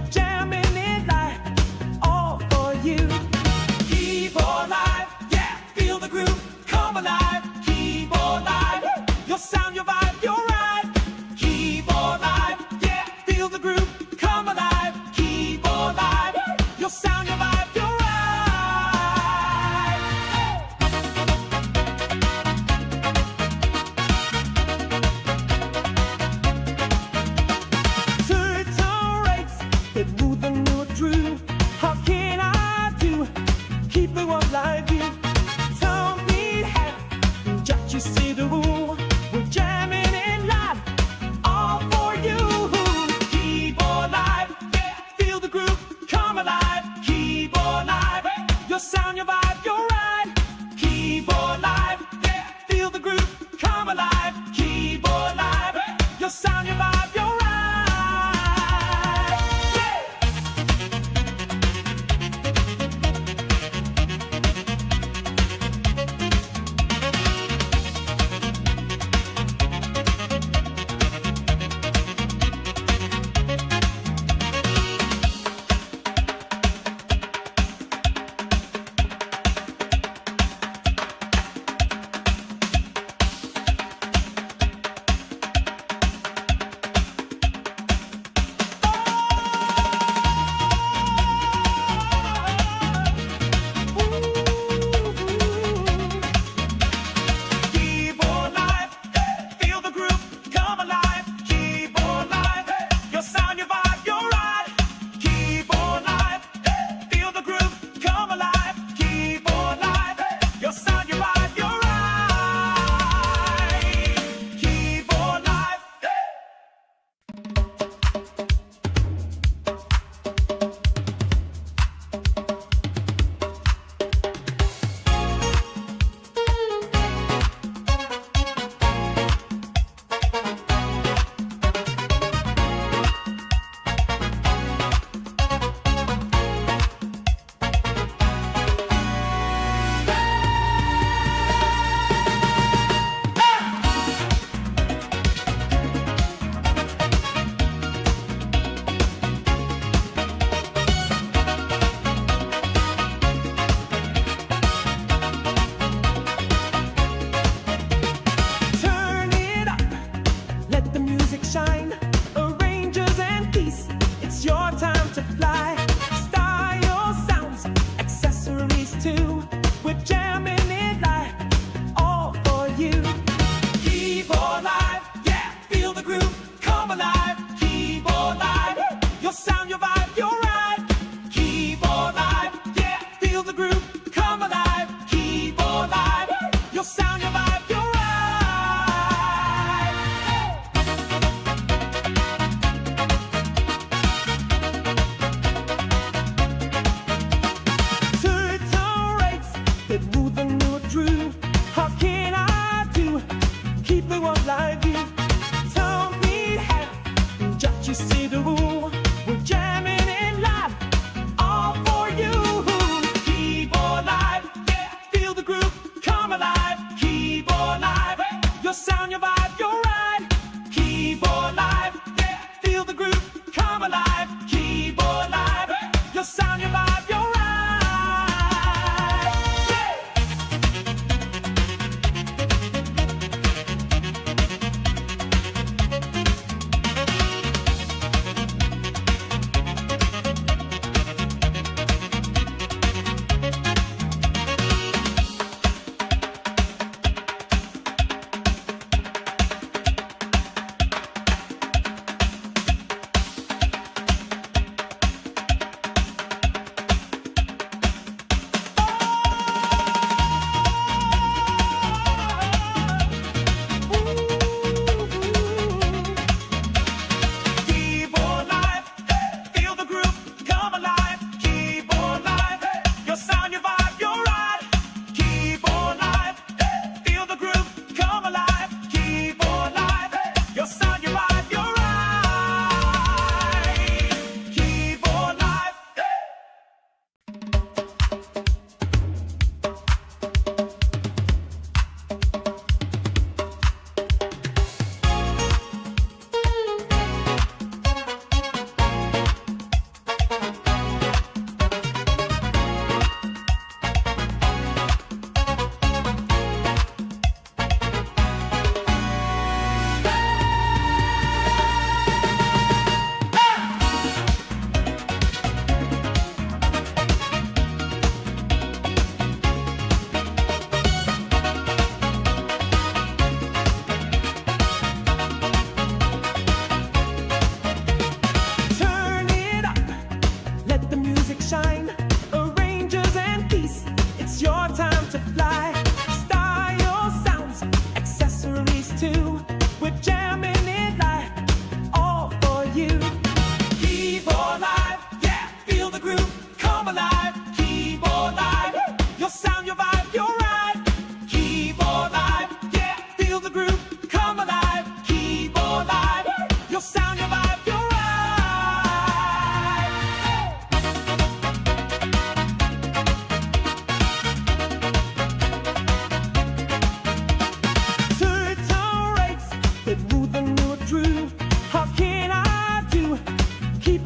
we're jamming it live, all for you. Keyboard live, yeah, feel the groove, come alive. Keyboard live, your sound, your vibe, your ride. Keyboard live, yeah, feel the groove, come alive. Keyboard live, your sound, your vibe, your ride. Turtle rates, it ruled the new drew. How can I do? Keep the one live view. Tell me how, just you see the rule. We're jamming in live, all for you. Keyboard live, yeah, feel the groove, come alive. Keyboard live, your sound, your vibe, your ride. Keyboard live, yeah, feel the groove, come alive. Keyboard live, your sound, your vibe, your ride. Yeah.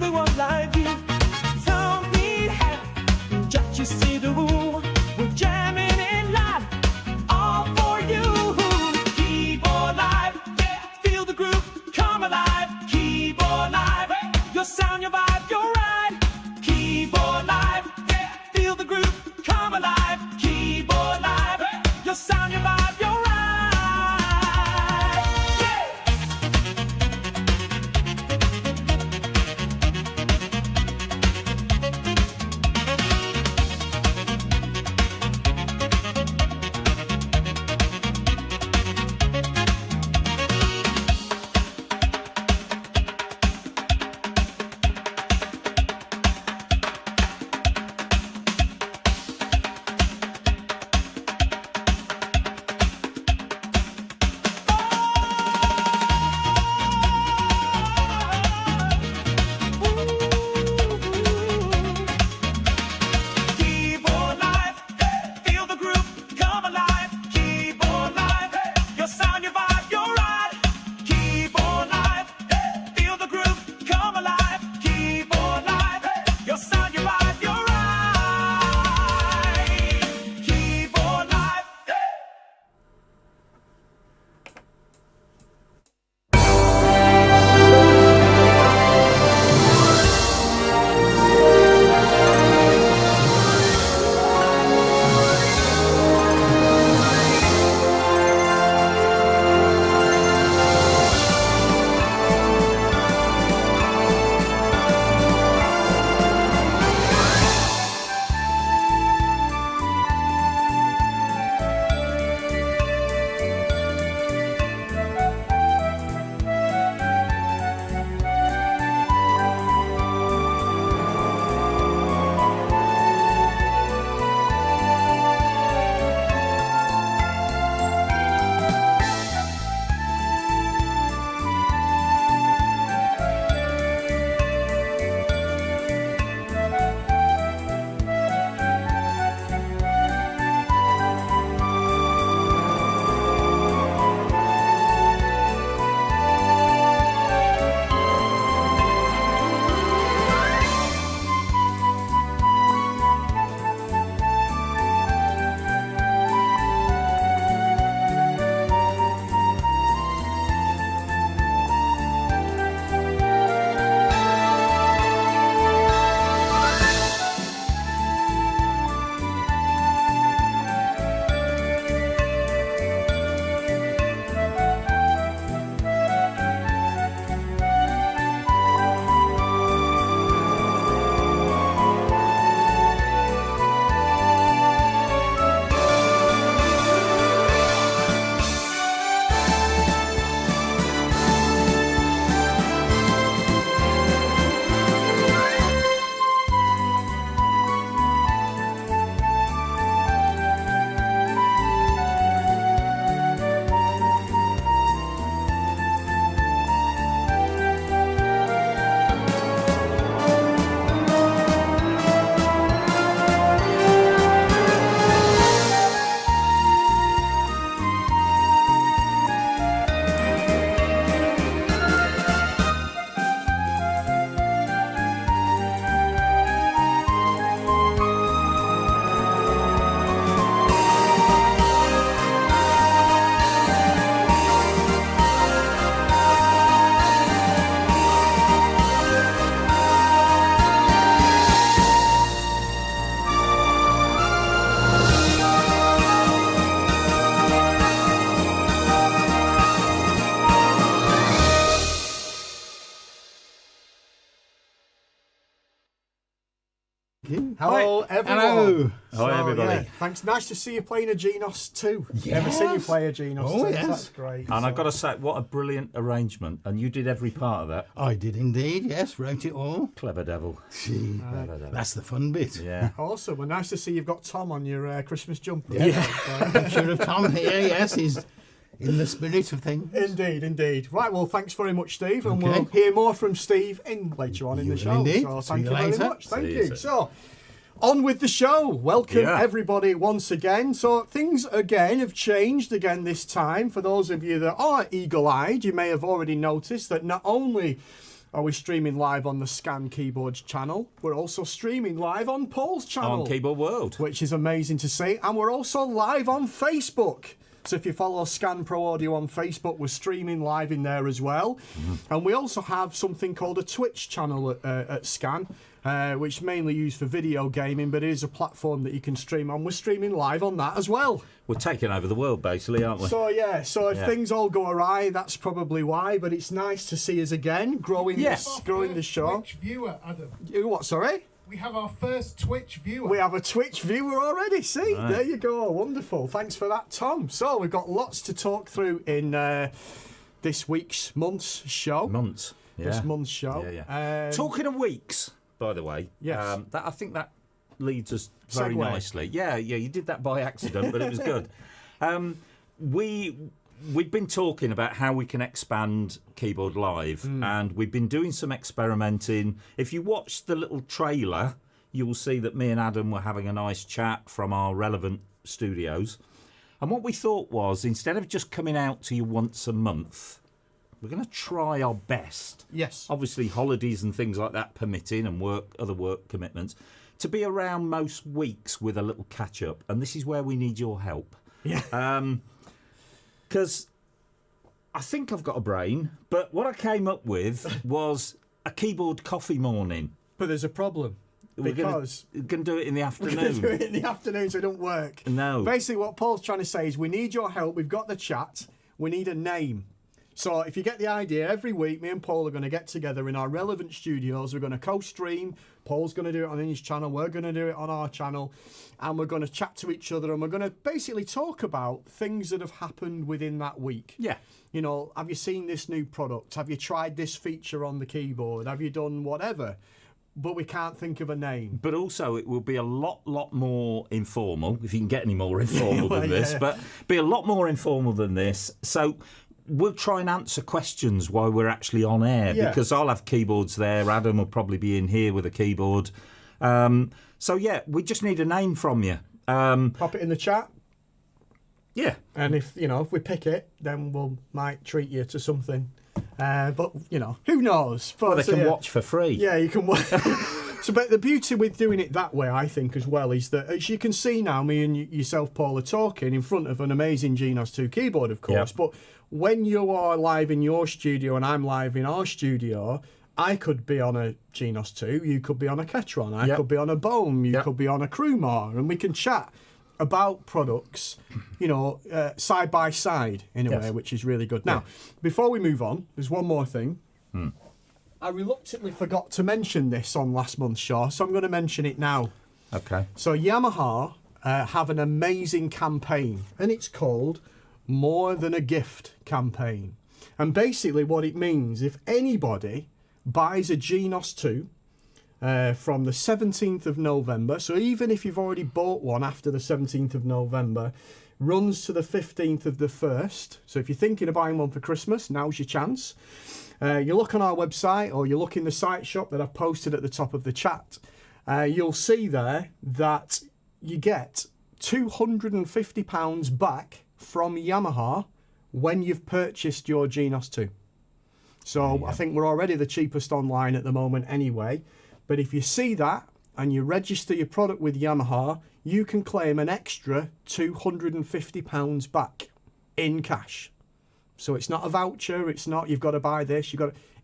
the world like you. Don't need help, just you see the rule. We're jamming in line, all for you. Keyboard live, feel the groove, come alive. Keyboard live, your sound, your vibe, your ride. Keyboard live, feel the groove, come alive. Keyboard live, your sound, your vibe, your ride. Keyboard live, feel the groove, come alive. Keyboard live, your sound, your vibe, your ride. Keyboard live, feel the groove, come alive. Keyboard live, your sound, your vibe, your ride. Keyboard live. Hello, everyone. Hello. So, Hi, everybody. yeah, thanks. Nice to see you playing a Genos too. Yes. Never seen you play a Genos Oh, too. yes. That's great. And I've got to say, what a brilliant arrangement. And you did every part of that. I did indeed, yes, wrote it all. Clever devil. Gee, that's the fun bit. Yeah. Awesome. Well, nice to see you've got Tom on your Christmas jumper. Picture of Tom here, yes, he's in the spirit of things. Indeed, indeed. Right, well, thanks very much, Steve, and Okay. we'll hear more from Steve later on in the You show. will indeed. So See thank you you very later. much. Thank See you you. soon. So, on with the show. Welcome, Yeah. everybody, once again. So, things again have changed again this time. For those of you that are eagle-eyed, you may have already noticed that not only Are we streaming live on the Scan Keyboards channel? We're also streaming live on Paul's channel. On Keyboard World. Which is amazing to see. And we're also live on Facebook. So if you follow Scan Pro Audio on Facebook, we're streaming live in there as well. And we also have something called a Twitch channel at Scan, which is mainly used for video gaming, but it is a platform that you can stream on. We're streaming live on that as well. We're taking over the world, basically, aren't we? So, yeah, if things all go awry, that's probably why. But it's nice to see us again, growing the show. Twitch viewer, Adam. What, sorry? We have our first Twitch viewer. We have a Twitch viewer already. See, there you go. Wonderful. Thanks for that, Tom. So we've got lots to talk through in this month's show. This month's show. Yeah. Talking of weeks, by the way. Yes. I think that leads us very Segue. nicely. Yeah, you did that by accident, but it was good. We've been talking about how we can expand Keyboard Live, and we've been doing some experimenting. If you watch the little trailer, you will see that me and Adam were having a nice chat from our relevant studios. And what we thought was, instead of just coming out to you once a month, we're going to try our best. Yes. Obviously, holidays and things like that permitting, and other work commitments, to be around most weeks with a little catch-up. And this is where we need your help. Yeah. Because I think I've got a brain, but what I came up with was a keyboard coffee morning. But there's a problem. Because we're going to do it in the afternoon. We're going to do it in the afternoon, so it don't work. No. Basically, what Paul's trying to say is we need your help. We've got the chat. We need a name. So if you get the idea, every week me and Paul are going to get together in our relevant studios. We're going to co-stream. Paul's going to do it on his channel. We're going to do it on our channel. And we're going to chat to each other. And we're going to basically talk about things that have happened within that week. Yeah. You know, have you seen this new product? Have you tried this feature on the keyboard? Have you done whatever? But we can't think of a name. But also, it will be a lot more informal, if you can get any more informal than this. But be a lot more informal than this. So we'll try and answer questions while we're actually on air, because I'll have keyboards there. Adam will probably be in here with a keyboard. So, yeah, we just need a name from you. Pop it in the chat. Yeah. And if we pick it, then we'll might treat you to something. But, who knows? But, Well, they can watch for free. Yeah, you can watch. So, but the beauty with doing it that way, I think, as well, is that, as you can see now, me and yourself, Paul, are talking in front of an amazing Genos 2 keyboard, of course. Yep. But when you are live in your studio and I'm live in our studio, I could be on a Genos 2, you could be on a Ketron, I could be on a Bohm, you could be on a Crewmar, and we can chat about products, side by side in a way, which is really good. Now, before we move on, there's one more thing. I reluctantly forgot to mention this on last month's show, so I'm going to mention it now. Okay. So Yamaha have an amazing campaign, and it's called More Than a Gift campaign. And basically what it means, if anybody buys a Genos 2 from the 17th of November, so even if you've already bought one after the 17th of November, runs to the 15th of the 1st. So if you're thinking of buying one for Christmas, now's your chance. You look on our website, or you look in the site shop that I've posted at the top of the chat, you'll see there that you get £250 back from Yamaha when you've purchased your Genos 2. So I think we're already the cheapest online at the moment anyway. But if you see that and you register your product with Yamaha, you can claim an extra £250 back in cash. So it's not a voucher, it's not you've got to buy this,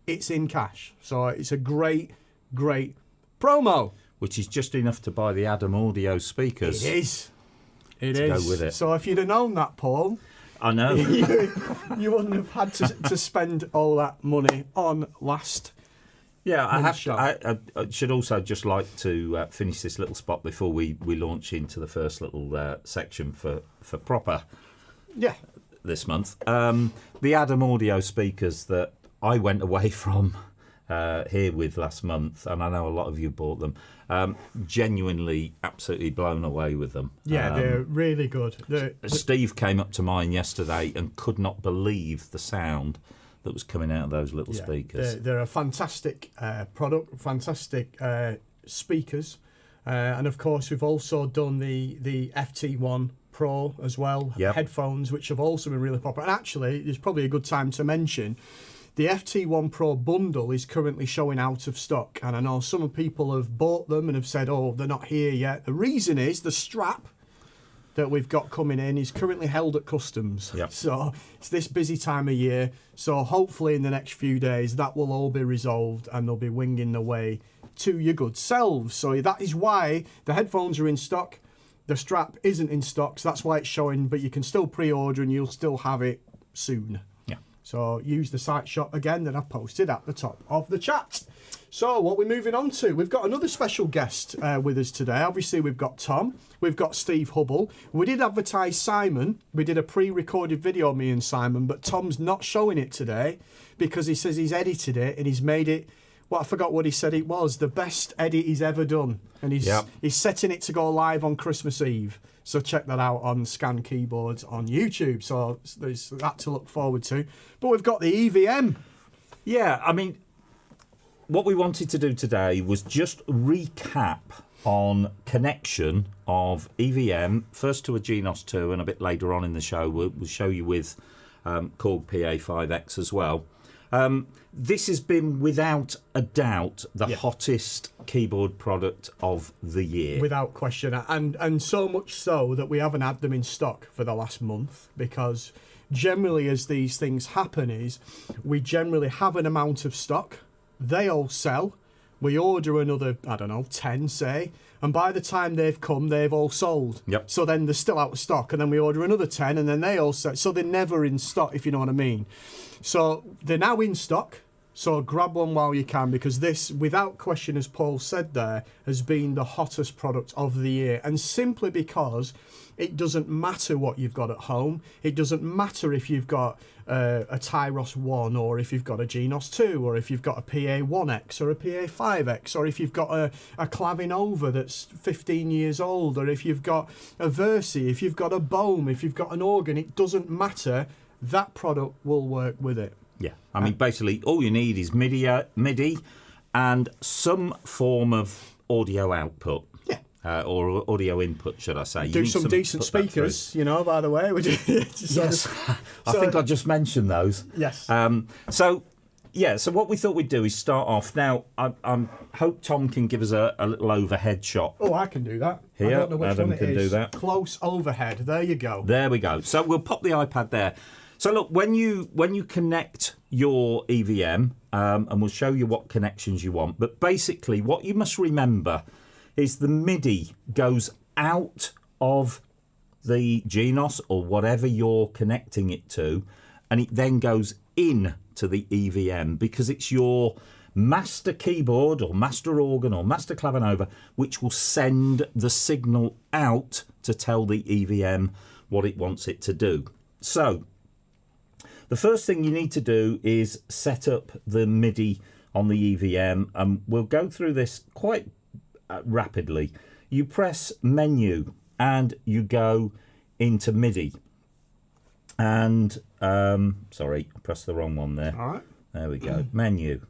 it's in cash. So it's a great promo. Which is just enough to buy the Adam Audio speakers. It is. It to is. go with it. So if you'd have known that, Paul, I know. you wouldn't have had to spend all that money on last. Yeah, I should also just like to finish this little spot before we launch into the first little section for proper this month. The Adam Audio speakers that I went away from here with last month, and I know a lot of you bought them, genuinely absolutely blown away with them. Yeah, they're really good. Steve came up to mine yesterday and could not believe the sound that was coming out of those little speakers. They're a fantastic product, fantastic speakers. And of course, we've also done the FT1 Pro as well, headphones, which have also been really popular. And actually, there's probably a good time to mention The FT1 Pro bundle is currently showing out of stock, and I know some people have bought them and have said, oh, they're not here yet. The reason is the strap that we've got coming in is currently held at customs. Yep. So it's this busy time of year. So hopefully in the next few days that will all be resolved and they'll be winging their way to your good selves. So that is why the headphones are in stock. The strap isn't in stock, so that's why it's showing, but you can still pre-order and you'll still have it soon. Yeah. So use the site shop again that I've posted at the top of the chat. So what we're moving on to, we've got another special guest with us today. Obviously we've got Tom, we've got Steve Hubble. We did advertise Simon. We did a pre-recorded video, me and Simon, but Tom's not showing it today because he says he's edited it and he's made it, well, I forgot what he said it was, the best edit he's ever done. And he's setting it to go live on Christmas Eve. So check that out on Scan Keyboards on YouTube. So there's that to look forward to. But we've got the EVM. Yeah, I mean, what we wanted to do today was just recap on connection of EVM, first to a Xmas 2 and a bit later on in the show we'll show you with Korg PA5X as well. This has been without a doubt the hottest keyboard product of the year. Without question, and so much so that we haven't had them in stock for the last month, because generally as these things happen is we generally have an amount of stock, they all sell, we order another, I don't know, 10 say, and by the time they've come they've all sold. Yep. So then they're still out of stock, and then we order another 10 and then they all sell. So they're never in stock, if you know what I mean. So they're now in stock, so grab one while you can, because this, without question, as Paul said there, has been the hottest product of the year. And simply because it doesn't matter what you've got at home, it doesn't matter if you've got a Tyros 1 or if you've got a Xmas 2 or if you've got a PA1X or a PA5X or if you've got a Clavinova that's 15 years old or if you've got a Versi, if you've got a Bohm, if you've got an organ, it doesn't matter. That product will work with it. Yeah, I mean, basically, all you need is MIDI and some form of audio output. Yeah. Or audio input, should I say. Do some decent speakers, you know, by the way. Yes, I think I just mentioned those. Yes. So what we thought we'd do is start off. Now, I hope Tom can give us a little overhead shot. Oh, I can do that. Here, I don't know which Adam one it can is. do that. Close overhead. There you go. There we go. So we'll pop the iPad there. So look, when you connect your EVM, and we'll show you what connections you want, but basically what you must remember is the MIDI goes out of the Xmas or whatever you're connecting it to, and it then goes in to the EVM because it's your master keyboard or master organ or master clavinova which will send the signal out to tell the EVM what it wants it to do. So the first thing you need to do is set up the MIDI on the EVM, and we'll go through this quite rapidly. You press menu and you go into MIDI. And, sorry, I pressed the wrong one there. All right. There we go. Menu.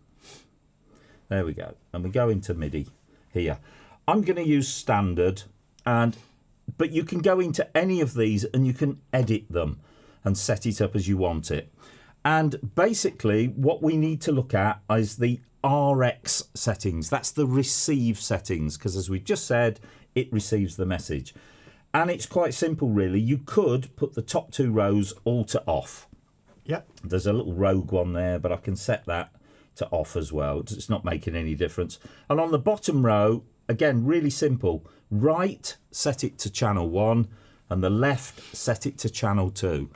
There we go. And we go into MIDI here. I'm going to use standard, but you can go into any of these and you can edit them and set it up as you want it. And basically what we need to look at is the RX settings. That's the receive settings, because as we've just said, it receives the message. And it's quite simple really. You could put the top two rows all to off. Yep. There's a little rogue one there, but I can set that to off as well. It's not making any difference. And on the bottom row, again, really simple. Right, set it to channel 1, and the left, set it to channel 2.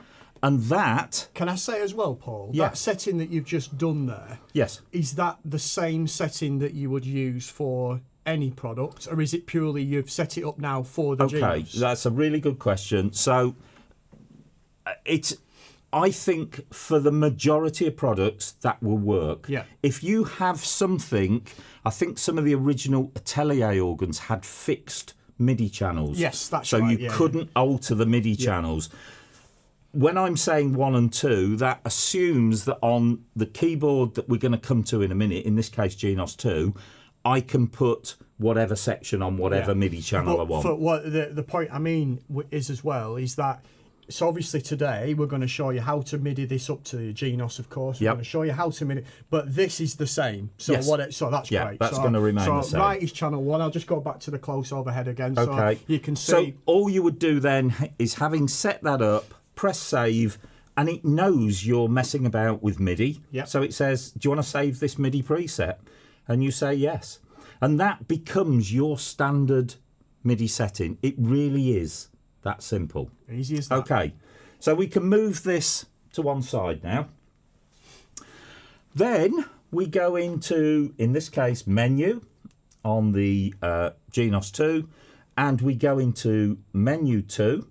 And that... Can I say as well, Paul, yeah. that setting that you've just done there, yes, is that the same setting that you would use for any product, or is it purely you've set it up now for the Okay, Xmas? that's a really good question. So I think for the majority of products that will work. Yeah. If you have something, I think some of the original Atelier organs had fixed MIDI channels. Yes, that's so right. So you couldn't alter the MIDI channels. When I'm saying 1 and 2, that assumes that on the keyboard that we're going to come to in a minute, in this case Xmas 2, I can put whatever section on whatever MIDI channel I want. But what the point I mean is as well is that So obviously today we're going to show you how to MIDI this up to Xmas, of course. We're Yep. going to show you how to MIDI, but this is the same. So Yes. so that's Yeah, great. that's So- going to remain the So same. right is channel 1. I'll just go back to the close overhead again, Okay. so you can see. So all you would do then is, having set that up, press save, and it knows you're messing about with MIDI. Yep. So it says, do you want to save this MIDI preset? And you say yes. And that becomes your standard MIDI setting. It really is that simple. Easy as that. Okay, so we can move this to one side now. Then we go into, in this case, menu on the Xmas 2, and we go into menu 2.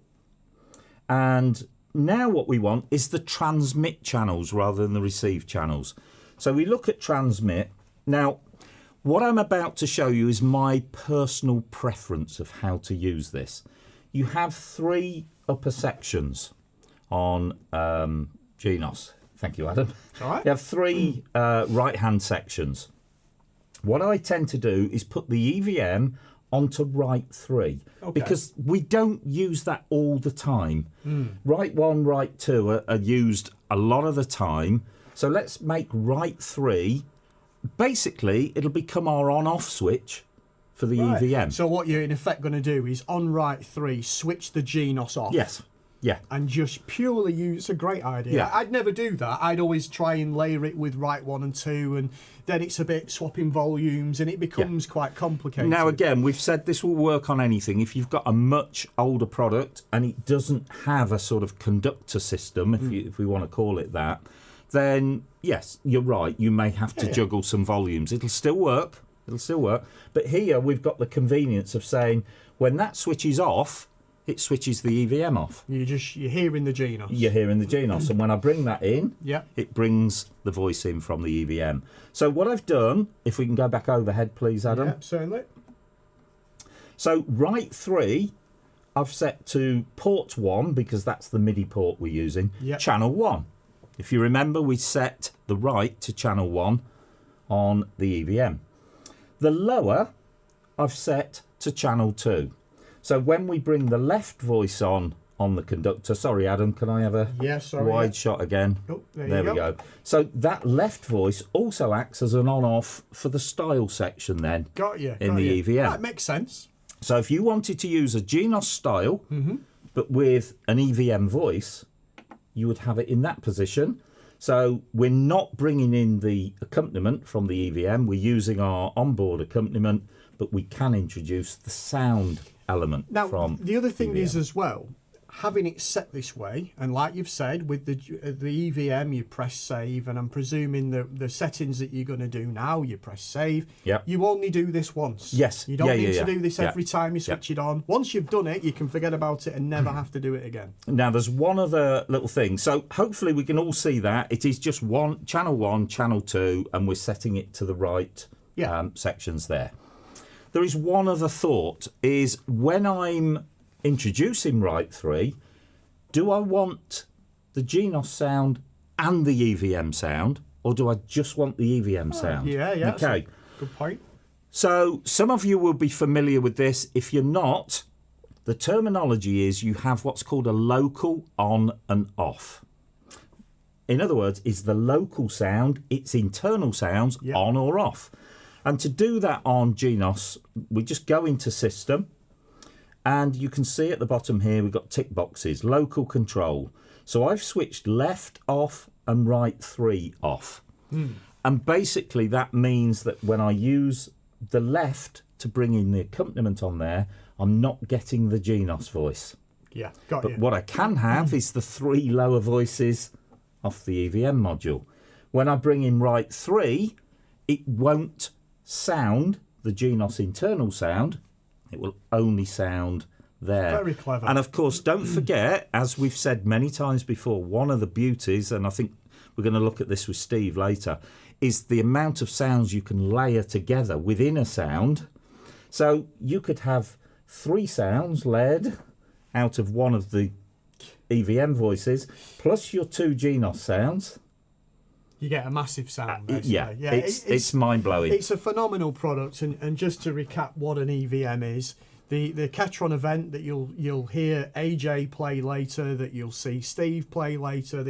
And now what we want is the transmit channels rather than the receive channels. So we look at transmit. Now, what I'm about to show you is my personal preference of how to use this. You have 3 upper sections on Xmas. Thank you, Adam. All right. You have 3 right-hand sections. What I tend to do is put the EVM onto right 3, because we don't use that all the time. Right 1, right 2 are used a lot of the time. So let's make right 3. Basically, it'll become our on-off switch for the EVM. So what you're in effect going to do is on right 3, switch the Xmas off. Yes. Yeah. And just purely use. It's a great idea. Yeah. I'd never do that. I'd always try and layer it with right 1 and 2, and then it's a bit swapping volumes, and it becomes quite complicated. Now, again, we've said this will work on anything. If you've got a much older product and it doesn't have a sort of conductor system, if we want to call it that, then yes, you're right. You may have to juggle some volumes. It'll still work. It'll still work. But here we've got the convenience of saying when that switch is off, it switches the EVM off. You're hearing the Xmas. You're hearing the Xmas. And when I bring that in, Yeah. it brings the voice in from the EVM. So what I've done, if we can go back overhead, please, Adam. Yeah, certainly. So right 3, I've set to port 1, because that's the MIDI port we're using. Yep. Channel 1. If you remember, we set the right to channel 1 on the EVM. The lower, I've set to channel 2. So when we bring the left voice on the conductor, sorry Adam, can I have a wide shot again? Oh, there we go. So that left voice also acts as an on-off for the style section then. Got you. In the EVM. That makes sense. So if you wanted to use a Xmas style, but with an EVM voice, you would have it in that position. So we're not bringing in the accompaniment from the EVM. We're using our onboard accompaniment, but we can introduce the sound element Now, from the other thing EVM. is as well, having it set this way, and like you've said, with the EVM, you press save, and I'm presuming the settings that you're going to do now, you press save. Yep. You only do this once. Yes. You don't Yeah, need yeah, to yeah. do this Yeah. every time you switch it on. Once you've done it, you can forget about it and never have to do it again. Now, there's one other little thing. So hopefully we can all see that. It is just channel 1, channel 2, and we're setting it to the right sections there. There is one other thought, is when I'm introducing right 3, do I want the Xmas sound and the EVM sound, or do I just want the EVM sound? Yeah. Okay. That's a good point. So some of you will be familiar with this. If you're not, the terminology is you have what's called a local on and off. In other words, is the local sound, its internal sounds, on or off. And to do that on Xmas, we just go into System, and you can see at the bottom here we've got tick boxes, local control. So I've switched left off and right 3 off. And basically that means that when I use the left to bring in the accompaniment on there, I'm not getting the Xmas voice. Yeah, got But you. what I can have is the 3 lower voices off the EVM module. When I bring in right 3, it won't sound the Xmas internal sound. It will only sound there. Very clever. And of course, don't forget, as we've said many times before, one of the beauties, and I think we're going to look at this with Steve later, is the amount of sounds you can layer together within a sound. So you could have 3 sounds layered out of one of the EVM voices, plus your 2 Xmas sounds. You get a massive sound. Basically. Yeah, it's mind-blowing. It's a phenomenal product, and just to recap what an EVM is, the Ketron event that you'll hear AJ play later, that you'll see Steve play later,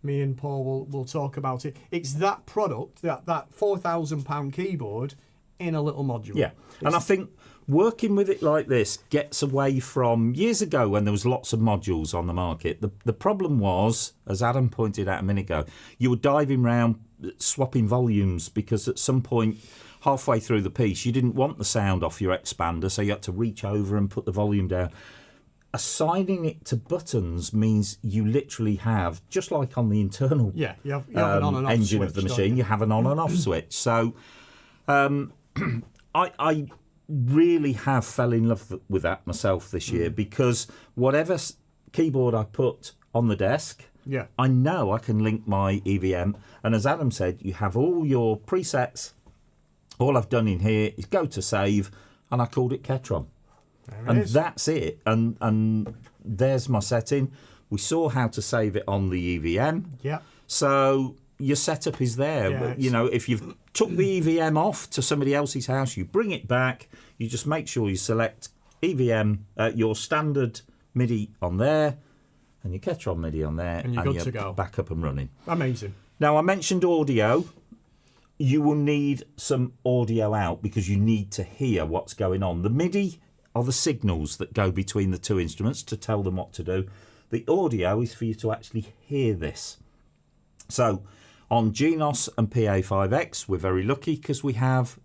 me and Paul will talk about it. It's that product, that £4,000 keyboard in a little module. Yeah, and I think working with it like this gets away from years ago when there was lots of modules on the market. The problem was, as Adam pointed out a minute ago, you were diving around swapping volumes because at some point halfway through the piece you didn't want the sound off your expander, so you had to reach over and put the volume down. Assigning it to buttons means you literally have, just like on the internal you have an on and off engine switch, of the machine, you have an on and off switch. So I really have fell in love with that myself this year, because whatever keyboard I put on the desk, I know I can link my EVM. And as Adam said, you have all your presets. All I've done in here is go to save, and I called it Ketron. That's it. And there's my setting. We saw how to save it on the EVM. Yeah. So your setup is there. Yeah, You know, if you've took the EVM off to somebody else's house, you bring it back. You just make sure you select EVM, your standard MIDI on there, and your Ketron MIDI on there, and you're good to go. Back up and running. Amazing. Now, I mentioned audio. You will need some audio out because you need to hear what's going on. The MIDI are the signals that go between the two instruments to tell them what to do. The audio is for you to actually hear this. So on Xmas and PA5X, we're very lucky because we have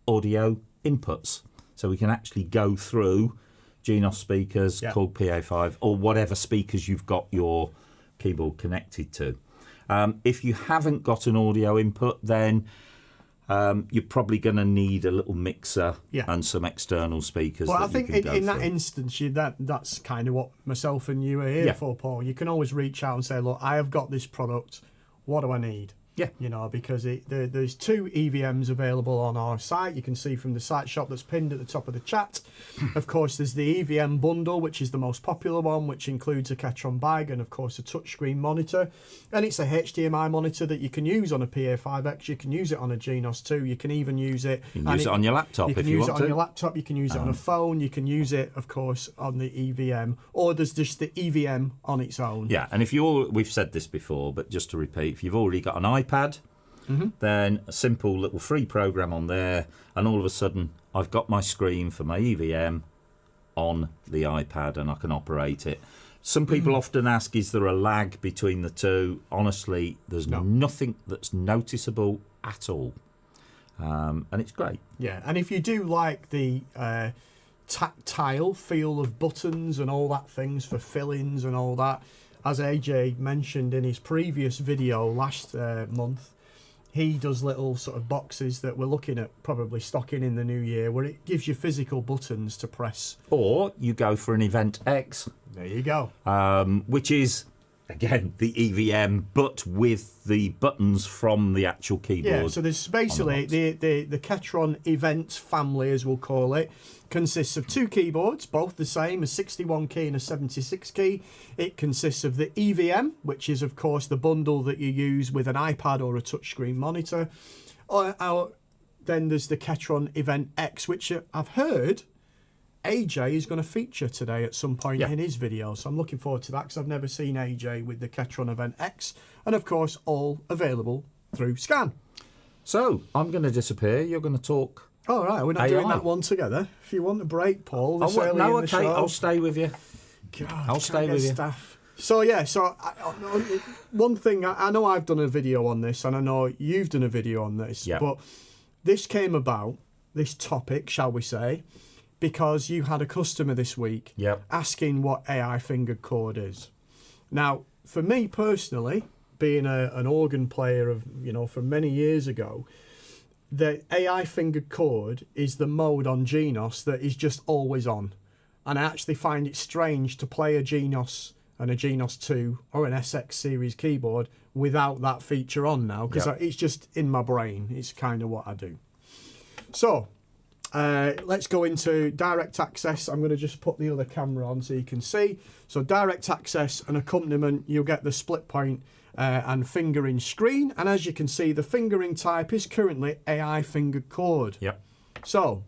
audio inputs. So we can actually go through Xmas speakers, Korg PA5, or whatever speakers you've got your keyboard connected to. If you haven't got an audio input, then you're probably going to need a little mixer and some external speakers. Well, I think in that instance, that's kind of what myself and you are here for, Paul. You can always reach out and say, look, I have got this product. What do I need? Yeah. You know, because there's 2 EVMs available on our site. You can see from the site shop that's pinned at the top of the chat. Of course, there's the EVM bundle, which is the most popular one, which includes a Ketron bag and, of course, a touchscreen monitor. And it's a HDMI monitor that you can use on a PA5X. You can use it on a Xmas 2. You can even use it... You can use it on your laptop if you want to. You can use it on your laptop. You can use it on a phone. You can use it, of course, on the EVM. Or there's just the EVM on its own. Yeah, and if we've said this before, but just to repeat, if you've already got an iPad... then a simple little free program on there, and all of a sudden I've got my screen for my EVM on the iPad and I can operate it. Some people often ask, is there a lag between the two? Honestly, there's nothing that's noticeable at all, and it's great. Yeah, and if you do like the tactile feel of buttons and all that things for fillings and all that, as AJ mentioned in his previous video last month, he does little sort of boxes that we're looking at probably stocking in the new year, where it gives you physical buttons to press. Or you go for an Event X. There you go. Which is, again, the EVM, but with the buttons from the actual keyboard. Yeah, so there's basically the Ketron Event family, as we'll call it, consists of 2 keyboards, both the same, a 61 key and a 76 key. It consists of the EVM, which is, of course, the bundle that you use with an iPad or a touchscreen monitor. Then there's the Ketron Event X, which I've heard AJ is going to feature today at some point in his video. So I'm looking forward to that, because I've never seen AJ with the Ketron Event X. And, of course, all available through Scan. So I'm going to disappear. You're going to talk... All right, we're not doing that one together. If you want a break, Paul, this early in the show. I'll stay with you. God, I'll stay with you. So one thing, I know I've done a video on this, and I know you've done a video on this, but this came about, this topic, shall we say, because you had a customer this week asking what AI fingered chord is. Now, for me personally, being an organ player from many years ago, the AI fingered chord is the mode on Xmas that is just always on. And I actually find it strange to play a Xmas and a Xmas 2 or an SX series keyboard without that feature on now, because it's just in my brain. It's kind of what I do. So let's go into direct access. I'm going to just put the other camera on so you can see. So direct access and accompaniment, you'll get the split point and fingering screen, and as you can see, the fingering type is currently AI fingered chord. Yep. So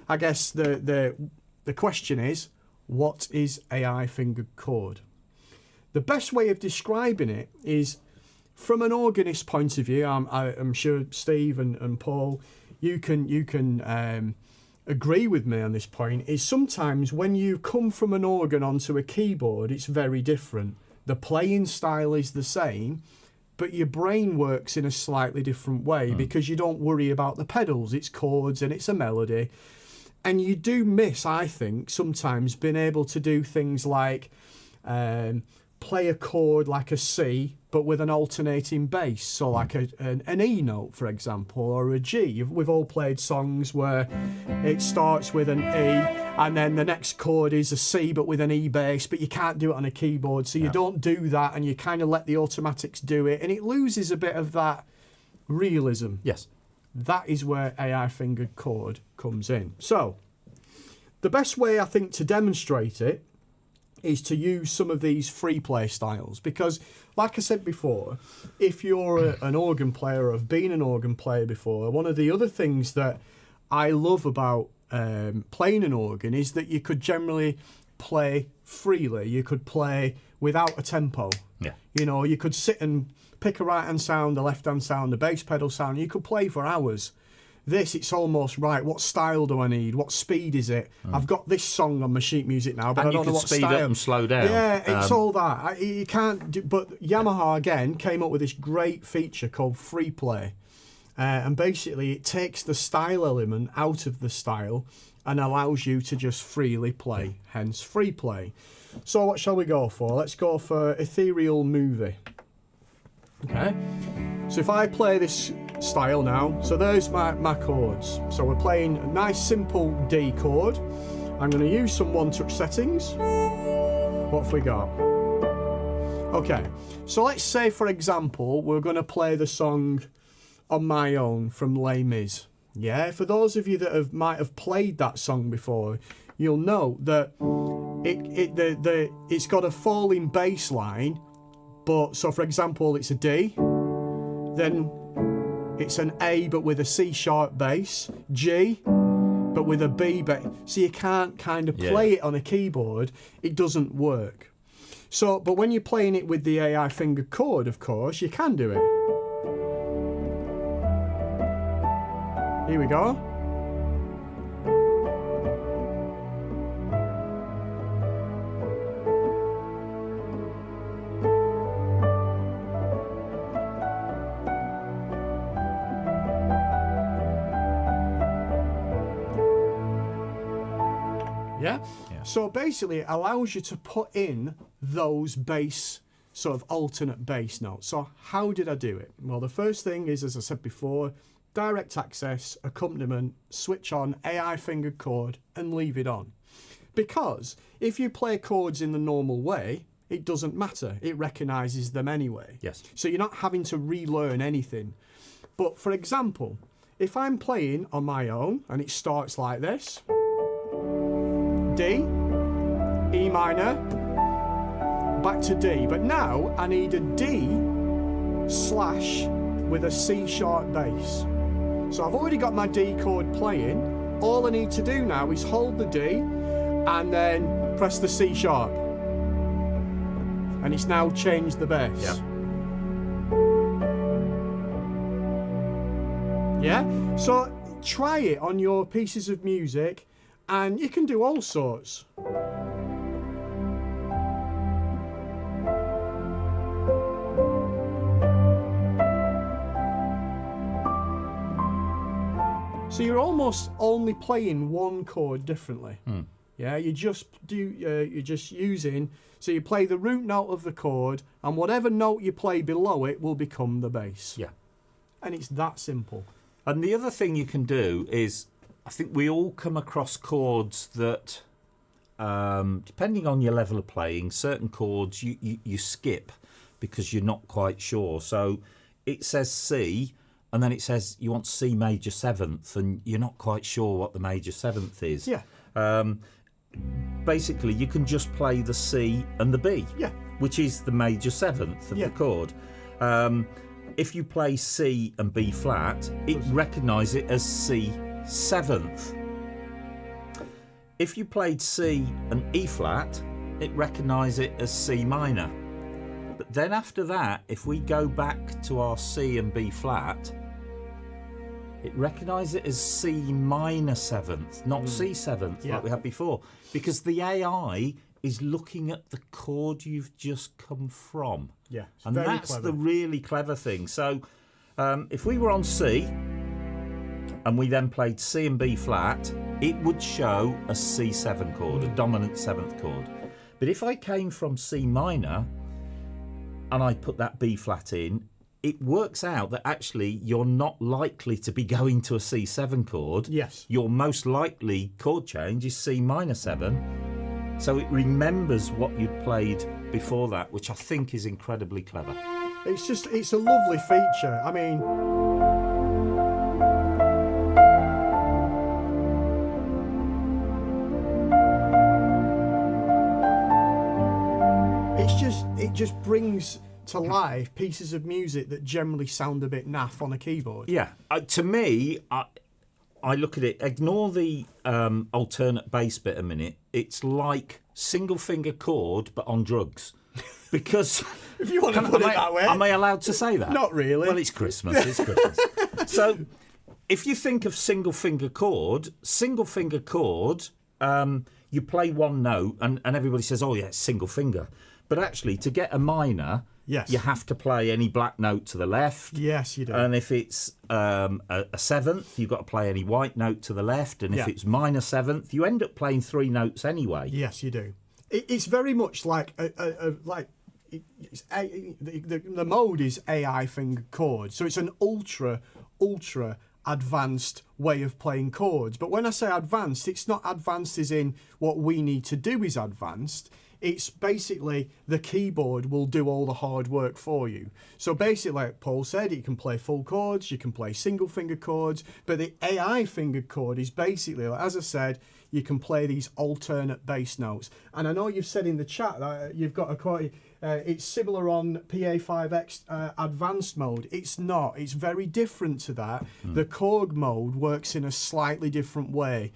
I guess the the question is, what is AI fingered chord? The best way of describing it is from an organist point of view. I'm sure Steve and Paul, you can agree with me on this point, is sometimes when you come from an organ onto a keyboard, it's very different. The playing style is the same, but your brain works in a slightly different way because you don't worry about the pedals. It's chords and it's a melody. And you do miss, I think, sometimes being able to do things like play a chord like a C, but with an alternating bass. So like an E note, for example, or a G. We've all played songs where it starts with an E and then the next chord is a C, but with an E bass, but you can't do it on a keyboard. So you don't do that, and you kind of let the automatics do it, and it loses a bit of that realism. Yes. That is where AI fingered chord comes in. So the best way, I think, to demonstrate it is to use some of these free play styles, because like I said before, if you're an organ player or have been an organ player before, one of the other things that I love about playing an organ is that you could generally play freely. You could play without a tempo. Yeah. You know, you could sit and pick a right hand sound, a left hand sound, a bass pedal sound. You could play for hours. This, it's almost right. What style do I need? What speed is it? I've got this song on my sheet music now, but and I don't know what speed style. up and slow down. Yeah, it's all that. You can't do, but Yamaha again came up with this great feature called free play, and basically it takes the style element out of the style and allows you to just freely play. Hence, free play. So what shall we go for? Let's go for Ethereal Movie. Okay. So if I play this style now, so there's my chords. So we're playing a nice simple D chord. I'm going to use some one-touch settings. What have we got? Okay, so let's say, for example, we're going to play the song On My Own from Les Mis. Yeah, for those of you that might have played that song before, you'll know that it's got a falling bass line, but so for example, it's a D, then it's an A but with a C sharp bass, G but with a B bass. So you can't kind of play it on a keyboard. It doesn't work. So, but when you're playing it with the AI fingered chord, of course, you can do it. Here we go. Yeah? So basically it allows you to put in those bass, sort of alternate bass notes. So how did I do it? Well, the first thing is, as I said before, direct access, accompaniment, switch on AI fingered chord and leave it on. Because if you play chords in the normal way, it doesn't matter. It recognises them anyway. Yes. So you're not having to relearn anything. But for example, if I'm playing On My Own and it starts like this, D, E minor, back to D. But now I need a D slash with a C sharp bass. So I've already got my D chord playing. All I need to do now is hold the D and then press the C sharp. And it's now changed the bass. Yep. Yeah? So try it on your pieces of music and you can do all sorts. So you're almost only playing one chord differently. Yeah, you're just using, so you play the root note of the chord and whatever note you play below it will become the bass. Yeah. And it's that simple. And the other thing you can do is, I think we all come across chords that, depending on your level of playing, certain chords you skip because you're not quite sure. So it says C, and then it says you want C major 7th, and you're not quite sure what the major 7th is. Yeah. Basically, you can just play the C and the B, Yeah. which is the major 7th of the chord. If you play C and B flat, it recognises it as C 7th. if you played C and E flat, it recognised it as C minor. But then after that, if we go back to our C and B flat, it recognised it as C minor 7th, not C 7th like we had before, because the AI is looking at the chord you've just come from. Yeah, and that's the really clever thing. So if we were on C and we then played C and B flat, it would show a C7 chord, a dominant 7th chord. But if I came from C minor and I put that B flat in, it works out that actually you're not likely to be going to a C7 chord. Yes. Your most likely chord change is C minor 7. So it remembers what you'd played before that, which I think is incredibly clever. It's a lovely feature. I mean, it just brings to life pieces of music that generally sound a bit naff on a keyboard. Yeah, to me, I look at it, ignore the alternate bass bit a minute, it's like single finger chord but on drugs. Because if you want to put it that way. Am I allowed to say that? Not really. Well, it's Christmas. So if you think of single finger chord, you play one note and everybody says, oh yeah, it's single finger. But actually, to get a minor, yes, you have to play any black note to the left. Yes, you do. And if it's a 7th, you've got to play any white note to the left. And if it's minor 7th, you end up playing 3 notes anyway. Yes, you do. It's very much like the mode is AI finger chords, so it's an ultra advanced way of playing chords. But when I say advanced, it's not advanced as in what we need to do is advanced. It's basically the keyboard will do all the hard work for you. So basically, like Paul said, you can play full chords, you can play single finger chords, but the AI fingered chord is basically, as I said, you can play these alternate bass notes. And I know you've said in the chat that you've got a quite, it's similar on PA5X advanced mode. It's not. It's very different to that. The Korg mode works in a slightly different way.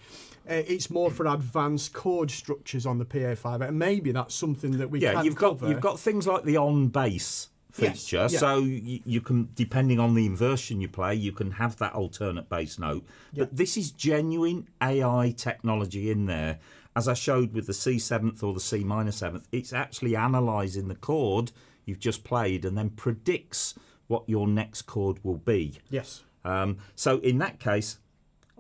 It's more for advanced chord structures on the PA5, and maybe that's something that we can cover. You've got things like the on bass feature, yes, yeah. so you can, depending on the inversion you play, you can have that alternate bass note. Yeah. But this is genuine AI technology in there. As I showed with the C7th or the C minor 7th, it's actually analysing the chord you've just played and then predicts what your next chord will be. Yes. So in that case,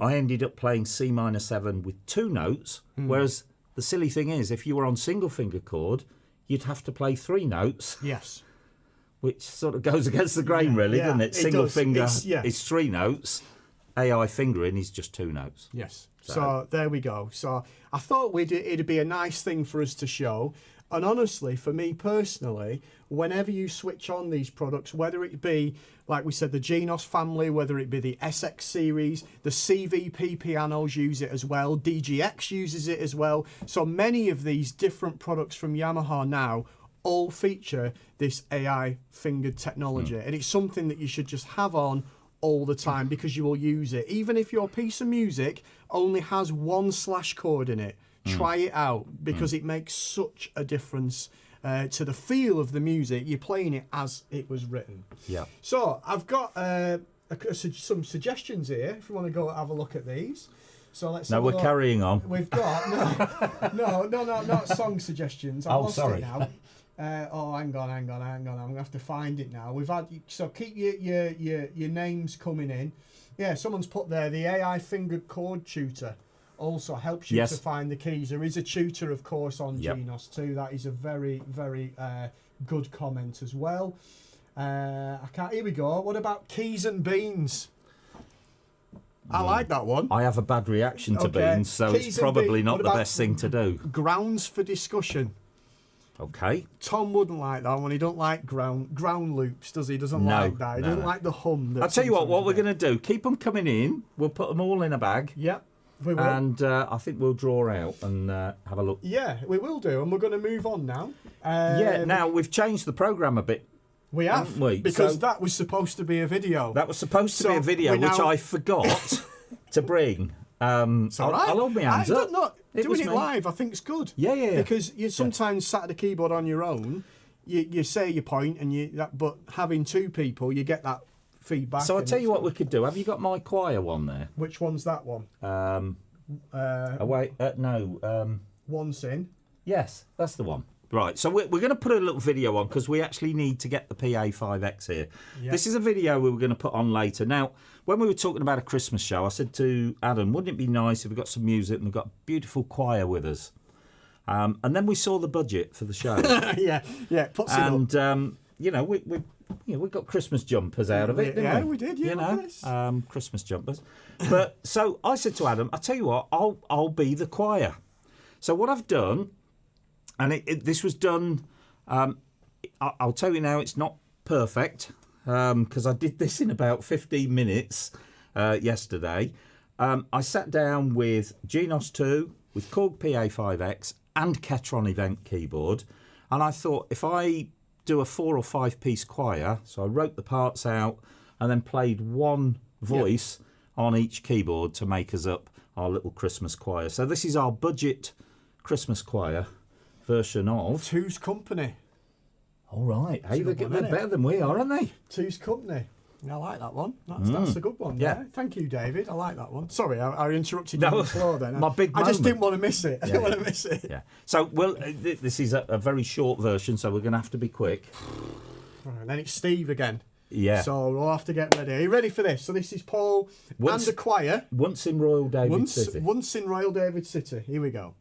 I ended up playing C minor 7 with 2 notes, whereas the silly thing is, if you were on single finger chord, you'd have to play 3 notes. Yes. Which sort of goes against the grain, really, doesn't it? Single finger is 3 notes, AI fingering is just 2 notes. Yes. So there we go. So I thought it'd be a nice thing for us to show. And honestly, for me personally, whenever you switch on these products, whether it be, like we said, the Genos family, whether it be the SX series, the CVP pianos use it as well, DGX uses it as well. So many of these different products from Yamaha now all feature this AI fingered technology. And it's something that you should just have on all the time because you will use it. Even if your piece of music only has 1 slash chord in it, try it out because it makes such a difference to the feel of the music. You're playing it as it was written. Yeah. So I've got some suggestions here if you want to go have a look at these. So let's. No, we're carrying on. We've got no, not song suggestions. I lost sorry. it now. Hang on. I'm gonna have to find it now. We've had keep your names coming in. Yeah, someone's put there the AI fingered chord tutor. Also helps you to find the keys. There is a tutor, of course, on Genos too. That is a very, very good comment as well. Here we go. What about keys and beans? I like that one. I have a bad reaction to beans, so keys it's probably not the about best thing to do. Grounds for discussion. Okay. Tom wouldn't like that one. He don't like ground loops, does he? Doesn't like that. He doesn't like the hum. I'll tell you what we're going to do. Keep them coming in. We'll put them all in a bag. Yep. We will. And I think we'll draw out and have a look. Yeah, we will do. And we're going to move on now. Now we've changed the programme a bit. We have. Haven't we? Because that was supposed to be a video. That was supposed to be a video, which I forgot to bring. It's all right. I'll hold my hands up. Doing it live, I think, is good. Yeah. Because you sometimes sat at the keyboard on your own, you say your point, but having two people, you get that feedback. So I'll tell you what we could do. Have you got my choir one there? Which one's that one? Once in. Yes, that's the one. Right, so we're going to put a little video on because we actually need to get the PA5X here. Yeah. This is a video we were going to put on later. Now, when we were talking about a Christmas show, I said to Adam, wouldn't it be nice if we got some music and we've got a beautiful choir with us? And then we saw the budget for the show. yeah, puts it up. And, we got Christmas jumpers out of it, didn't we? Yeah, we did, yeah. Christmas jumpers. But so I said to Adam, I'll tell you what, I'll be the choir. So what I've done, and this was done, I'll tell you now, it's not perfect, because I did this in about 15 minutes yesterday. I sat down with Xmas 2, with Korg PA5X, and Ketron Event keyboard, and I thought if I do a 4 or 5 piece choir, so I wrote the parts out and then played one voice on each keyboard to make us up our little Christmas choir. So this is our budget Christmas choir version of Two's Company. All right, hey, they're better than we are, aren't they? Two's Company. I like that one. That's a good one. Yeah. Thank you, David. I like that one. Sorry, I interrupted you on the floor then. My big moment. I just didn't want to miss it. I didn't want to miss it. Yeah. So, this is a very short version, so we're going to have to be quick. And then it's Steve again. Yeah. So we'll have to get ready. Are you ready for this? So this is Paul and the choir. Once in Royal David City. Once in Royal David City. Here we go.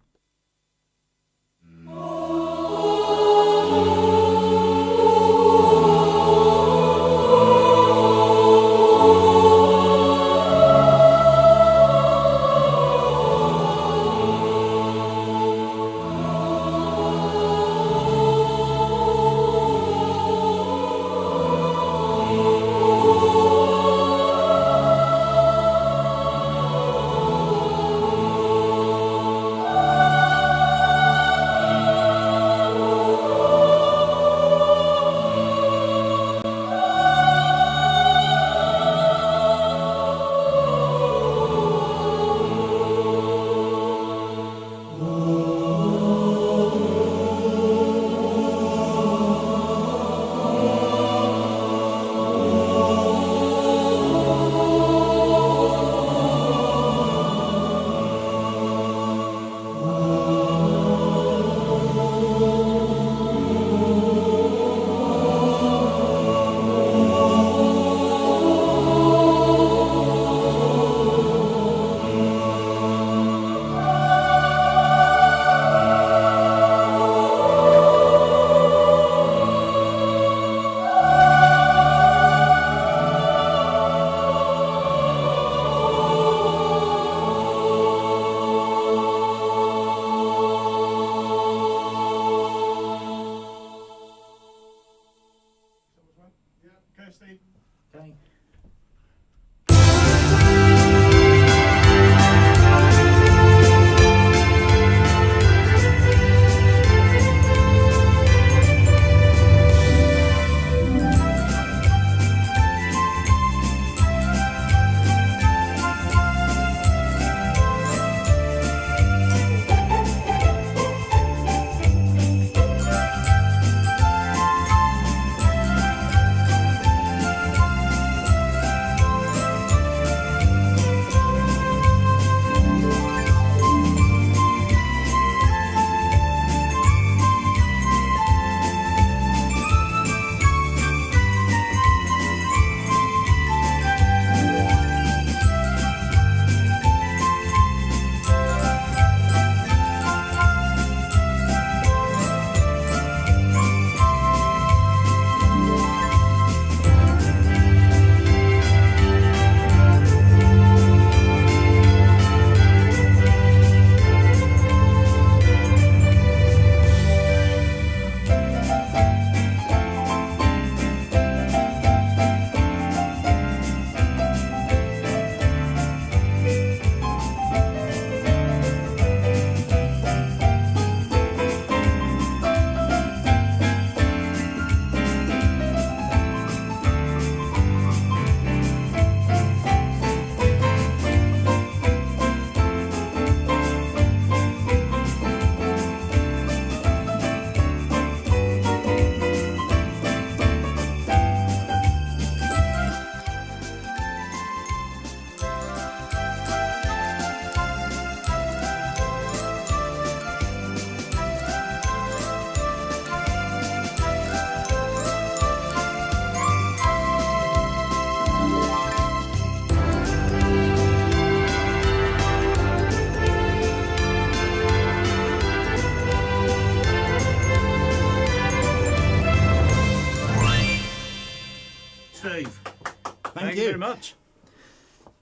much.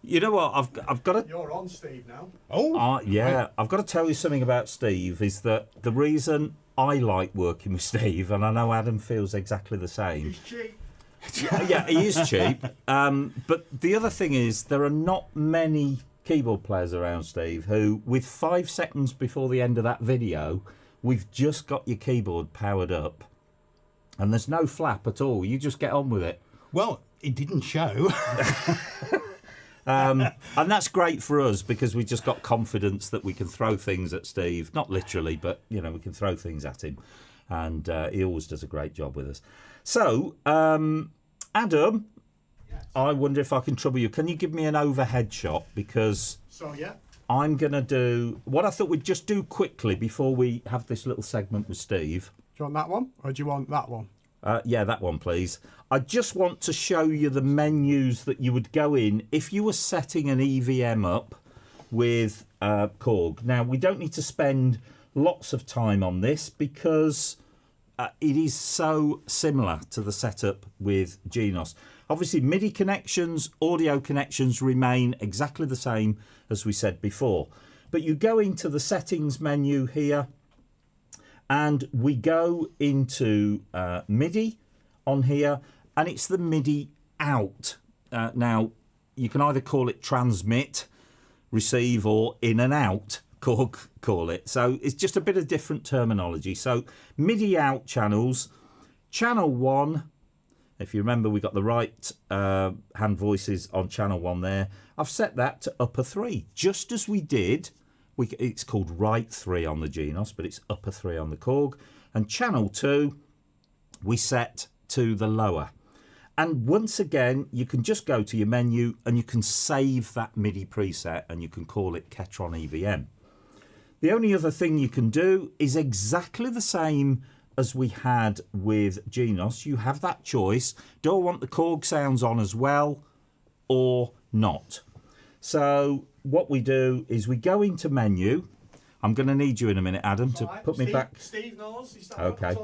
You know what? I've got to. You're on, Steve, now. Oh, Yeah. I've got to tell you something about Steve. Is that the reason I like working with Steve, and I know Adam feels exactly the same. He's cheap. Yeah, he is cheap. But the other thing is, there are not many keyboard players around, Steve, who, with 5 seconds before the end of that video, we've just got your keyboard powered up, and there's no flap at all. You just get on with it. well, it didn't show. And that's great for us because we just got confidence that we can throw things at Steve. Not literally, but, you know, we can throw things at him. And he always does a great job with us. So, Adam, Yes. I wonder if I can trouble you. Can you give me an overhead shot? Because So, yeah. I'm going to do what I thought we'd just do quickly before we have this little segment with Steve. Do you want that one, or do you want that one? Yeah, that one, please. I just want to show you the menus that you would go in if you were setting an EVM up with Korg. Now, we don't need to spend lots of time on this because it is so similar to the setup with Xmas. Obviously, MIDI connections, audio connections remain exactly the same as we said before. But you go into the settings menu here, and we go into MIDI on here, and it's the MIDI out. Now, you can either call it transmit, receive, or in and out, Korg call it. So it's just a bit of different terminology. So MIDI out channels, channel 1, if you remember, we got the right hand voices on channel 1 there. I've set that to upper 3, just as we did. It's called right 3 on the Xmas, but it's upper 3 on the Korg. And channel 2, we set to the lower. And once again, you can just go to your menu and you can save that MIDI preset and you can call it Ketron EVM. The only other thing you can do is exactly the same as we had with Xmas. You have that choice. Do I want the Korg sounds on as well or not? So what we do is we go into menu. I'm going to need you in a minute, Adam, to put me back. Steve knows. He's Okay.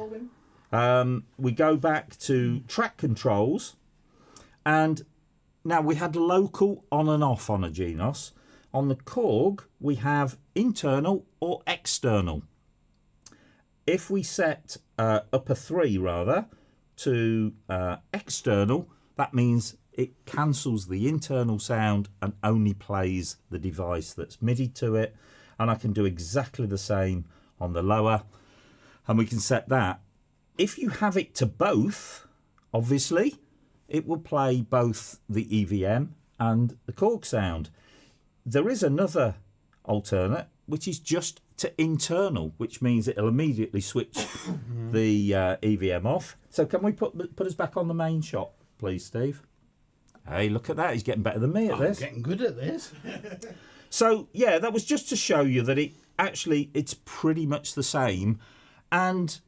We go back to track controls, and now we had local on and off on a Xmas. On the Korg, we have internal or external. If we set upper 3 rather to external, that means it cancels the internal sound and only plays the device that's MIDI to it. And I can do exactly the same on the lower, and we can set that. If you have it to both, obviously, it will play both the EVM and the Korg sound. There is another alternate, which is just to internal, which means it'll immediately switch the EVM off. So can we put us back on the main shot, please, Steve? Hey, look at that. He's getting better than me at this. I'm getting good at this. So, yeah, that was just to show you that it's pretty much the same. And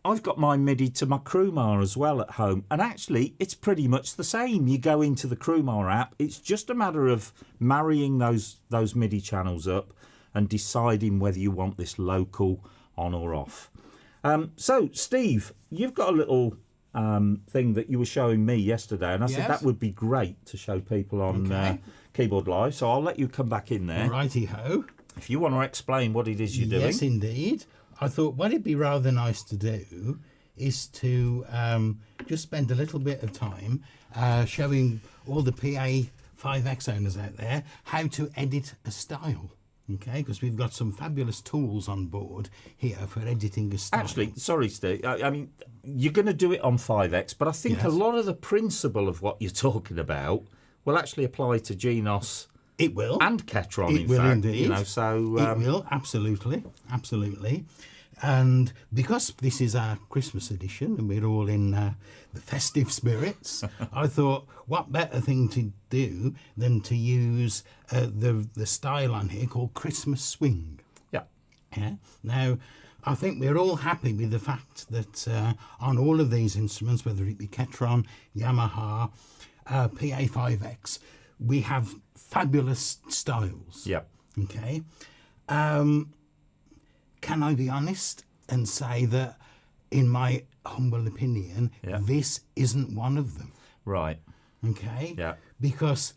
I've got my MIDI to my Crumar as well at home. And actually, it's pretty much the same. You go into the Crumar app. It's just a matter of marrying those MIDI channels up and deciding whether you want this local on or off. So, Steve, you've got a little thing that you were showing me yesterday, and I said that would be great to show people on Keyboard Live, so I'll let you come back in there. Righty-ho. If you want to explain what it is you're doing. Yes, indeed. I thought what it'd be rather nice to do is to just spend a little bit of time showing all the PA5X owners out there how to edit a style. Okay, because we've got some fabulous tools on board here for editing a style. Actually, sorry, Steve. I mean, you're going to do it on 5X, but I think a lot of the principle of what you're talking about will actually apply to Xmas. It will. And Ketron, it will fact. Indeed. You know, so, it will, absolutely. And because this is our Christmas edition and we're all in the festive spirits, I thought what better thing to do than to use the style on here called Christmas Swing. Yeah. Now, I think we're all happy with the fact that on all of these instruments, whether it be Ketron, Yamaha, PA5X, we have fabulous styles. Yeah. Okay. Can I be honest and say that, in my humble opinion, this isn't one of them? Right. okay? Yeah. Because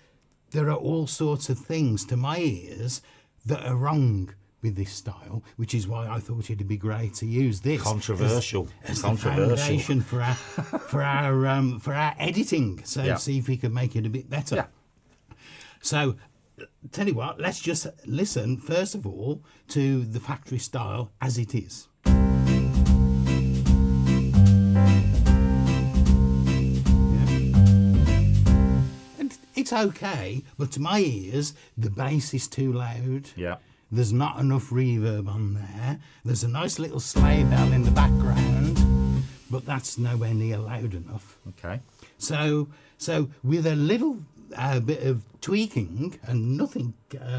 there are all sorts of things to my ears that are wrong with this style, which is why I thought it'd be great to use this Controversial. as Controversial. the foundation for our editing. So Yeah. see if we can make it a bit better. Yeah. So tell you what, let's just listen first of all to the factory style as it is. It's okay, but to my ears, the bass is too loud. Yeah. There's not enough reverb on there. There's a nice little sleigh bell in the background, but that's nowhere near loud enough. Okay. So with a little bit of tweaking and nothing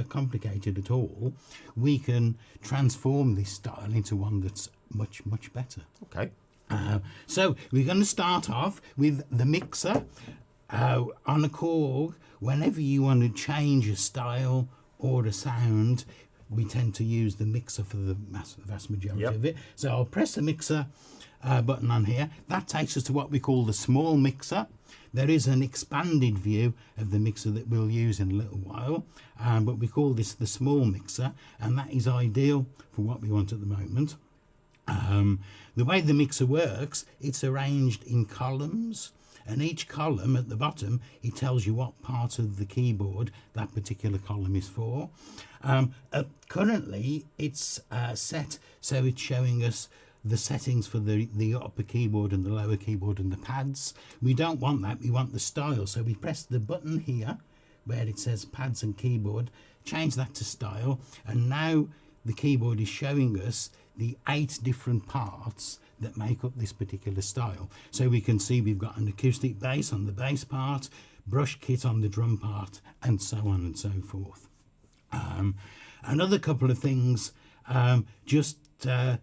complicated at all, we can transform this style into one that's much, much better. Okay. So we're going to start off with the mixer. On a Korg, whenever you want to change a style or a sound, we tend to use the mixer for the vast majority of it. So I'll press the mixer button on here. That takes us to what we call the small mixer. There is an expanded view of the mixer that we'll use in a little while, but we call this the small mixer, and that is ideal for what we want at the moment. The way the mixer works, it's arranged in columns, and each column at the bottom, it tells you what part of the keyboard that particular column is for. Currently, it's set so it's showing us the settings for the upper keyboard and the lower keyboard and the pads. We don't want that, we want the style. So we press the button here where it says pads and keyboard, change that to style, and now the keyboard is showing us the 8 different parts that make up this particular style. So we can see we've got an acoustic bass on the bass part, brush kit on the drum part, and so on and so forth. Another couple of things, just to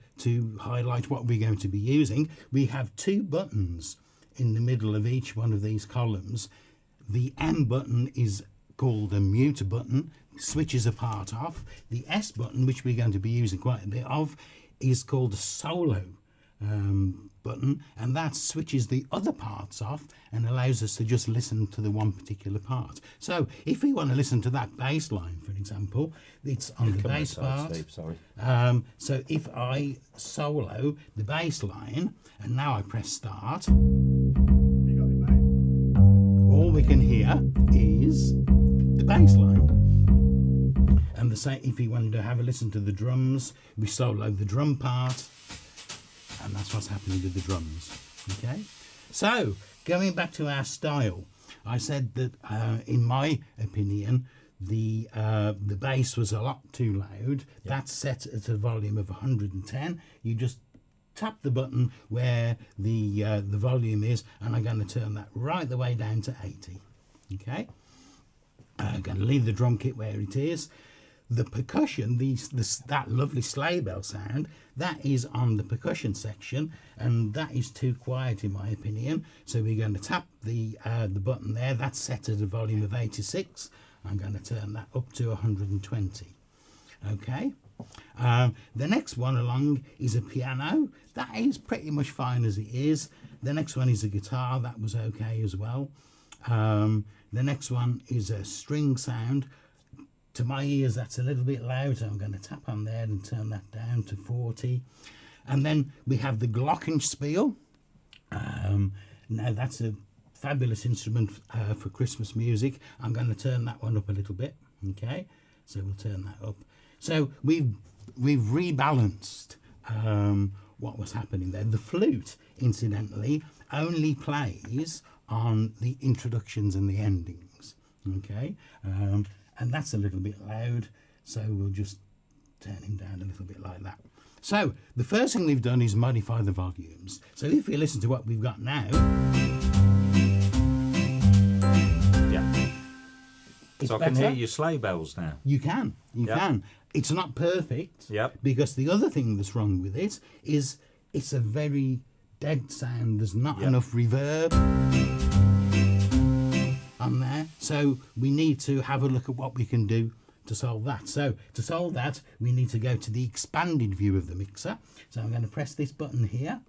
highlight what we're going to be using, we have 2 buttons in the middle of each one of these columns. The M button is called a mute button, switches a part off. The S button, which we're going to be using quite a bit of, is called a solo button, and that switches the other parts off and allows us to just listen to the one particular part. So if we want to listen to that bass line, for example, it's on the bass part. Steve, sorry. So if I solo the bass line and now I press start, You got it, mate. all we can hear is the bass line. And the same if you wanted to have a listen to the drums, we solo the drum part, and that's what's happening with the drums. Okay, so going back to our style, I said that in my opinion the bass was a lot too loud. That's set at a volume of 110. You just tap the button where the volume is, and I'm going to turn that right the way down to 80. Okay, I'm going to leave the drum kit where it is. The percussion, that lovely sleigh bell sound, that is on the percussion section, and that is too quiet in my opinion. So we're going to tap the button there. That's set at a volume of 86. I'm going to turn that up to 120. Okay. The next one along is a piano. That is pretty much fine as it is. The next one is a guitar. That was okay as well. The next one is a string sound. To my ears, that's a little bit loud, so I'm going to tap on there and turn that down to 40. And then we have the glockenspiel. Now that's a fabulous instrument for Christmas music. I'm going to turn that one up a little bit. Okay, so we'll turn that up. So we've rebalanced what was happening there. The flute, incidentally, only plays on the introductions and the endings. Okay. And that's a little bit loud, so we'll just turn him down a little bit like that. So the first thing we've done is modify the volumes. So if we listen to what we've got now, so I can hear your sleigh bells now. you can. It's not perfect, because the other thing that's wrong with it is it's a very dead sound. There's not enough reverb on there, so we need to have a look at what we can do to solve that. So to solve that, we need to go to the expanded view of the mixer. So I'm going to press this button here,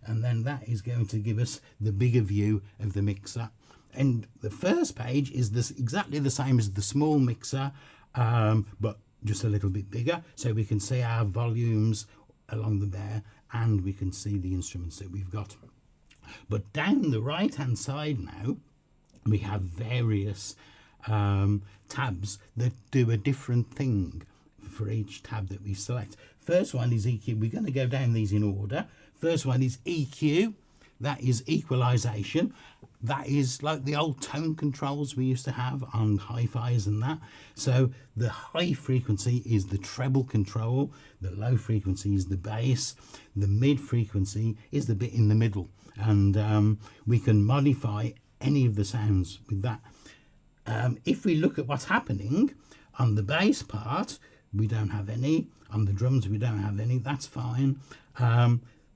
and then that is going to give us the bigger view of the mixer. And the first page is exactly the same as the small mixer, but just a little bit bigger, so we can see our volumes along there, and we can see the instruments that we've got. But down the right hand side now, we have various tabs that do a different thing for each tab that we select. First one is EQ. We're going to go down these in order. First one is EQ. That is equalization. That is like the old tone controls we used to have on hi-fis and that. So the high frequency is the treble control, the low frequency is the bass, the mid frequency is the bit in the middle, and we can modify any of the sounds with that. If we look at what's happening on the bass part, we don't have any. On the drums, we don't have any. That's fine.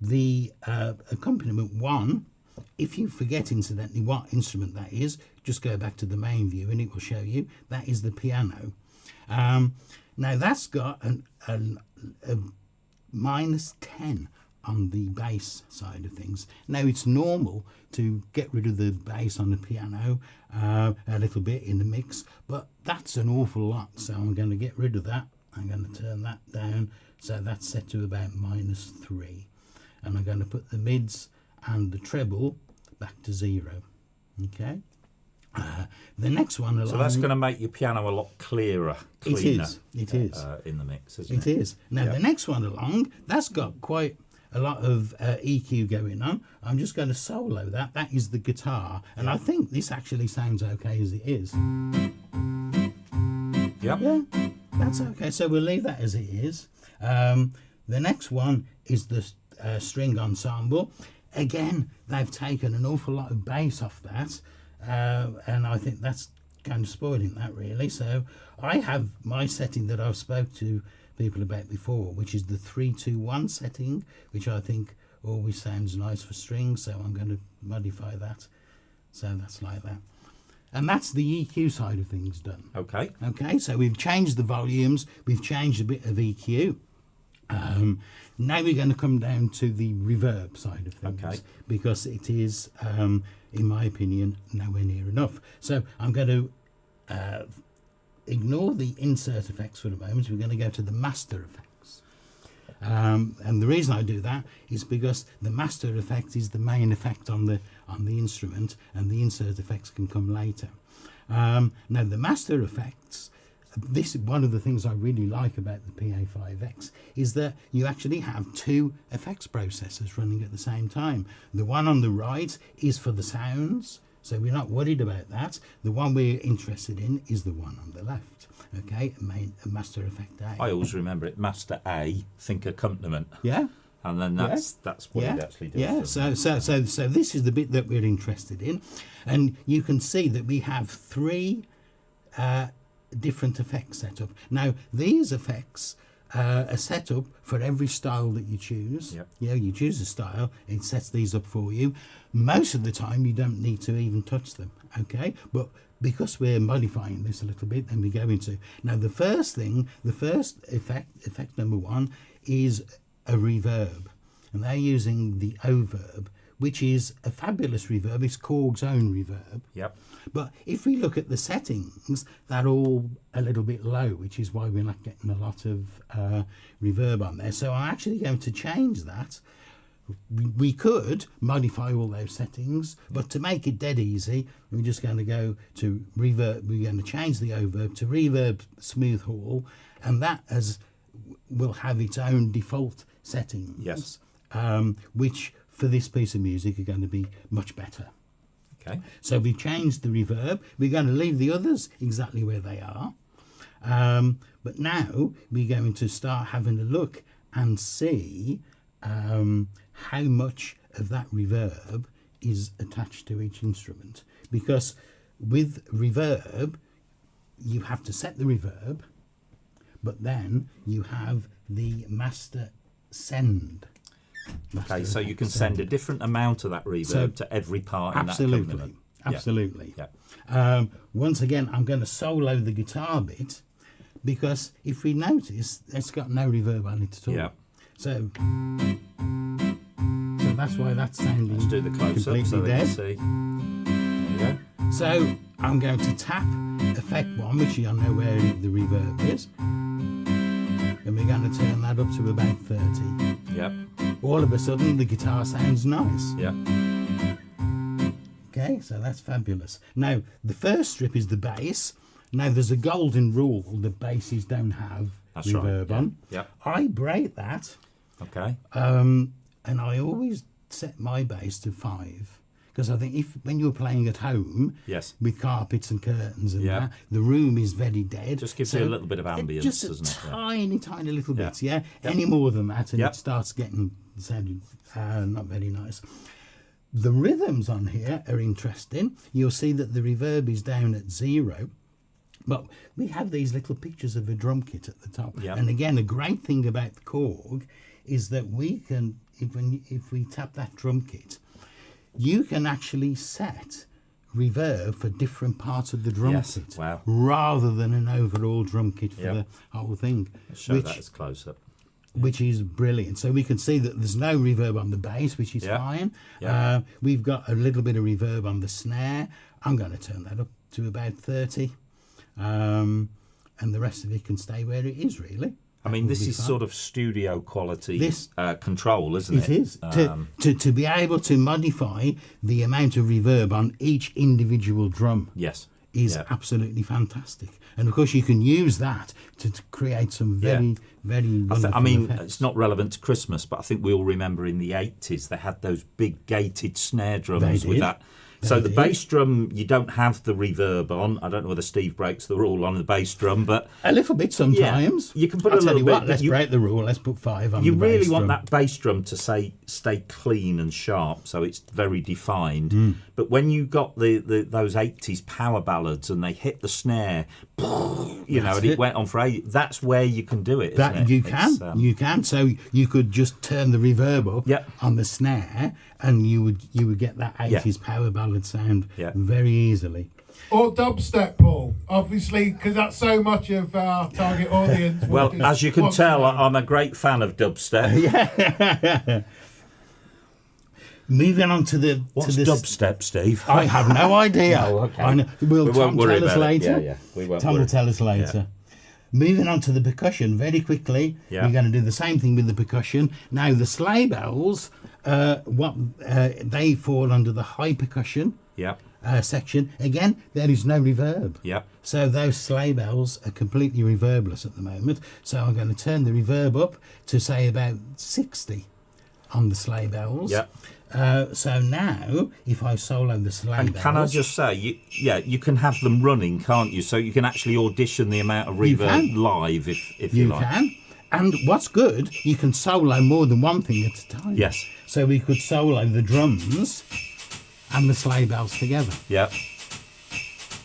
The accompaniment one, if you forget incidentally what instrument that is, just go back to the main view and it will show you. That is the piano. Now that's got a -10 on the bass side of things. Now it's normal to get rid of the bass on the piano a little bit in the mix, but that's an awful lot, so I'm going to get rid of that. I'm going to turn that down, so that's set to about -3, and I'm going to put the mids and the treble back to 0. Okay. The next one along, so that's going to make your piano a lot cleaner. It is in the mix, isn't it? It is. Now the next one along, that's got quite a lot of EQ going on. I'm just going to solo that. That is the guitar, and I think this actually sounds okay as it is. Yep. Yeah, that's okay. So we'll leave that as it is. The next one is the string ensemble. Again, they've taken an awful lot of bass off that, and I think that's kind of spoiling that really. So I have my setting that I've spoke to people about before, which is the 3-2-1 setting, which I think always sounds nice for strings, so I'm going to modify that. So that's like that. And that's the EQ side of things done. Okay. Okay, so we've changed the volumes, we've changed a bit of EQ. Now we're going to come down to the reverb side of things, okay, because it is, in my opinion, nowhere near enough. So I'm going to ignore the insert effects for the moment. We're going to go to the master effects. And the reason I do that is because the master effect is the main effect on the instrument, and the insert effects can come later. Now the master effects, this is one of the things I really like about the PA5X, is that you actually have 2 effects processors running at the same time. The one on the right is for the sounds, so we're not worried about that. The one we're interested in is the one on the left. Okay, master effect A. I always remember it, master A, think accompaniment. Yeah. And then that's what it actually does. Yeah, so this is the bit that we're interested in, and you can see that we have 3 different effects set up. Now these effects are set up for every style that you choose. Yep. Yeah, you choose a style, it sets these up for you. Most of the time you don't need to even touch them, okay? But because we're modifying this a little bit, then we go into, now the first effect number 1 is a reverb, and they're using the O-verb, which is a fabulous reverb. It's Korg's own reverb. Yep. But if we look at the settings, they're all a little bit low, which is why we're not getting a lot of reverb on there. So I'm actually going to change that. We could modify all those settings, but to make it dead easy, we're just going to go to reverb. We're going to change the O-verb to reverb smooth hall, and that will have its own default settings. Yes. Which for this piece of music are going to be much better. Okay. So we've changed the reverb. We're going to leave the others exactly where they are. But now we're going to start having a look and see how much of that reverb is attached to each instrument. Because with reverb, you have to set the reverb, but then you have the master send. Okay, so you can send a different amount of that reverb to every part in that accompaniment. Absolutely. Yeah. Once again, I'm going to solo the guitar bit, because if we notice, it's got no reverb on it at all. Yeah. So that's why that's sounding Let's do the close-up completely so they dead. can see. There you go. So I'm going to tap effect 1, which I know where the reverb is. And we're going to turn that up to about 30. Yep. All of a sudden the guitar sounds nice. Yep. Okay, so that's fabulous. Now, the first strip is the bass. Now, there's a golden rule that basses don't have That's reverb right. on. Yep. I break that, Okay. and I always set my bass to 5. Because I think when you're playing at home Yes. with carpets and curtains and Yeah. that, the room is very dead. Just gives you a little bit of ambience, just doesn't it? Yeah. Tiny little Yeah. bits, yeah? Any more than that, and Yep. it starts getting sounding not very nice. The rhythms on here are interesting. You'll see that the reverb is down at 0. But we have these little pictures of a drum kit at the top. Yeah. And again, a great thing about the Korg is that we can, if we tap that drum kit, you can actually set reverb for different parts of the drum Yes. kit. Wow. Rather than an overall drum kit for Yep. the whole thing. Let's show that as close up. Which is brilliant. So we can see that there's no reverb on the bass, which is Yeah. fine. Yeah. We've got a little bit of reverb on the snare. I'm going to turn that up to about 30. And the rest of it can stay where it is, really. I mean, That this will be is fine. sort of studio quality This- control, isn't it? It is. To be able to modify the amount of reverb on each individual drum Yes. is Yeah. absolutely fantastic. And of course, you can use that to create some very, very wonderful I mean, effects. it's not relevant to Christmas, but I think we all remember in the 80s they had those big gated snare drums They with did. that. So They the did. bass drum, you don't have the reverb on. I don't know whether Steve breaks the rule on the bass drum, but A little bit sometimes. you can put I'll a tell little you bit, what, but let's you- break the rule. Let's put 5 on you the really bass want drum. that bass drum to stay clean and sharp, so it's very defined. Hmm. But when you got those 80s power ballads and they hit the snare, you know, That's and it it. went on for ages, that's where you can do it. That isn't it? you It's, can, you can. So you could just turn the reverb up Yep. on the snare, and you would get that 80s power ballad sound Yeah. very easily. Or dubstep, Paul. Obviously, because that's so much of our target audience. Well, wanted- as you can wants tell, to know. I'm a great fan of dubstep. Moving on to the What's to this, dubstep, Steve? I have no idea. Oh, okay. I know. Will We Tom won't worry tell us about it. later? Yeah, we won't Tom worry. will tell us later. Moving on to the percussion very quickly. Yeah. We're going to do the same thing with the percussion. Now the sleigh bells, they fall under the high percussion Yep, section. Again, there is no reverb. yep. So those sleigh bells are completely reverbless at the moment. So I'm going to turn the reverb up to say about 60 on the sleigh bells. Yep. So now, if I solo the sleigh And bells, can I just say, you can have them running, can't you? So you can actually audition the amount of You reverb can. live if you you like. can. And what's good, you can solo more than one thing at a time. Yes. So we could solo the drums and the sleigh bells together. Yep.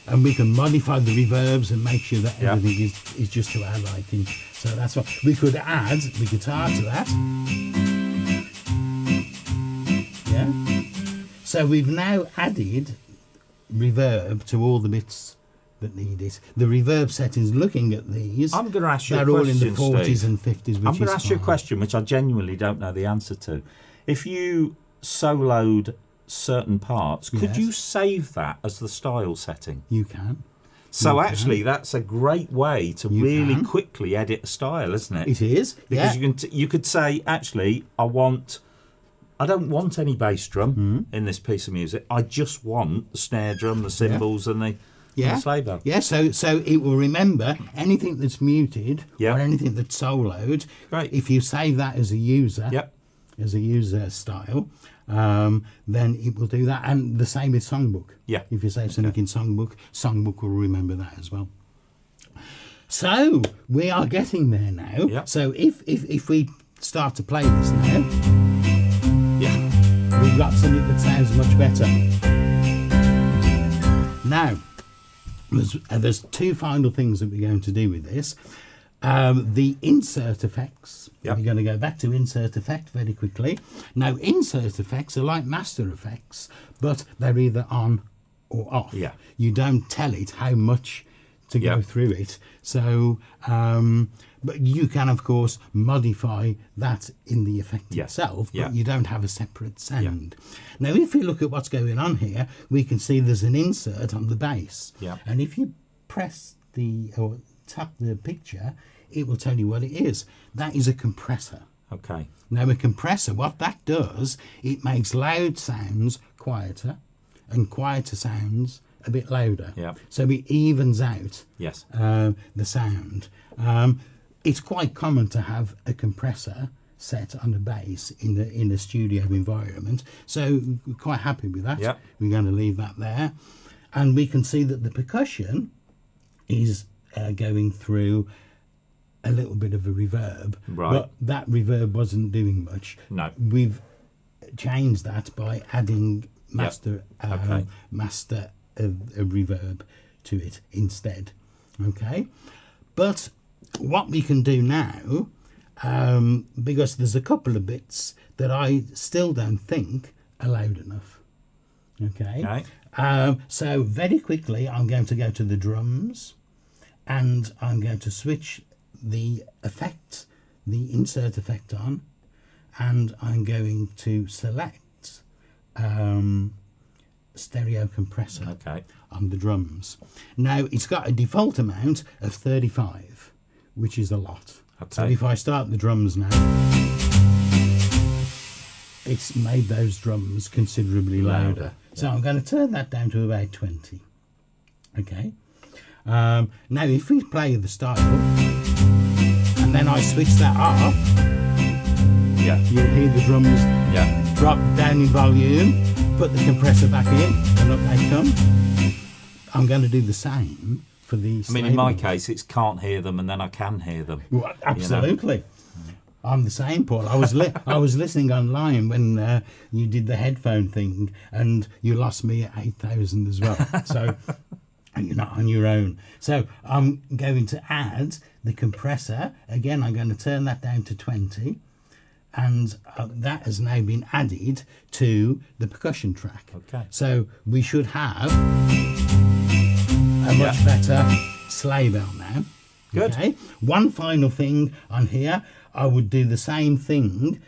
And we can modify the reverbs and make sure that Yeah. everything is just to our liking. So that's what we could add the guitar to that. Yeah. So we've now added reverb to all the bits that need it. The reverb settings, looking at these, I'm going to ask you a they're all in the question, 40s Steve. and 50s, which I'm going is to ask you a fine. question which I genuinely don't know the answer to. If you soloed certain parts, could Yes. you save that as the style setting? You can. So You actually, that's a great way to You really can. quickly edit a style, isn't it? It is. Because yeah. you could say, actually, I don't want any bass drum in this piece of music. I just want the snare drum, the cymbals, and the sleigh bell. Yeah, so it will remember anything that's muted Yeah. or anything that's soloed. Great. If you save that as a user, Yep. as a user style, then it will do that. And the same with Songbook. Yeah. If you save something in Songbook will remember that as well. So we are getting there now. Yep. So if we start to play this now, Yeah. we've got something that sounds much better. Now, there's two final things that we're going to do with this. The insert effects. Yep. We're going to go back to insert effect very quickly. Now, insert effects are like master effects, but they're either on or off. Yeah. You don't tell it how much to go through it. So, but you can, of course, modify that in the effect itself, but you don't have a separate sound. Now, if you look at what's going on here, we can see there's an insert on the bass. And if you press or tap the picture, it will tell you what it is. That is a compressor. Okay. Now, a compressor, what that does, it makes loud sounds quieter and quieter sounds a bit louder. So it evens out the sound. It's quite common to have a compressor set on a bass in a studio environment. So we're quite happy with that. We're going to leave that there. And we can see that the percussion is going through a little bit of a reverb, but that reverb wasn't doing much. No, we've changed that by adding master of reverb to it instead. Okay, but what we can do now, because there's a couple of bits that I still don't think are loud enough. Okay. So very quickly, I'm going to go to the drums, and I'm going to switch the effect, the insert effect on, and I'm going to select stereo compressor on the drums. Now, it's got a default amount of 35, which is a lot. So if I start the drums now, it's made those drums considerably louder. So I'm going to turn that down to about 20. Okay. Now, if we play the style, and then I switch that off, you'll hear the drums drop down in volume, put the compressor back in, and up they come. I'm going to do the same for these. I mean, in my case, it's can't hear them, and then I can hear them. Well, absolutely. You know? I'm the same, Paul. I was listening online when you did the headphone thing, and you lost me at 8,000 as well. So you're not on your own. So I'm going to add the compressor. Again, I'm going to turn that down to 20. And that has now been added to the percussion track. So we should have a much better sleigh bell now. Good. Okay. One final thing on here, I would do the same thing,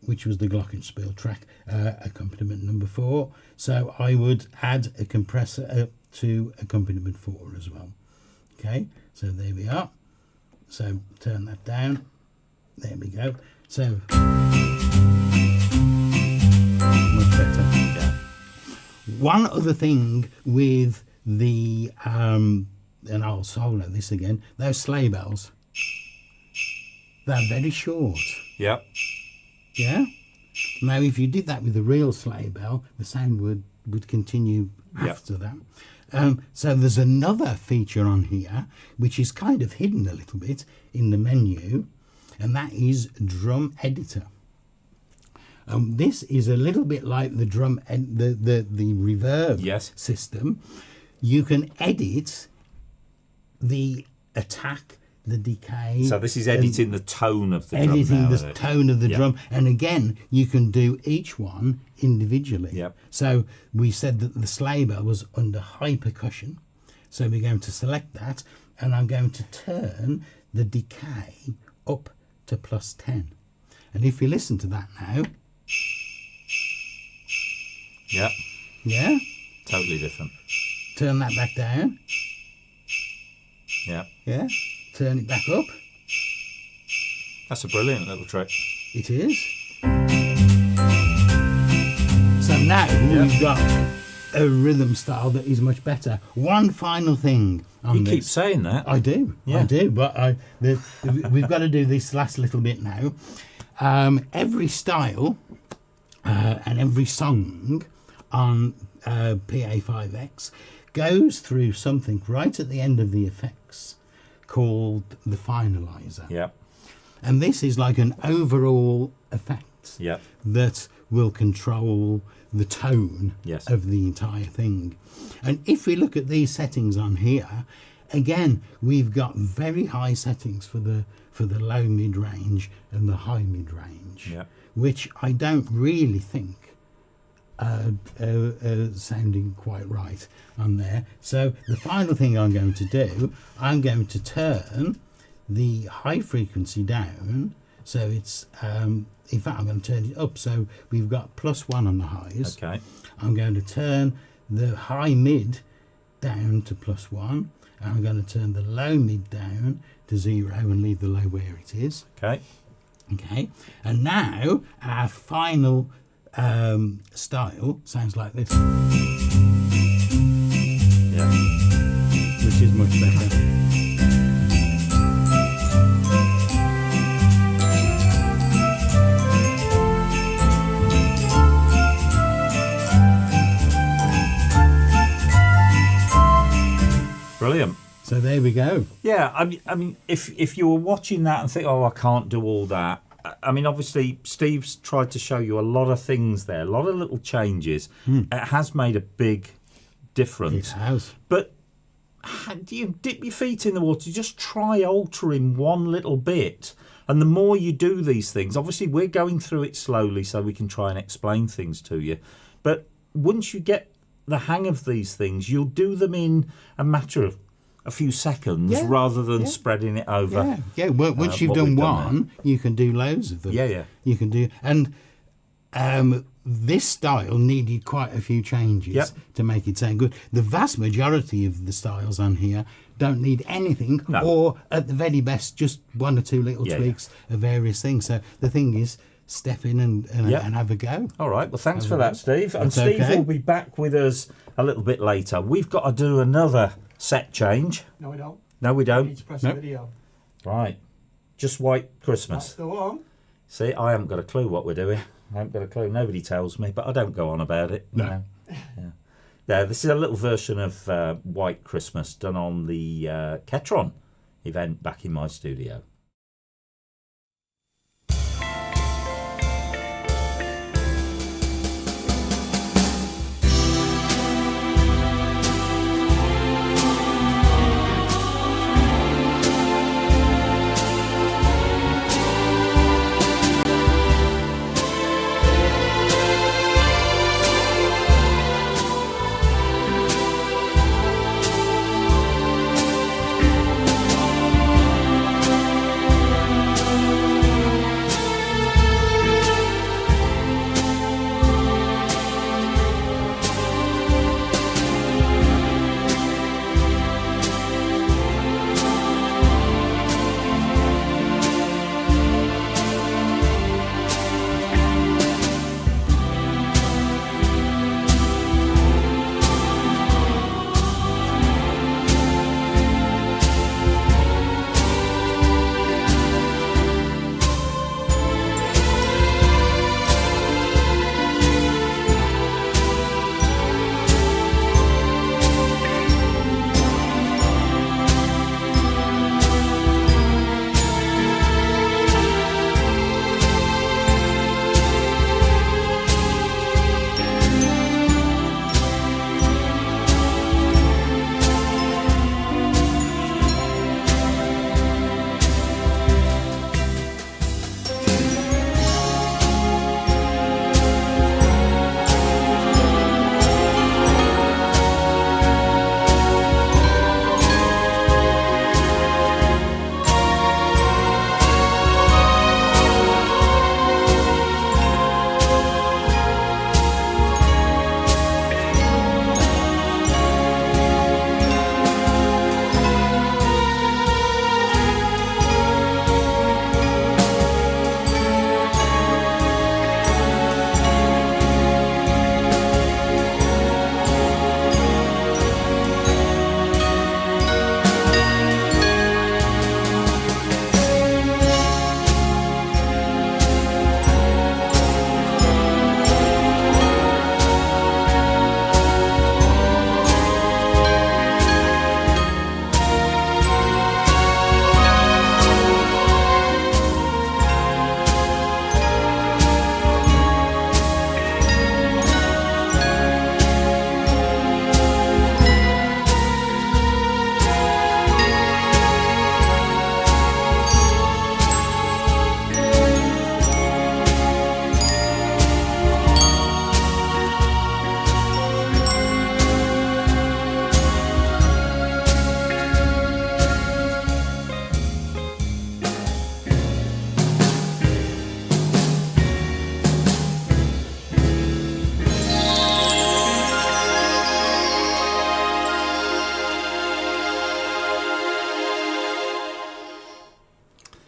which was the glockenspiel track, accompaniment number 4. So I would add a compressor to accompaniment 4 as well. Okay, so there we are. So turn that down. There we go. So much better. One other thing with the and I'll solo this again, those sleigh bells, they're very short. Yeah. Now if you did that with a real sleigh bell, the sound would continue after that. So there's another feature on here which is kind of hidden a little bit in the menu, and that is drum editor. This is a little bit like the drum the reverb system. You can edit the attack, the decay. So this is editing the tone of the drum. Editing the tone of the drum. And again, you can do each one individually. So we said that the sleigh bell was under high percussion. So we're going to select that, and I'm going to turn the decay up to +10. And if you listen to that now. Yeah? Totally different. Turn that back down. Yeah? Turn it back up. That's a brilliant little trick. It is. So now we've got a rhythm style that is much better. One final thing on this. You keep saying that. I do. I do. But we've got to do this last little bit now. Every style and every song on PA5X goes through something right at the end of the effects called the finalizer. And this is like an overall effect that will control the tone of the entire thing. And if we look at these settings on here, again, we've got very high settings for the low mid range and the high mid range, which I don't really think sounding quite right on there. So the final thing I'm going to do, I'm going to turn the high frequency down, so it's in fact I'm going to turn it up, so we've got +1 on the highs. Okay. I'm going to turn the high mid down to +1, and I'm going to turn the low mid down to 0 and leave the low where it is. Okay. Okay, and now our final style sounds like this. Yeah. Which is much better. Brilliant. So there we go. Yeah, I mean, if you were watching that and think, oh, I can't do all that. I mean, obviously, Steve's tried to show you a lot of things there, a lot of little changes. It has made a big difference. It has. But do you dip your feet in the water? Just try altering one little bit. And the more you do these things, obviously, we're going through it slowly so we can try and explain things to you. But once you get the hang of these things, you'll do them in a matter of a few seconds rather than spreading it over. Yeah. Well, once you've done one, you can do loads of them. Yeah. You can do, and this style needed quite a few changes to make it sound good. The vast majority of the styles on here don't need anything, or at the very best, just one or two little tweaks of various things. So the thing is, step in and have a go. All right. Well, thanks for that, Steve. And Steve will be back with us a little bit later. We've got to do another set change. No, we don't. No, we You don't. need to press the video. Right. Just White Christmas. That's the one. See, I haven't got a clue what we're doing. I haven't got a clue. Nobody tells me, but I don't go on about it. No. You know. Yeah, this is a little version of White Christmas done on the Ketron event back in my studio.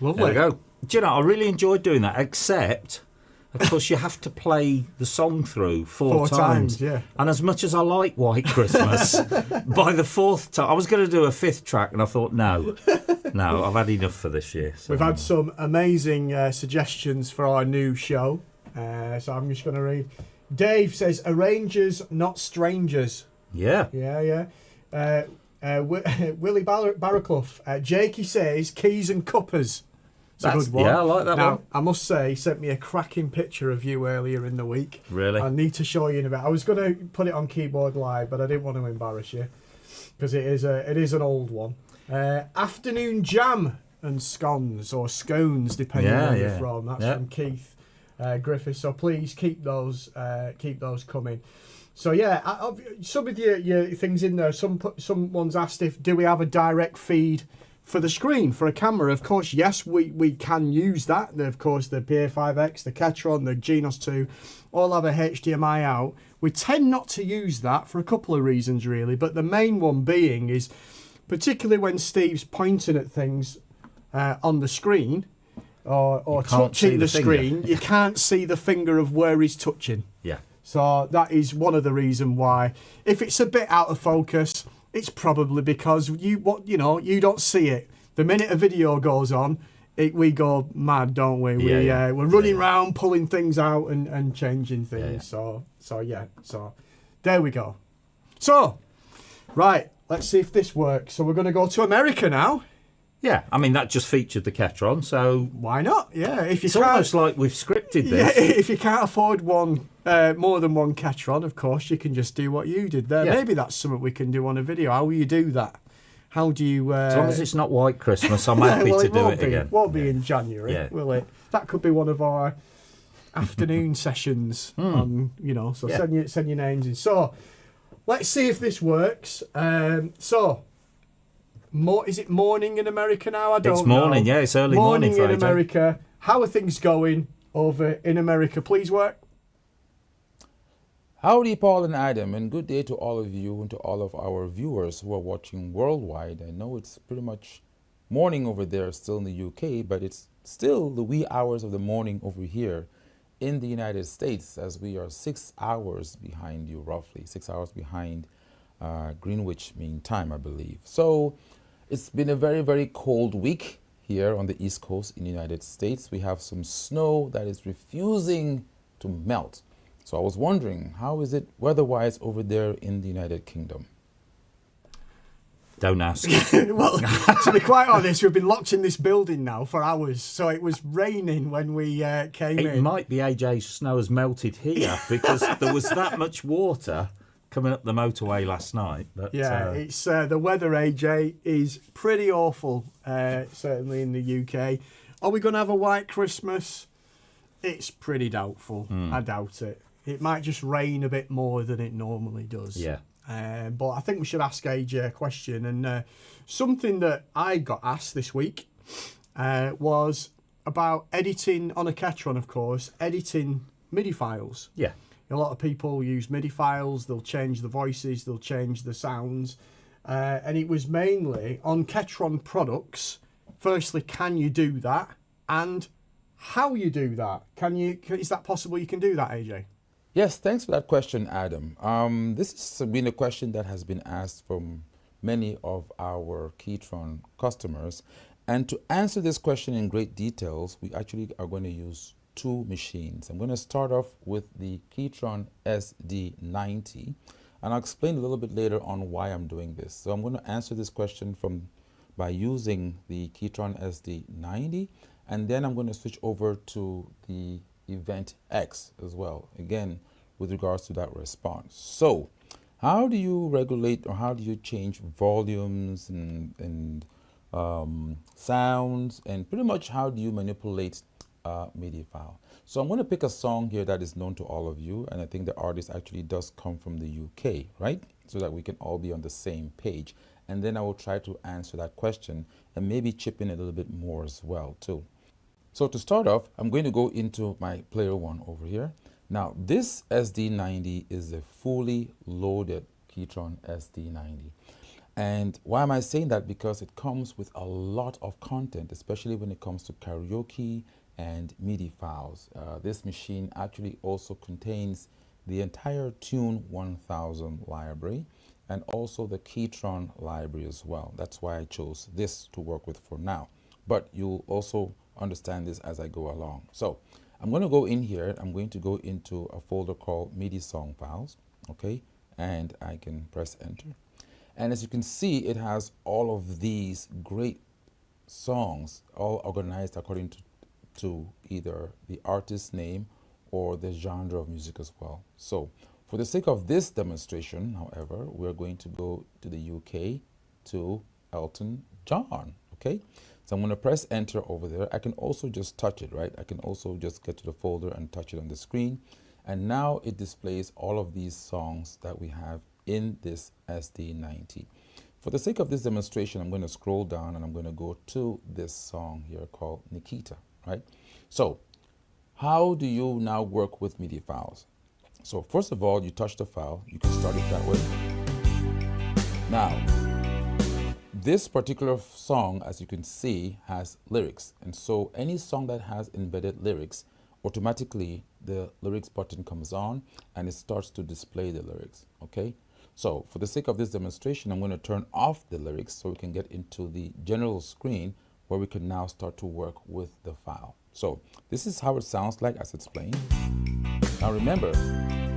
Lovely. There we go. Do you know, I really enjoyed doing that, except, of course, you have to play the song through four times. Yeah. And as much as I like White Christmas, by the fourth time, I was going to do a fifth track, and I thought, no, I've had enough for this year. So. We've had some amazing suggestions for our new show. So I'm just going to read. Dave says, arrangers, not strangers. Yeah. Yeah. Willie Barraclough. Jakey says, keys and cuppers. It's a good one. Yeah, I like that now, one. I must say, he sent me a cracking picture of you earlier in the week. Really? I need to show you in a bit. I was going to put it on Keyboard Live, but I didn't want to embarrass you because it is an old one. Afternoon jam and scones or scones, depending on where you're from. That's from Keith Griffiths. So please keep those coming. So yeah, some of your things in there. Someone's asked do we have a direct feed for the screen, for a camera. Of course, yes, we can use that. Of course, the PA5X, the Ketron, the Genos 2, all have a HDMI out. We tend not to use that for a couple of reasons, really. But the main one being is, particularly when Steve's pointing at things on the screen or touching the screen, you can't see the finger of where he's touching. Yeah. So that is one of the reasons why. If it's a bit out of focus, it's probably because you don't see it. The minute a video goes on, we go mad, don't we? We're running around pulling things out and changing things. So there we go. So right, let's see if this works. So we're going to go to America now. Yeah, I mean that just featured the Ketron, so why not? Yeah, if you it's almost like we've scripted this. Yeah, if you can't afford more than one Ketron, of course you can just do what you did there. Yeah. Maybe that's something we can do on a video. How will you do that? How do you? As long as it's not White Christmas, I'm happy to do it again. Won't be in January, will it? That could be one of our afternoon sessions. So send your names in. So let's see if this works. Is it morning in America now? I don't know. It's morning, yeah. It's early morning in America. How are things going over in America? Please work. Howdy, Paul and Adam, and good day to all of you and to all of our viewers who are watching worldwide. I know it's pretty much morning over there still in the UK, but it's still the wee hours of the morning over here in the United States, as we are 6 hours behind you, roughly 6 hours behind Greenwich Mean Time, I believe. So it's been a very, very cold week here on the East Coast in the United States. We have some snow that is refusing to melt. So I was wondering, how is it weather-wise over there in the United Kingdom? Don't ask. Well, to be quite honest, we've been locked in this building now for hours. So it was raining when we came in. It might be AJ's snow has melted here because there was that much water coming up the motorway last night. But, it's the weather, AJ, is pretty awful, certainly in the UK. Are we going to have a white Christmas? It's pretty doubtful. I doubt it. It might just rain a bit more than it normally does. Yeah. But I think we should ask AJ a question. And something that I got asked this week was about editing on a Ketron, of course, editing MIDI files. Yeah. A lot of people use MIDI files. They'll change the voices. They'll change the sounds. And it was mainly on Ketron products. Firstly, can you do that? And how you do that? Is that possible you can do that, AJ? Yes, thanks for that question, Adam. This has been a question that has been asked from many of our Ketron customers. And to answer this question in great details, we actually are going to use two machines. I'm going to start off with the Ketron SD90, and I'll explain a little bit later on why I'm doing this. So I'm going to answer this question by using the Ketron SD90, and then I'm going to switch over to the Event X as well, again, with regards to that response. So how do you regulate, or how do you change volumes and sounds, and pretty much how do you manipulate a MIDI file? So I'm going to pick a song here that is known to all of you, and I think the artist actually does come from the UK, right? So that we can all be on the same page. And then I will try to answer that question and maybe chip in a little bit more as well too. So to start off, I'm going to go into my player one over here. Now this SD90 is a fully loaded Ketron SD90. And why am I saying that? Because it comes with a lot of content, especially when it comes to karaoke and MIDI files. This machine actually also contains the entire Tune 1000 library and also the Keytron library as well. That's why I chose this to work with for now. But you'll also understand this as I go along. So I'm going to go in here. I'm going to go into a folder called MIDI song files. Okay, and I can press enter. And as you can see, it has all of these great songs, all organized according to either the artist's name or the genre of music as well. So for the sake of this demonstration, however, we're going to go to the UK to Elton John. Okay, so I'm going to press enter over there. I can also just touch it, right? I can also just get to the folder and touch it on the screen. And now it displays all of these songs that we have in this SD90. For the sake of this demonstration, I'm going to scroll down and I'm going to go to this song here called Nikita, right? So how do you now work with MIDI files? So first of all, you touch the file. You can start it that way. Now, this particular song, as you can see, has lyrics. And so any song that has embedded lyrics, automatically the lyrics button comes on and it starts to display the lyrics, okay? So for the sake of this demonstration, I'm going to turn off the lyrics so we can get into the general screen where we can now start to work with the file. So this is how it sounds like as it's playing. Now remember,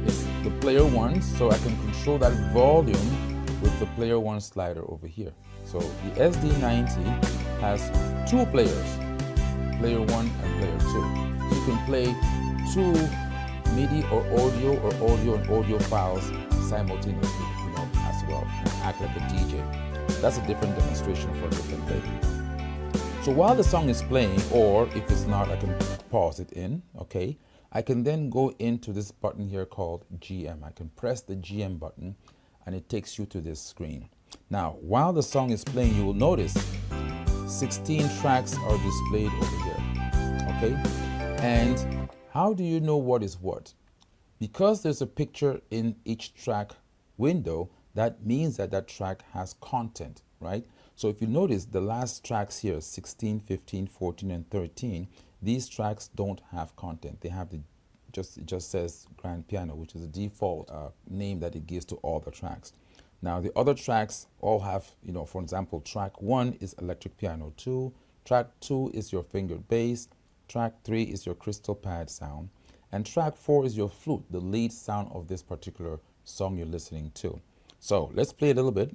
it's the player one, so I can control that volume with the player one slider over here. So the SD90 has two players, player one and player two. You can play two MIDI or audio and audio files simultaneously, as well, and act like a DJ. That's a different demonstration for a different day. So while the song is playing, or if it's not, I can pause it in, okay? I can then go into this button here called GM. I can press the GM button and it takes you to this screen. Now, while the song is playing, you will notice 16 tracks are displayed over here, okay? And how do you know what is what? Because there's a picture in each track window, that means that that track has content, right? So if you notice the last tracks here, 16, 15, 14, and 13, these tracks don't have content. They have it just says grand piano, which is the default name that it gives to all the tracks. Now the other tracks all have, for example, track 1 is electric piano 2, track 2 is your fingered bass, track 3 is your crystal pad sound, and track 4 is your flute, the lead sound of this particular song you're listening to. So let's play a little bit.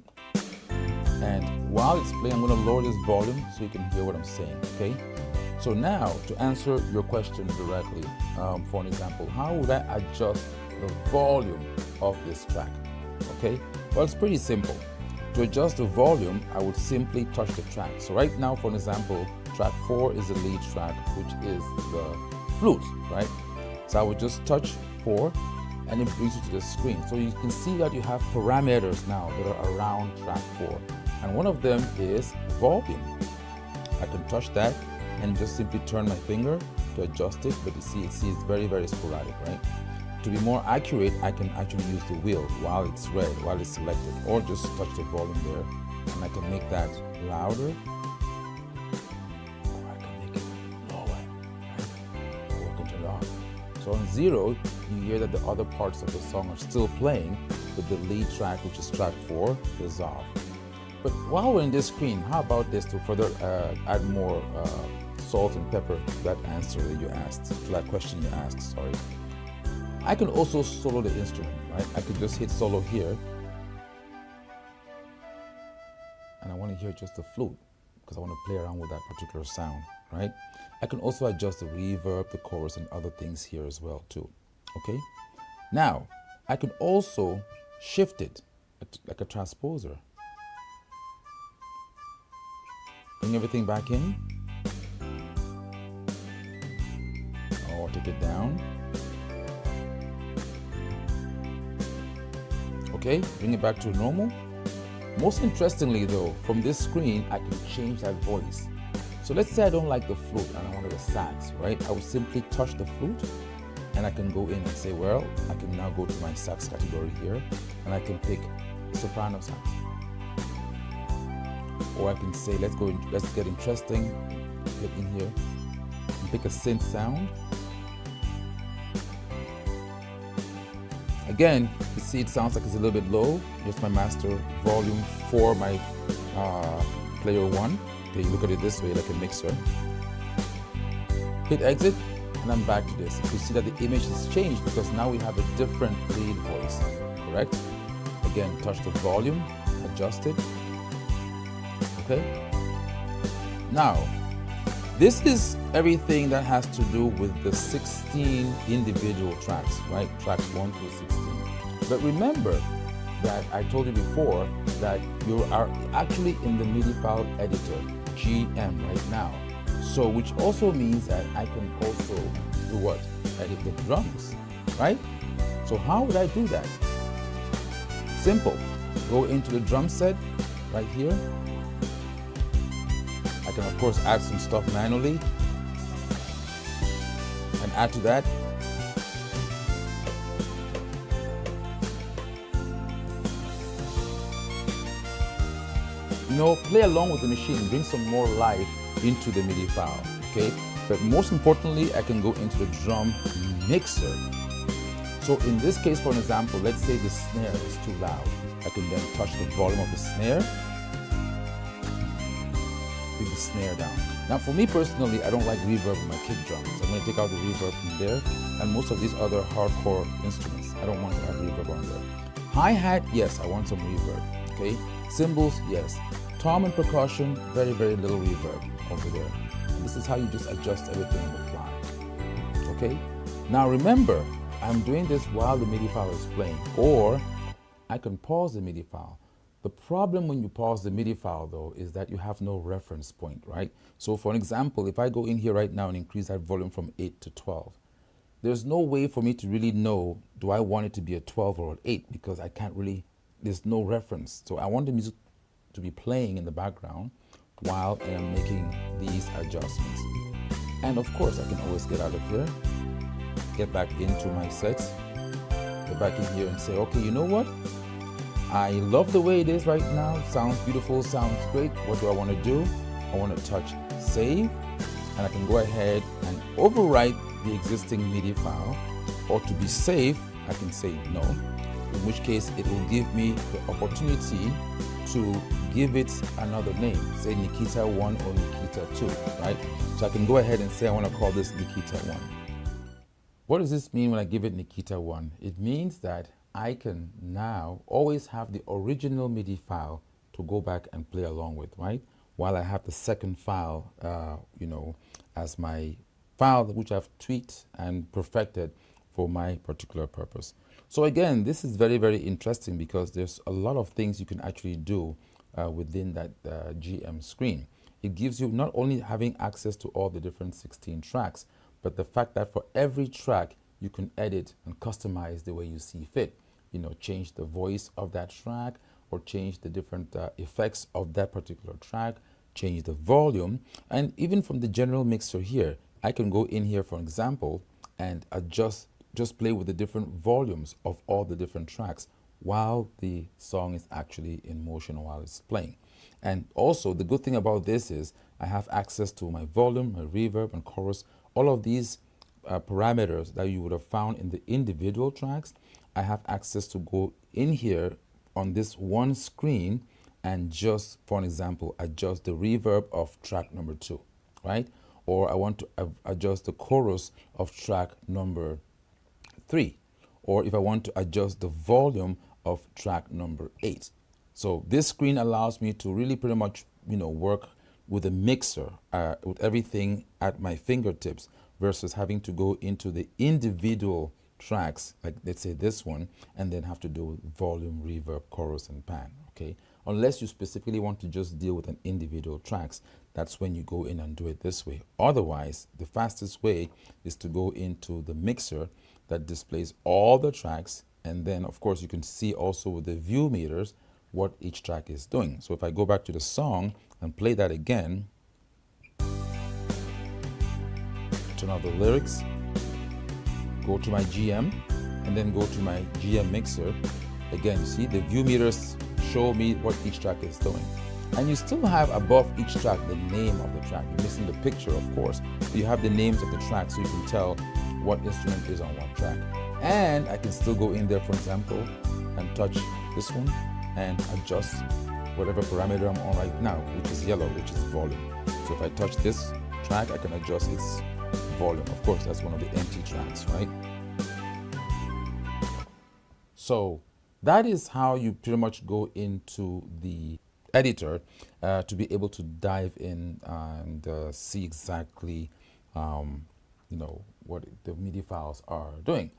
And while it's playing, I'm going to lower this volume so you can hear what I'm saying, okay? So now, to answer your question directly, for an example, how would I adjust the volume of this track, okay? Well, it's pretty simple. To adjust the volume, I would simply touch the track. So right now, for an example, track 4 is the lead track, which is the flute, right? So I would just touch 4 and it brings you to the screen. So you can see that you have parameters now that are around track 4. And one of them is volume. I can touch that and just simply turn my finger to adjust it, but you see it's very, very sporadic, right? To be more accurate, I can actually use the wheel while it's red, while it's selected, or just touch the volume there, and I can make that louder, or I can make it lower, right? Or I can turn it off. So on 0, you hear that the other parts of the song are still playing, but the lead track, which is track 4, is off. But while we're in this screen, how about this to further add more salt and pepper to that answer that you asked, to that question you asked, sorry. I can also solo the instrument, right? I could just hit solo here. And I want to hear just the flute because I want to play around with that particular sound, right? I can also adjust the reverb, the chorus, and other things here as well too, okay? Now, I can also shift it like a transposer. Bring everything back in. Or take it down. Okay, bring it back to normal. Most interestingly though, from this screen, I can change that voice. So let's say I don't like the flute and I wanted a sax, right? I would simply touch the flute and I can go in and say, well, I can now go to my sax category here and I can pick soprano sax. or I can say, let's get interesting, get in here, and pick a synth sound. Again, you see it sounds like it's a little bit low. Here's my master volume for my player 1. Okay, you look at it this way, like a mixer. Hit exit, and I'm back to this. You see that the image has changed because now we have a different lead voice, correct? Again, touch the volume, adjust it. Okay? Now, this is everything that has to do with the 16 individual tracks, right? Tracks 1 through 16. But remember that I told you before that you are actually in the MIDI file editor, GM, right now. So, which also means that I can also do what? Edit the drums, right? So how would I do that? Simple. Go into the drum set right here. I can of course add some stuff manually and add to that. You know, play along with the machine, bring some more life into the MIDI file, okay? But most importantly, I can go into the drum mixer. So in this case, for an example, let's say the snare is too loud. I can then touch the volume of the snare, bring the snare down. Now for me personally, I don't like reverb in my kick drums. I'm going to take out the reverb from there, and most of these other hardcore instruments, I don't want to have reverb on there. Hi-hat, yes, I want some reverb, okay? Cymbals, yes. Tom and percussion, very, very little reverb over there. And this is how you just adjust everything on the fly, okay? Now remember, I'm doing this while the MIDI file is playing, or I can pause the MIDI file. The problem when you pause the MIDI file though is that you have no reference point, right? So for an example, if I go in here right now and increase that volume from 8 to 12, there's no way for me to really know, do I want it to be a 12 or an 8, because I can't really, there's no reference. So I want the music to be playing in the background while I am making these adjustments. And of course, I can always get out of here, get back into my sets, get back in here and say, okay, you know what? I love the way it is right now. Sounds beautiful, sounds great. What do I want to do? I want to touch save, and I can go ahead and overwrite the existing MIDI file, or to be safe, I can say no, in which case it will give me the opportunity to give it another name, say Nikita 1 or Nikita 2, right? So I can go ahead and say I want to call this Nikita 1. What does this mean when I give it Nikita 1? It means that I can now always have the original MIDI file to go back and play along with, right? While I have the second file, you know, as my file which I've tweaked and perfected for my particular purpose. So again, this is very, very interesting because there's a lot of things you can actually do within that GM screen. It gives you not only having access to all the different 16 tracks, but the fact that for every track, you can edit and customize the way you see fit. You know, change the voice of that track, or change the different effects of that particular track, change the volume, and even from the general mixer here, I can go in here, for example, and adjust, just play with the different volumes of all the different tracks while the song is actually in motion, while it's playing. And also, the good thing about this is I have access to my volume, my reverb, and chorus, all of these parameters that you would have found in the individual tracks. I have access to go in here on this one screen and just, for an example, adjust the reverb of track number 2, right? Or I want to adjust the chorus of track number 3. Or if I want to adjust the volume of track number 8. So this screen allows me to really pretty much, you know, work with a mixer, with everything at my fingertips, versus having to go into the individual tracks, like let's say this one, and then have to do volume, reverb, chorus, and pan, okay? Unless you specifically want to just deal with an individual tracks, that's when you go in and do it this way. Otherwise, the fastest way is to go into the mixer that displays all the tracks, and then of course you can see also with the view meters what each track is doing. So if I go back to the song and play that again, turn out the lyrics, go to my GM, and then go to my GM mixer. Again, see the view meters show me what each track is doing. And you still have above each track the name of the track. You're missing the picture, of course. But you have the names of the tracks so you can tell what instrument is on what track. And I can still go in there, for example, and touch this one and adjust whatever parameter I'm on right now, which is yellow, which is volume. So if I touch this track, I can adjust its volume. Of course, that's one of the empty tracks, right? So that is how you pretty much go into the editor to be able to dive in and see exactly what the MIDI files are doing.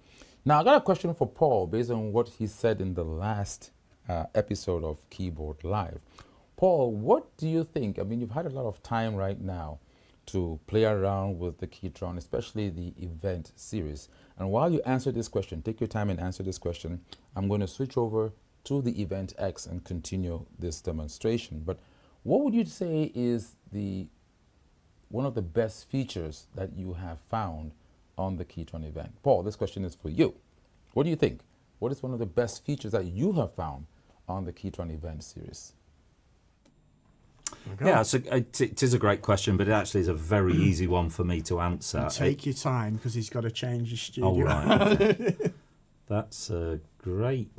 Now I got a question for Paul based on what he said in the last episode of Keyboard Live. Paul, what do you think? I mean, you've had a lot of time right now to play around with the Keytron, especially the event series. And while you answer this question, take your time and answer this question, I'm going to switch over to the Event X and continue this demonstration. But what would you say is one of the best features that you have found on the Keytron event? Paul, this question is for you. What do you think? What is one of the best features that you have found on the Keytron event series? Yeah, it is a great question, but it actually is a very easy one for me to answer. Take your time, because he's got to change his studio. Oh, right. That's great.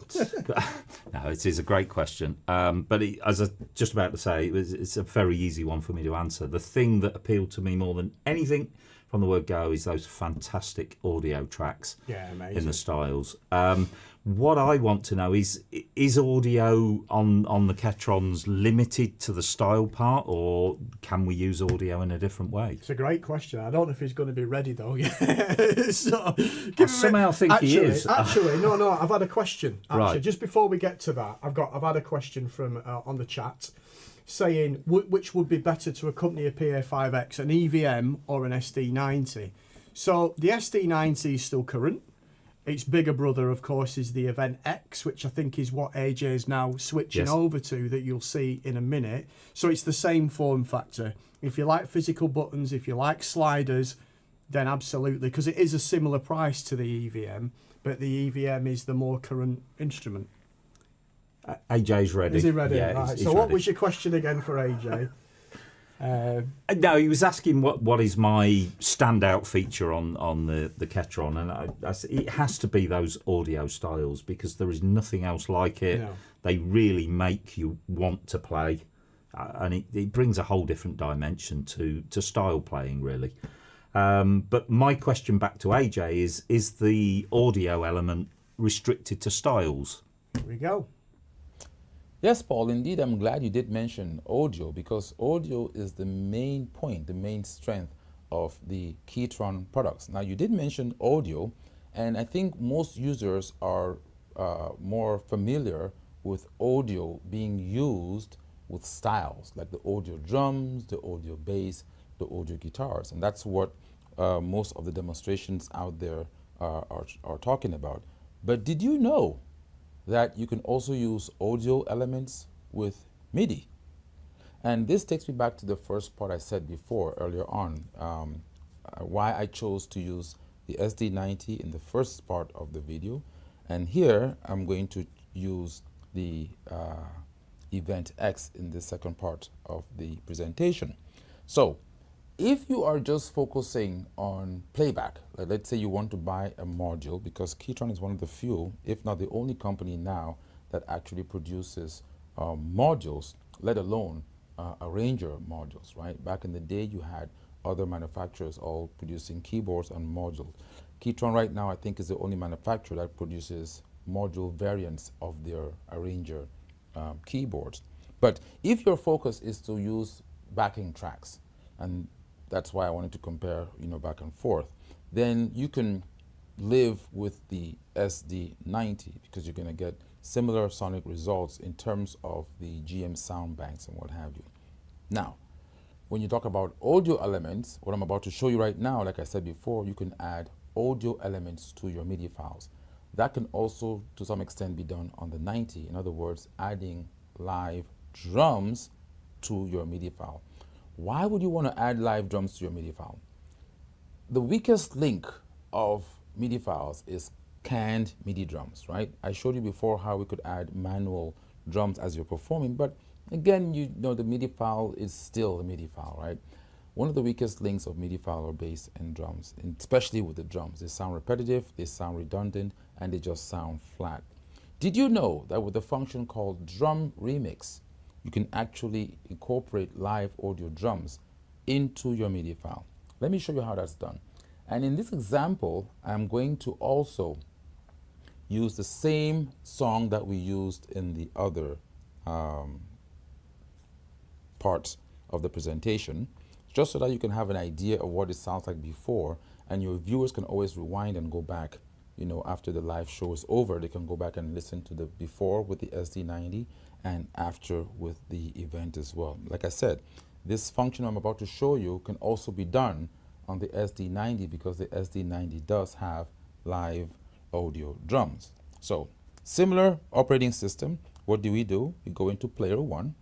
No, it is a great question. But as I was just about to say, it's a very easy one for me to answer. The thing that appealed to me more than anything from the word go is those fantastic audio tracks in the styles. What I want to know is audio on the Ketrons limited to the style part, or can we use audio in a different way? It's a great question. I don't know if he's going to be ready though. So, I somehow think he is. Actually, no. I've had a question. Actually, Right. just before we get to that, I've had a question from on the chat saying which would be better to accompany a PA5X, an EVM or an SD90. So the SD90 is still current. Its bigger brother, of course, is the Event X, which I think is what AJ is now switching over to, that you'll see in a minute. So it's the same form factor. If you like physical buttons, if you like sliders, then absolutely, because it is a similar price to the EVM, but the EVM is the more current instrument. AJ's ready. Is he ready? Yeah, right. he's So what ready. was your question again for AJ? No, he was asking what is my standout feature on the Ketron, and it has to be those audio styles, because there is nothing else like it. No. They really make you want to play, and it brings a whole different dimension to style playing, really. But my question back to AJ is the audio element restricted to styles? Here we go. Yes, Paul, indeed, I'm glad you did mention audio, because audio is the main point, the main strength of the Keytron products. Now, you did mention audio, and I think most users are more familiar with audio being used with styles, like the audio drums, the audio bass, the audio guitars, and that's what most of the demonstrations out there are talking about. But did you know that you can also use audio elements with MIDI? And this takes me back to the first part I said before, earlier on, why I chose to use the SD90 in the first part of the video. And here I'm going to use the Event X in the second part of the presentation. So if you are just focusing on playback, like let's say you want to buy a module, because Keytron is one of the few, if not the only company now that actually produces modules, let alone arranger modules, right? Back in the day, you had other manufacturers all producing keyboards and modules. Keytron right now, I think, is the only manufacturer that produces module variants of their arranger keyboards. But if your focus is to use backing tracks, and that's why I wanted to compare, back and forth, then you can live with the SD90, because you're going to get similar sonic results in terms of the GM sound banks and what have you. Now, when you talk about audio elements, what I'm about to show you right now, like I said before, you can add audio elements to your MIDI files. That can also, to some extent, be done on the 90. In other words, adding live drums to your MIDI file. Why would you want to add live drums to your MIDI file? The weakest link of MIDI files is canned MIDI drums, right? I showed you before how we could add manual drums as you're performing, but Again, you know the MIDI file is still a MIDI file, right? One of the weakest links of MIDI file are bass and drums, and especially with the drums. They sound repetitive, they sound redundant, and they just sound flat. Did you know that with a function called Drum Remix, you can actually incorporate live audio drums into your MIDI file? Let me show you how that's done. And in this example, I'm going to also use the same song that we used in the other parts of the presentation, just so that you can have an idea of what it sounds like before, and your viewers can always rewind and go back, you know, after the live show is over. They can go back and listen to the before with the SD90 and after with the event as well. Like I said, this function I'm about to show you can also be done on the SD90 because the SD90 does have live audio drums. So similar operating system. What do? We go into player 1,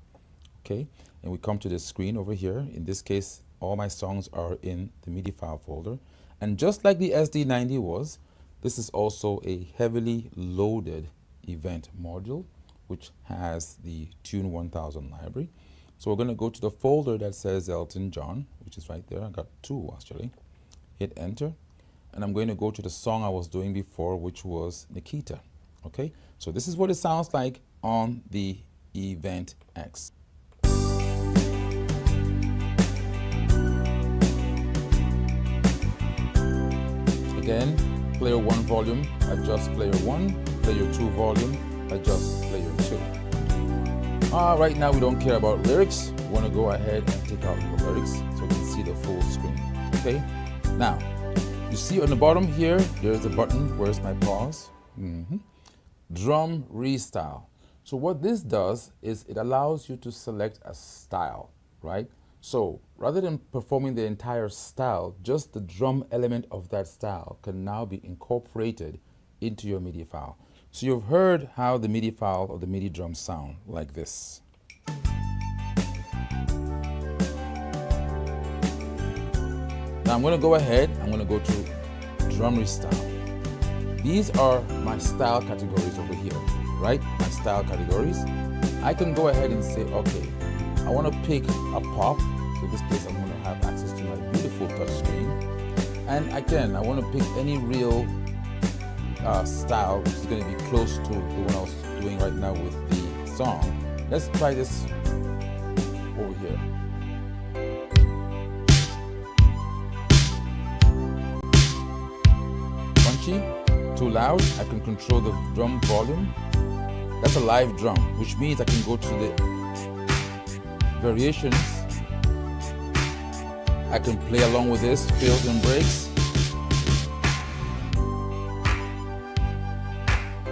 okay, and we come to the screen over here. In this case, all my songs are in the MIDI file folder, and just like the SD90 was, this is also a heavily loaded event module which has the Tune 1000 library. So we're going to go to the folder that says Elton John, which is right there. I got 2 actually. Hit enter, and I'm going to go to the song I was doing before, which was Nikita. Okay, so this is what it sounds like on the Event X. Again, player 1 volume, adjust player 1, player 2 volume, adjust player 2. Right now we don't care about lyrics. We want to go ahead and take out the lyrics so we can see the full screen. Okay, now you see on the bottom here, there's a button. Where's my pause? Drum Restyle. So what this does is it allows you to select a style, right? So rather than performing the entire style, just the drum element of that style can now be incorporated into your MIDI file. So you've heard how the MIDI file or the MIDI drums sound like this. Now I'm going to go ahead, I'm going to go to Drum Restyle. These are my style categories over here, right? My style categories. I can go ahead and say, okay, I want to pick a pop. So in this case, I'm going to have access to my beautiful touch screen. And again, I want to pick any real style, which is going to be close to the one I was doing right now with the song. Let's try this over here. Punchy, too loud. I can control the drum volume. That's a live drum, which means I can go to the variations. I can play along with this, fills and breaks.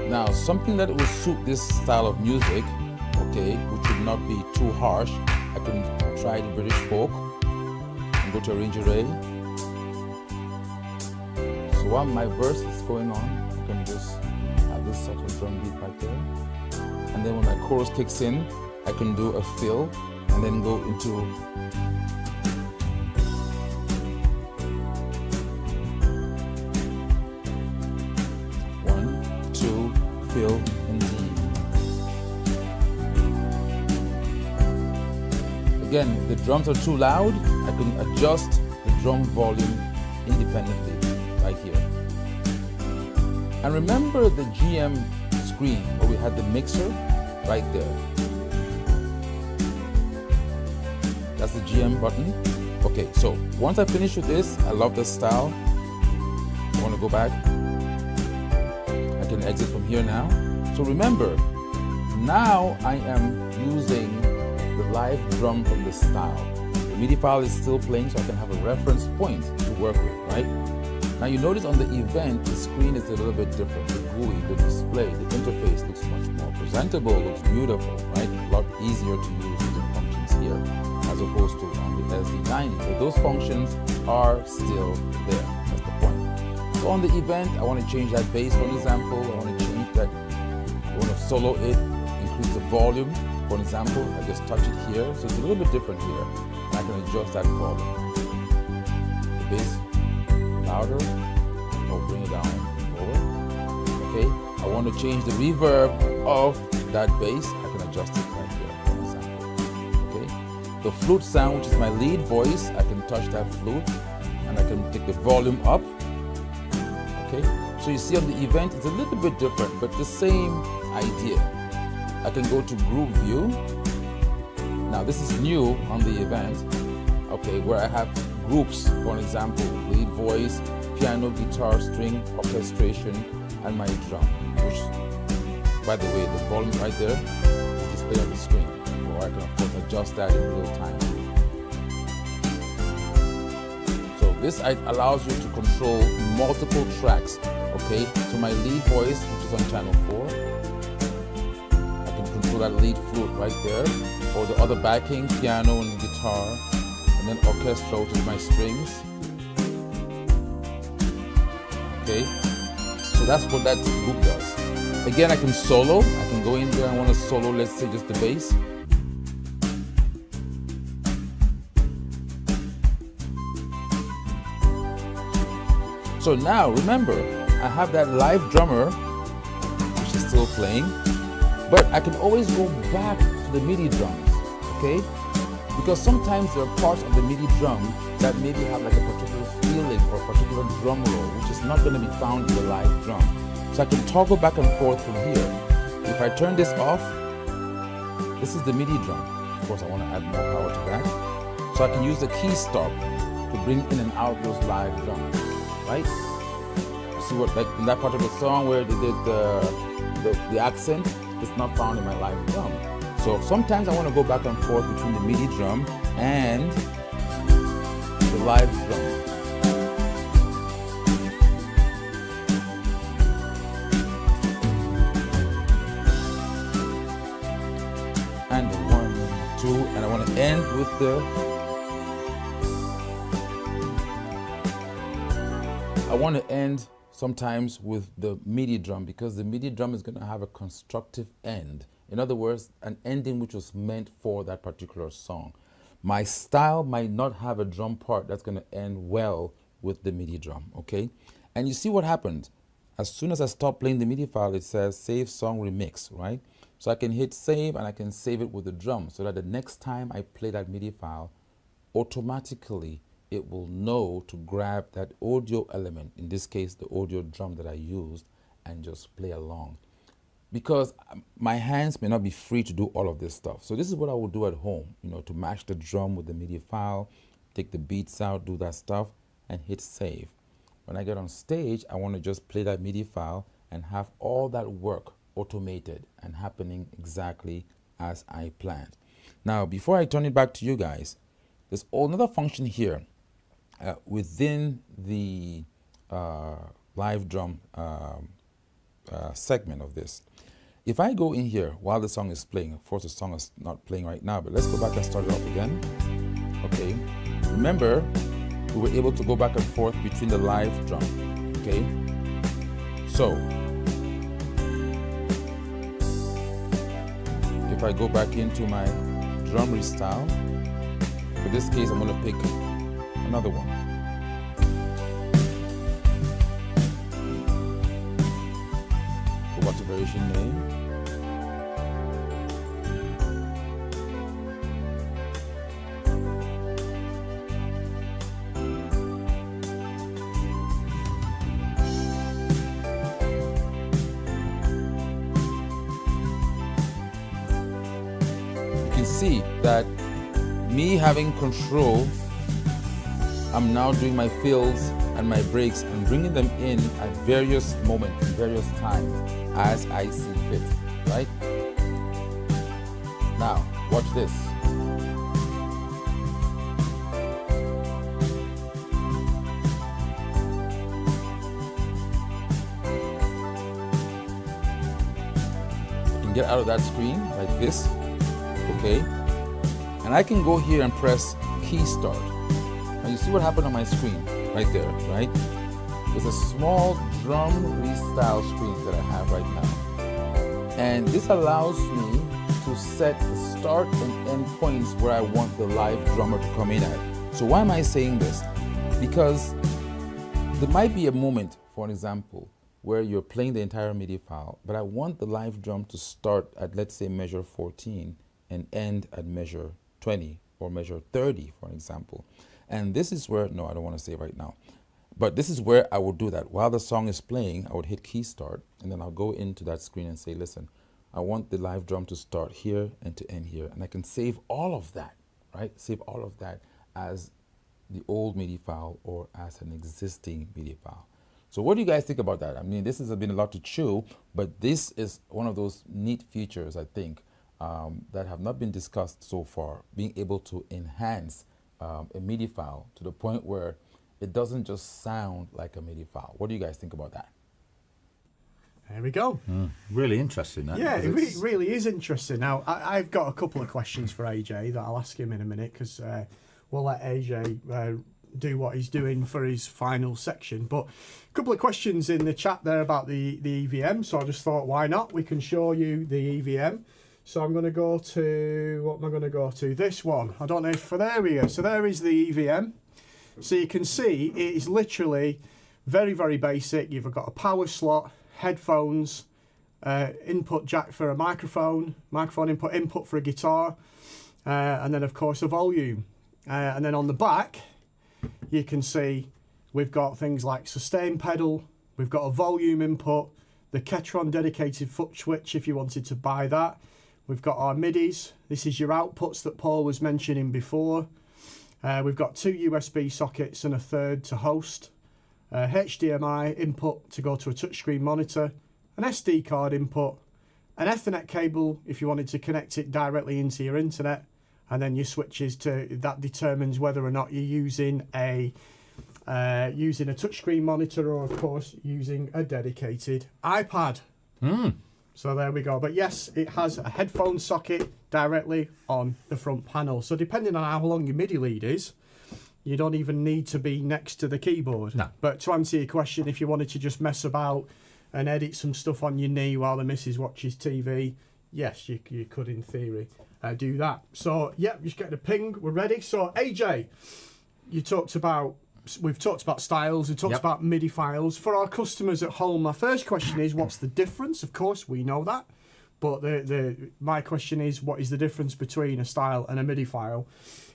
Now, something that will suit this style of music, okay, which would not be too harsh, I can try the British folk and go to arrange array. So while my verse is going on, I can just have this sort of drum beat right there. And then when my chorus kicks in, I can do a fill and then go into fill and D. Again, if the drums are too loud, I can adjust the drum volume independently right here. And remember the GM screen where we had the mixer right there. That's the GM button. Okay, so once I finish with this, I love this style. I want to go back. I can exit from here now. So remember, now I am using the live drum from this style. The MIDI file is still playing, so I can have a reference point to work with, right? Now you notice on the event, the screen is a little bit different. The GUI, the display, the interface looks much more presentable, looks beautiful, right? A lot easier to use using functions here, as opposed to on the SD90. So those functions are still there. That's the point. So on the event, I want to change that bass, for example. I want to change that, I want to solo it, increase the volume, for example. I just touch it here, so it's a little bit different here. And I can adjust that volume. The bass, louder, or bring it down lower. Okay, I want to change the reverb of that bass. I can adjust it right here, for example. the flute sound, which is my lead voice. I can touch that flute and I can take the volume up. Okay, so you see on the event it's a little bit different, but the same idea. I can go to group view. Now this is new on the event, okay, where I have groups, for example, lead voice, piano, guitar, string, orchestration, and my drum, which, by the way, the volume right there is displayed on the screen, or I can of course adjust that in real time. So this allows you to control multiple tracks, okay? So my lead voice, which is on channel 4, I can control that lead flute right there, or the other backing, piano and guitar, and then orchestra, which is my strings. Okay, so that's what that group does. Again, I can solo. I can go in there and want to solo, let's say just the bass. So now, remember, I have that live drummer, which is still playing, but I can always go back to the MIDI drums, okay? Because sometimes there are parts of the MIDI drum that maybe have like a particular feeling or a particular drum roll, which is not going to be found in the live drum. So I can toggle back and forth from here. If I turn this off, this is the MIDI drum. Of course, I want to add more power to that. So I can use the key stop to bring in and out those live drums, right? See what, like in that part of the song where they did the accent, it's not found in my live drum. So sometimes I want to go back and forth between the MIDI drum and the live drum. And the 1, 2, and I want to end with sometimes with the MIDI drum, because the MIDI drum is going to have a constructive end. In other words, an ending which was meant for that particular song. My style might not have a drum part that's going to end well with the MIDI drum, okay? And you see what happened. As soon as I stop playing the MIDI file, it says Save Song Remix, right? So I can hit save and I can save it with the drum so that the next time I play that MIDI file, automatically it will know to grab that audio element, in this case the audio drum that I used, and just play along. Because my hands may not be free to do all of this stuff. So this is what I will do at home, you know, to match the drum with the MIDI file, take the beats out, do that stuff, and hit save. When I get on stage, I want to just play that MIDI file and have all that work automated and happening exactly as I planned. Now, before I turn it back to you guys, there's another function here within the live drum segment of this. If I go in here while the song is playing, of course the song is not playing right now, but let's go back and start it off again. Okay, remember we were able to go back and forth between the live drum. Okay, so if I go back into my drum restyle, for this case I'm going to pick another one. Go back to variation name. See that me having control, I'm now doing my fills and my breaks and bringing them in at various moments, various times as I see fit, right? Now, watch this. I can get out of that screen like this. Okay, and I can go here and press key start. Now you see what happened on my screen right there, right? There's a small drum restyle screen that I have right now, and this allows me to set the start and end points where I want the live drummer to come in at. So why am I saying this? Because there might be a moment, for example, where you're playing the entire MIDI file, but I want the live drum to start at, let's say, measure 14 and end at measure 20 or measure 30, for example. And this is where, no, I don't want to say it right now, but this is where I would do that. While the song is playing, I would hit key start, and then I'll go into that screen and say, listen, I want the live drum to start here and to end here. And I can save all of that, right? Save all of that as the old MIDI file or as an existing MIDI file. So what do you guys think about that? I mean, this has been a lot to chew, but this is one of those neat features, I think, that have not been discussed so far, being able to enhance a MIDI file to the point where it doesn't just sound like a MIDI file. What do you guys think about that? There we go. Really interesting. That, yeah, it really is interesting. Now, I've got a couple of questions for AJ that I'll ask him in a minute, because we'll let AJ do what he's doing for his final section. But a couple of questions in the chat there about the EVM, so I just thought, why not? We can show you the EVM. So I'm going to go to, what am I going to go to? This one. I don't know if, there we go. So there is the EVM. So you can see it is literally very, very basic. You've got a power slot, headphones, input jack for a microphone input for a guitar, and then of course a volume. And then on the back, you can see we've got things like sustain pedal, we've got a volume input, the Ketron dedicated foot switch if you wanted to buy that. We've got our MIDIs. This is your outputs that Paul was mentioning before. We've got 2 USB sockets and a third to host. HDMI input to go to a touchscreen monitor, an SD card input, an Ethernet cable if you wanted to connect it directly into your internet, and then your switches that determines whether or not you're using a touchscreen monitor or of course using a dedicated iPad. So there we go. But yes, it has a headphone socket directly on the front panel. So depending on how long your MIDI lead is, you don't even need to be next to the keyboard. No. But to answer your question, if you wanted to just mess about and edit some stuff on your knee while the missus watches TV, yes, you could in theory do that. So yeah, just get the ping, we're ready. So AJ, we've talked about styles, we've talked about MIDI files. For our customers at home, my first question is, what's the difference? Of course, we know that. But my question is, what is the difference between a style and a MIDI file?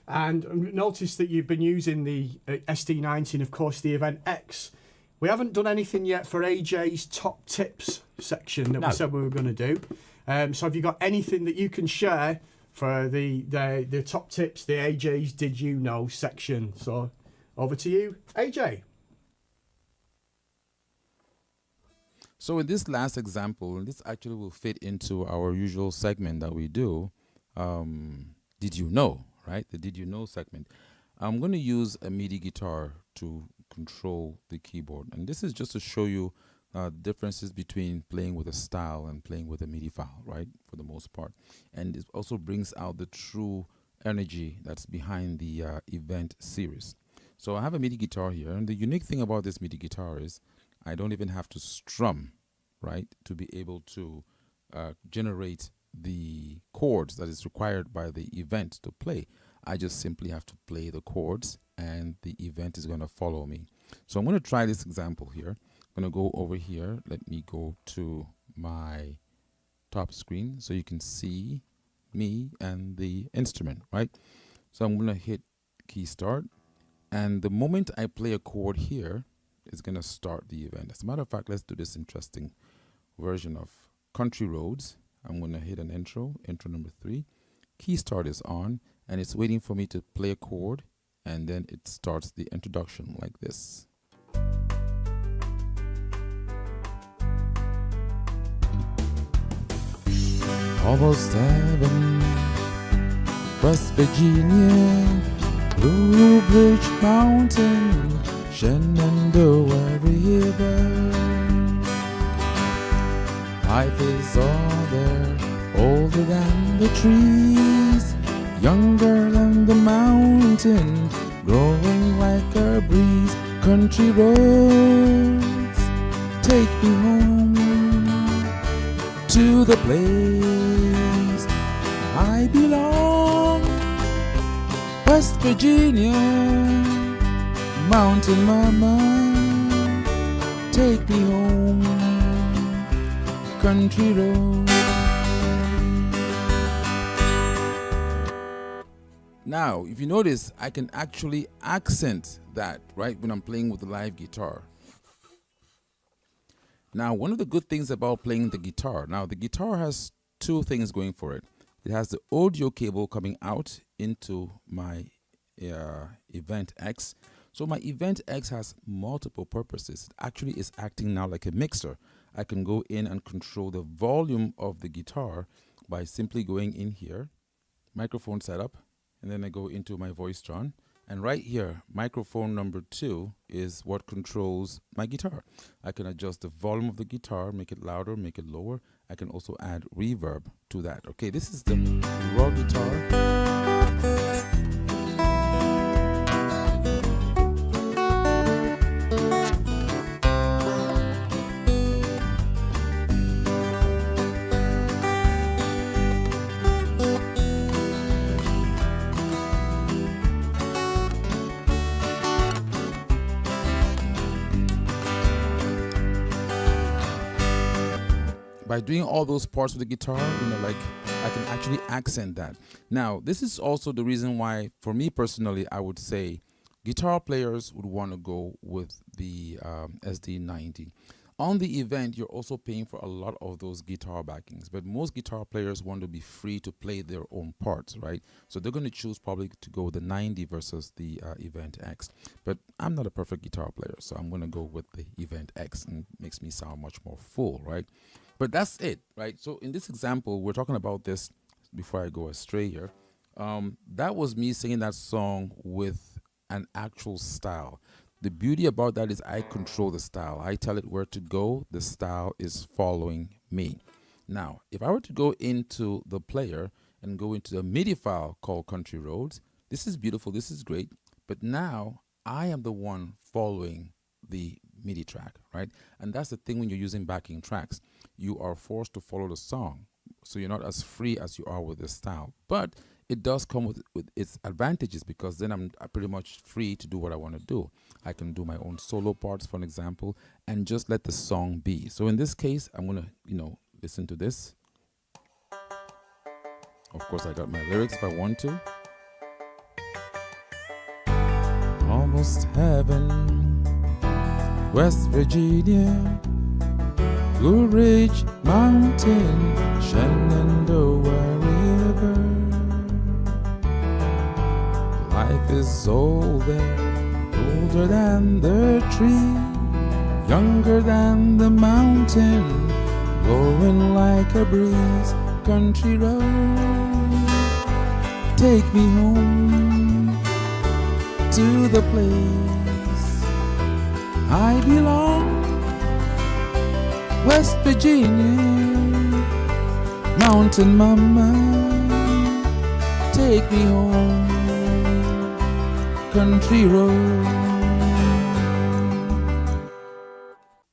And notice that you've been using the SD19, of course, the Event X. We haven't done anything yet for AJ's top tips section that we said we were going to do. So have you got anything that you can share for the top tips, the AJ's Did You Know section? So over to you, AJ. So in this last example, and this actually will fit into our usual segment that we do, Did You Know? Right, the Did You Know segment. I'm going to use a MIDI guitar to control the keyboard, and this is just to show you differences between playing with a style and playing with a MIDI file, right, for the most part. And it also brings out the true energy that's behind the event series. So I have a MIDI guitar here, and the unique thing about this MIDI guitar is I don't even have to strum, right, to be able to generate the chords that is required by the event to play. I just simply have to play the chords and the event is going to follow me. So I'm going to try this example here. I'm going to go over here. Let me go to my top screen so you can see me and the instrument, right? So I'm going to hit key start, and the moment I play a chord here, it's going to start the event. As a matter of fact, let's do this interesting version of Country Roads. I'm going to hit an intro number 3. Key start is on, and it's waiting for me to play a chord, and then it starts the introduction like this. Almost heaven, West Virginia, Blue Ridge Mountain, Shenandoah River. Life is all there, older than the trees, younger than the mountain, growing like a breeze. Country roads, take me home to the place I belong. West Virginia, mountain mama, take me home. Country road. Now, if you notice, I can actually accent that, right, when I'm playing with the live guitar. Now, one of the good things about playing the guitar, now the guitar has two things going for it. It has the audio cable coming out into my Event X. So my Event X has multiple purposes. It actually is acting now like a mixer. I can go in and control the volume of the guitar by simply going in here, microphone setup, and then I go into my Voicetron. And right here, microphone number 2 is what controls my guitar. I can adjust the volume of the guitar, make it louder, make it lower. I can also add reverb to that. Okay, this is the raw guitar. By doing all those parts of the guitar, like I can actually accent that. Now, this is also the reason why, for me personally, I would say guitar players would want to go with the SD90. On the event, you're also paying for a lot of those guitar backings, but most guitar players want to be free to play their own parts, right? So they're going to choose probably to go with the 90 versus the Event X. But I'm not a perfect guitar player, so I'm going to go with the Event X, and it makes me sound much more full, right? But that's it, right? So in this example, we're talking about this before I go astray here. That was me singing that song with an actual style. The beauty about that is I control the style. I tell it where to go. The style is following me. Now, if I were to go into the player and go into the MIDI file called Country Roads, this is beautiful. This is great. But now I am the one following the MIDI track, right? And that's the thing when you're using backing tracks. You are forced to follow the song. So you're not as free as you are with the style. But it does come with its advantages, because then I'm pretty much free to do what I want to do. I can do my own solo parts, for an example, and just let the song be. So in this case, I'm going to, listen to this. Of course, I got my lyrics if I want to. Almost heaven, West Virginia, Blue Ridge Mountain, Shenandoah River. Life is older than the tree, younger than the mountain, blowing like a breeze. Country road, take me home to the place I belong. West Virginia, mountain mama, take me home. Country road.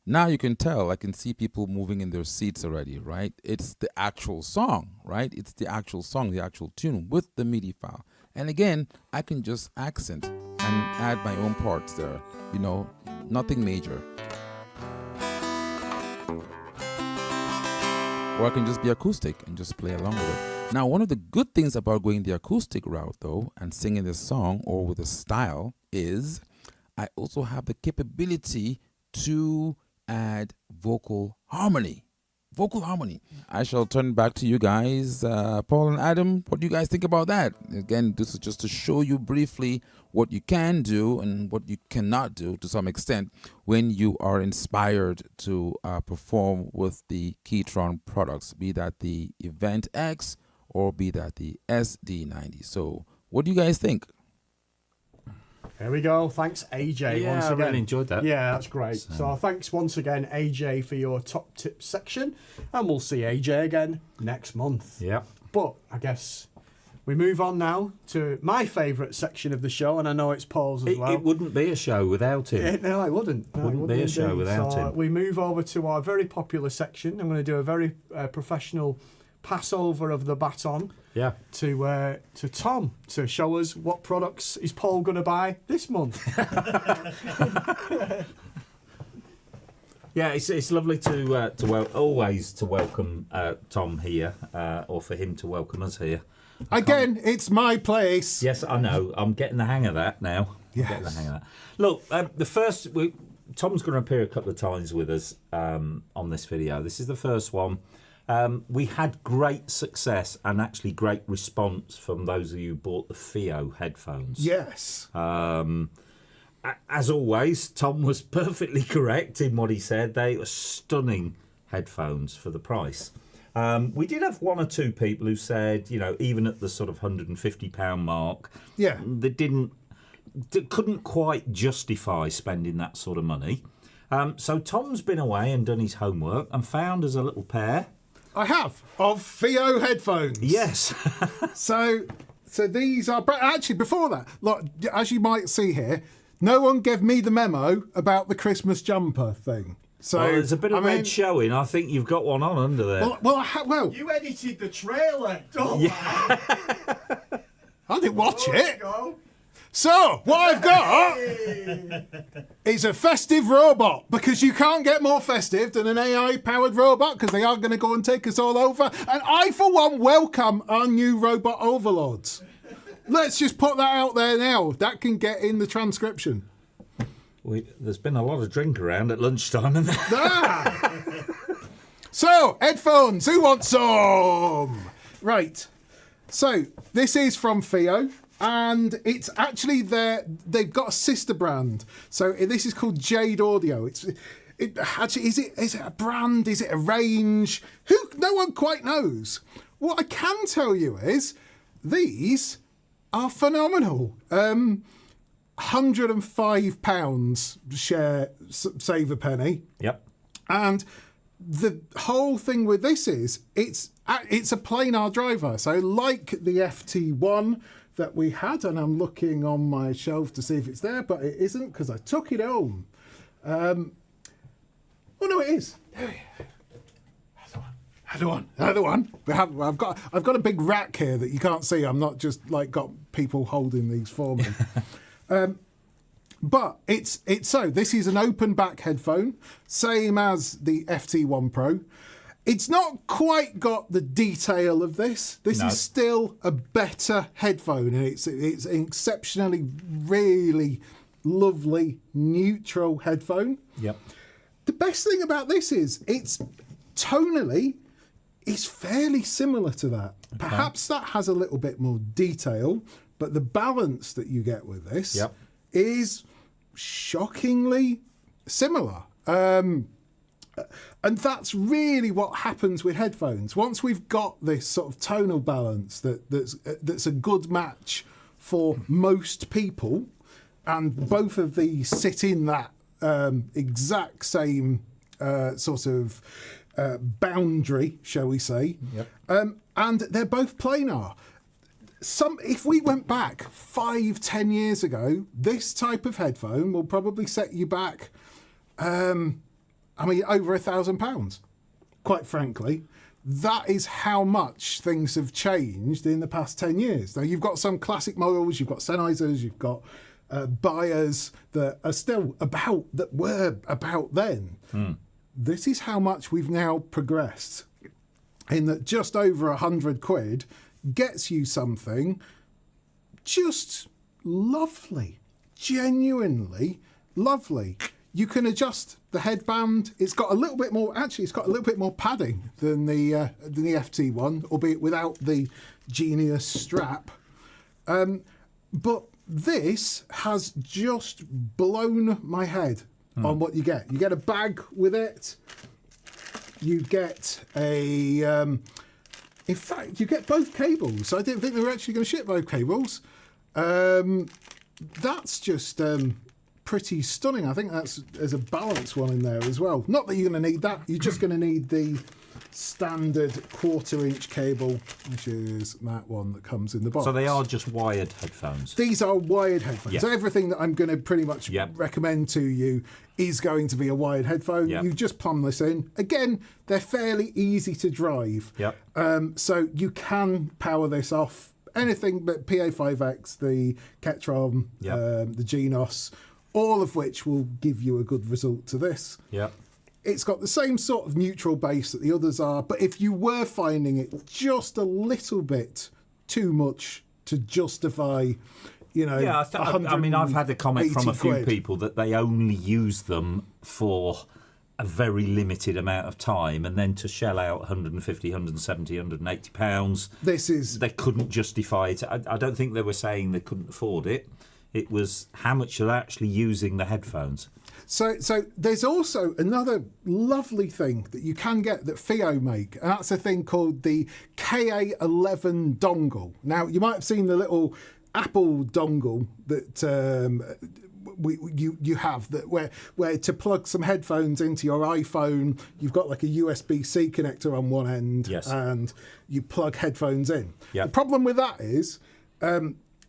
Now you can tell, I can see people moving in their seats already, right? It's the actual song, right? It's the actual song, the actual tune with the MIDI file. And again, I can just accent and add my own parts there, nothing major. Or I can just be acoustic and just play along with it. Now, one of the good things about going the acoustic route, though, and singing this song or with a style is I also have the capability to add vocal harmony. Vocal harmony. I shall turn back to you guys. Paul and Adam, what do you guys think about that? Again, this is just to show you briefly what you can do and what you cannot do to some extent when you are inspired to perform with the Keytron products, be that the Event X or be that the SD90. So what do you guys think? Here we go. Thanks, AJ, once again. I really enjoyed that. Yeah, that's great. So thanks once again, AJ, for your top tips section. And we'll see AJ again next month. Yeah. But I guess we move on now to my favourite section of the show, and I know it's Paul's as well. It wouldn't be a show without him. No, it wouldn't. No, wouldn't be a show without him. We move over to our very popular section. I'm going to do a very professional passover of the baton to Tom to show us what products is Paul going to buy this month. Yeah, it's lovely to always to welcome Tom here, or for him to welcome us here. Again, it's my place. Yes, I know. I'm getting the hang of that now. Yes. Getting the hang of that. Look, Tom's going to appear a couple of times with us on this video. This is the first one. We had great success and actually great response from those of you who bought the FIO headphones. Yes. As always, Tom was perfectly correct in what he said. They were stunning headphones for the price. We did have one or two people who said, even at the sort of £150 mark, they couldn't quite justify spending that sort of money. So Tom's been away and done his homework and found us a little pair. I have, of FIO headphones. Yes. So these are... Actually, before that, look, as you might see here, no one gave me the memo about the Christmas jumper thing. So there's a bit of red showing. I think you've got one on under there. Well, You edited the trailer, don't I didn't watch it. Go. So, what I've got is a festive robot, because you can't get more festive than an AI-powered robot, because they are going to go and take us all over. And I, for one, welcome our new robot overlords. Let's just put that out there now. That can get in the transcription. There's been a lot of drink around at lunchtime. So, headphones, who wants some? Right. So, this is from FIO. And it's actually they've got a sister brand. So this is called Jade Audio. Is it a brand? Is it a range? No one quite knows. What I can tell you is these are phenomenal. £105 share, save a penny. Yep. And the whole thing with this is it's a planar driver. So like the FT1 that we had, and I'm looking on my shelf to see if it's there, but it isn't because I took it home. Oh no, it is. Another one. I've got a big rack here that you can't see. I'm not just like got people holding these for me. But it's so this is an open back headphone, same as the FT1 Pro. It's not quite got the detail of this. This is still a better headphone, and it's an exceptionally, really lovely, neutral headphone. Yep. The best thing about this is it's tonally, it's fairly similar to that. Okay. Perhaps that has a little bit more detail, but the balance that you get with this is shockingly similar. And that's really what happens with headphones. Once we've got this sort of tonal balance that's a good match for most people, and both of these sit in that exact same sort of boundary, shall we say. Yep. And they're both planar. If we went back 5-10 years ago, this type of headphone will probably set you back over £1,000, quite frankly. That is how much things have changed in the past 10 years. Now, you've got some classic models, you've got Sennheisers, you've got Bayers that are still that were about then. This is how much we've now progressed, in that just over £100 gets you something just lovely, genuinely lovely. You can adjust the headband. It's got a little bit more. Actually, it's got a little bit more padding than the FT1, albeit without the Genius strap. But this has just blown my head on what you get. You get a bag with it. You get a. In fact, you get both cables. I didn't think they were actually going to ship both cables. That's just. Pretty stunning. I think there's a balance one in there as well. Not that you're going to need that. You're just going to need the standard 1/4-inch cable, which is that one that comes in the box. So they are just wired headphones? These are wired headphones. Yep. So everything that I'm going to pretty much recommend to you is going to be a wired headphone. Yep. You just plumb this in. Again, they're fairly easy to drive. Yep. So you can power this off anything but PA5X, the Ketron, the Genos, all of which will give you a good result to this. Yeah. it's got the same sort of neutral bass that the others are, but if you were finding it just a little bit too much to justify, Yeah, I mean, I've had a comment from a few quid. people that they only use them for a very limited amount of time, and then to shell out 150, 170, 180 pounds, they couldn't justify it. I don't think they were saying they couldn't afford it. It was how much they're actually using the headphones. So there's also another lovely thing that you can get that FIO make, and that's a thing called the KA11 dongle. Now, you might have seen the little Apple dongle that you have, that where to plug some headphones into your iPhone, you've got like a USB-C connector on one end, yes, and you plug headphones in. Yep. The problem with that is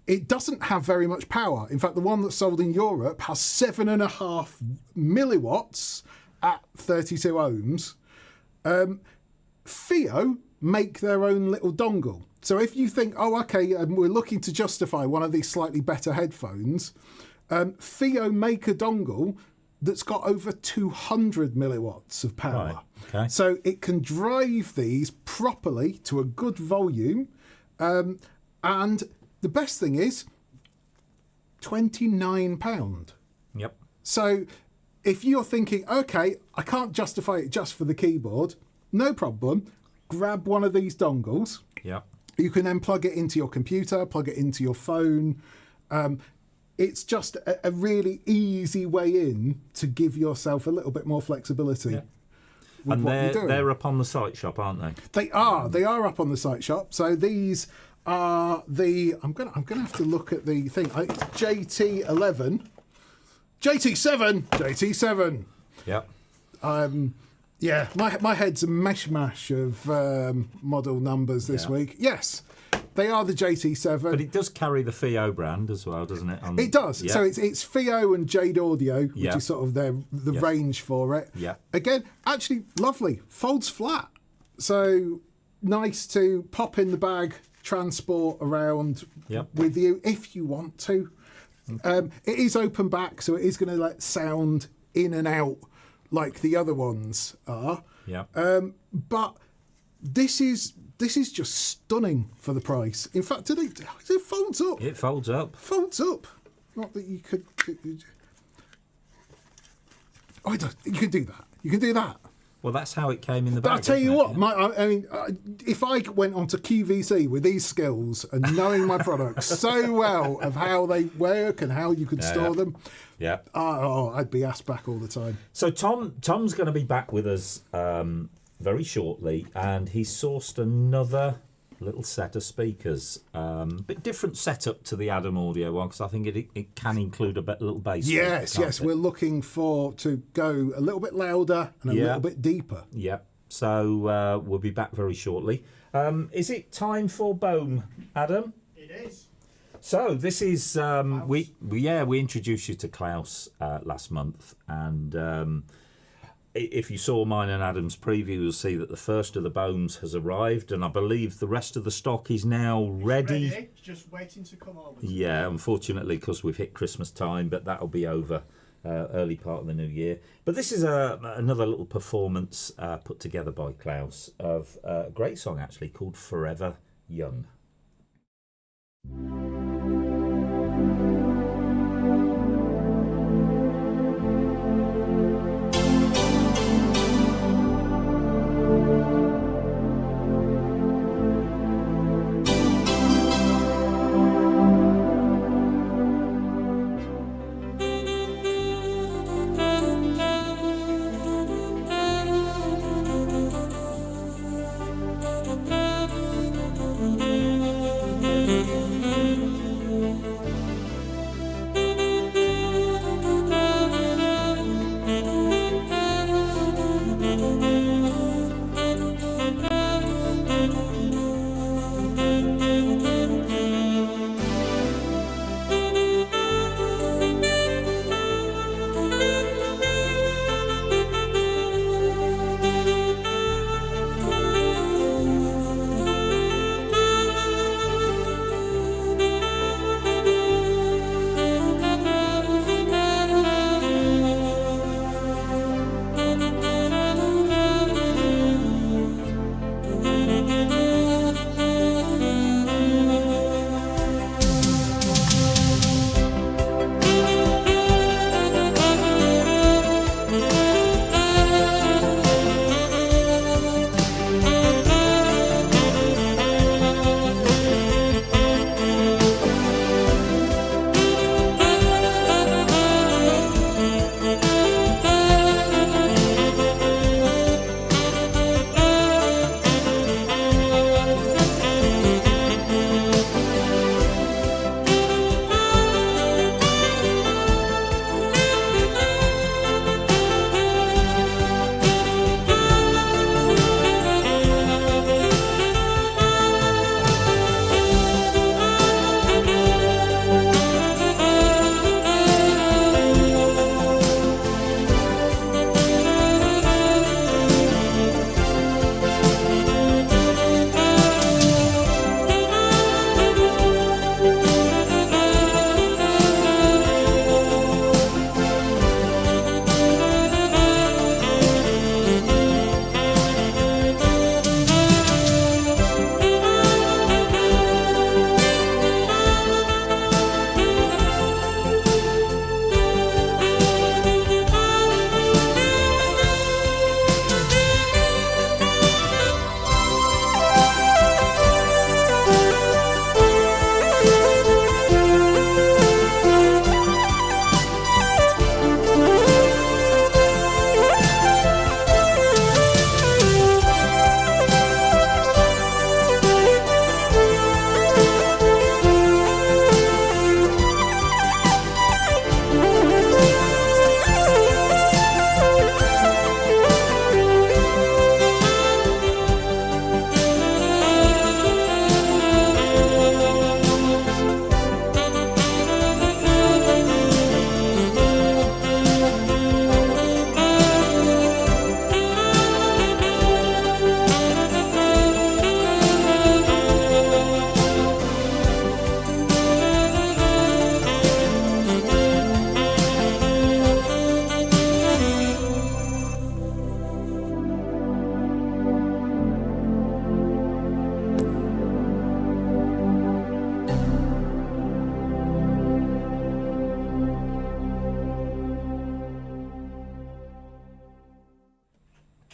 it doesn't have very much power. In fact, the one that's sold in Europe has 7.5 milliwatts at 32 ohms. FIO make their own little dongle. So if you think, oh, okay, we're looking to justify one of these slightly better headphones, FIO make a dongle that's got over 200 milliwatts of power. Right. Okay. So it can drive these properly to a good volume. And the best thing is £29. Yep. So if you're thinking, okay, I can't justify it just for the keyboard, no problem. Grab one of these dongles. Yep. You can then plug it into your computer, plug it into your phone. It's just a really easy way in to give yourself a little bit more flexibility. Yeah. With And what you're doing. they're up on the site shop, aren't they? They are up on the site shop. So these are I'm gonna have to look at the thing. It's JT7. Yep. Yeah, my head's a mishmash of model numbers this week. Yes, they are the JT7. But it does carry the FIO brand as well, doesn't it? It does. Yeah. So it's FIO and Jade Audio, which Yeah. is sort of the Yes. range for it. Yeah. Again, actually lovely. Folds flat. So nice to pop in the bag, transport around Yep. with you if you want to. It is open back, so it is going to let sound in and out like the other ones are. Yeah. But this is just stunning for the price. In fact, it folds up. It folds up. Folds up. Not that you could. Oh, it does. You can do that. You can do that. Well, that's how it came in the bag. But I tell you wasn't what, it? I mean, if I went onto QVC with these skills and knowing my products so well of how they work and how you could store them, Yeah. I'd be asked back all the time. So Tom's going to be back with us very shortly, and he's sourced another little set of speakers. Bit different setup to the Adam Audio one, because I think it can include a little bass. Yes, we're looking to go a little bit louder and a little bit deeper. Yep. So we'll be back very shortly. Is it time for Bohm, Adam? It is. So this is we introduced you to Klaus last month, and if you saw mine and Adam's preview, you'll see that the first of the Bohms has arrived, and I believe the rest of the stock is now ready. It's just waiting to come over. Yeah, unfortunately, because we've hit Christmas time, but that'll be over early part of the new year. But this is another little performance put together by Klaus of a great song actually called Forever Young.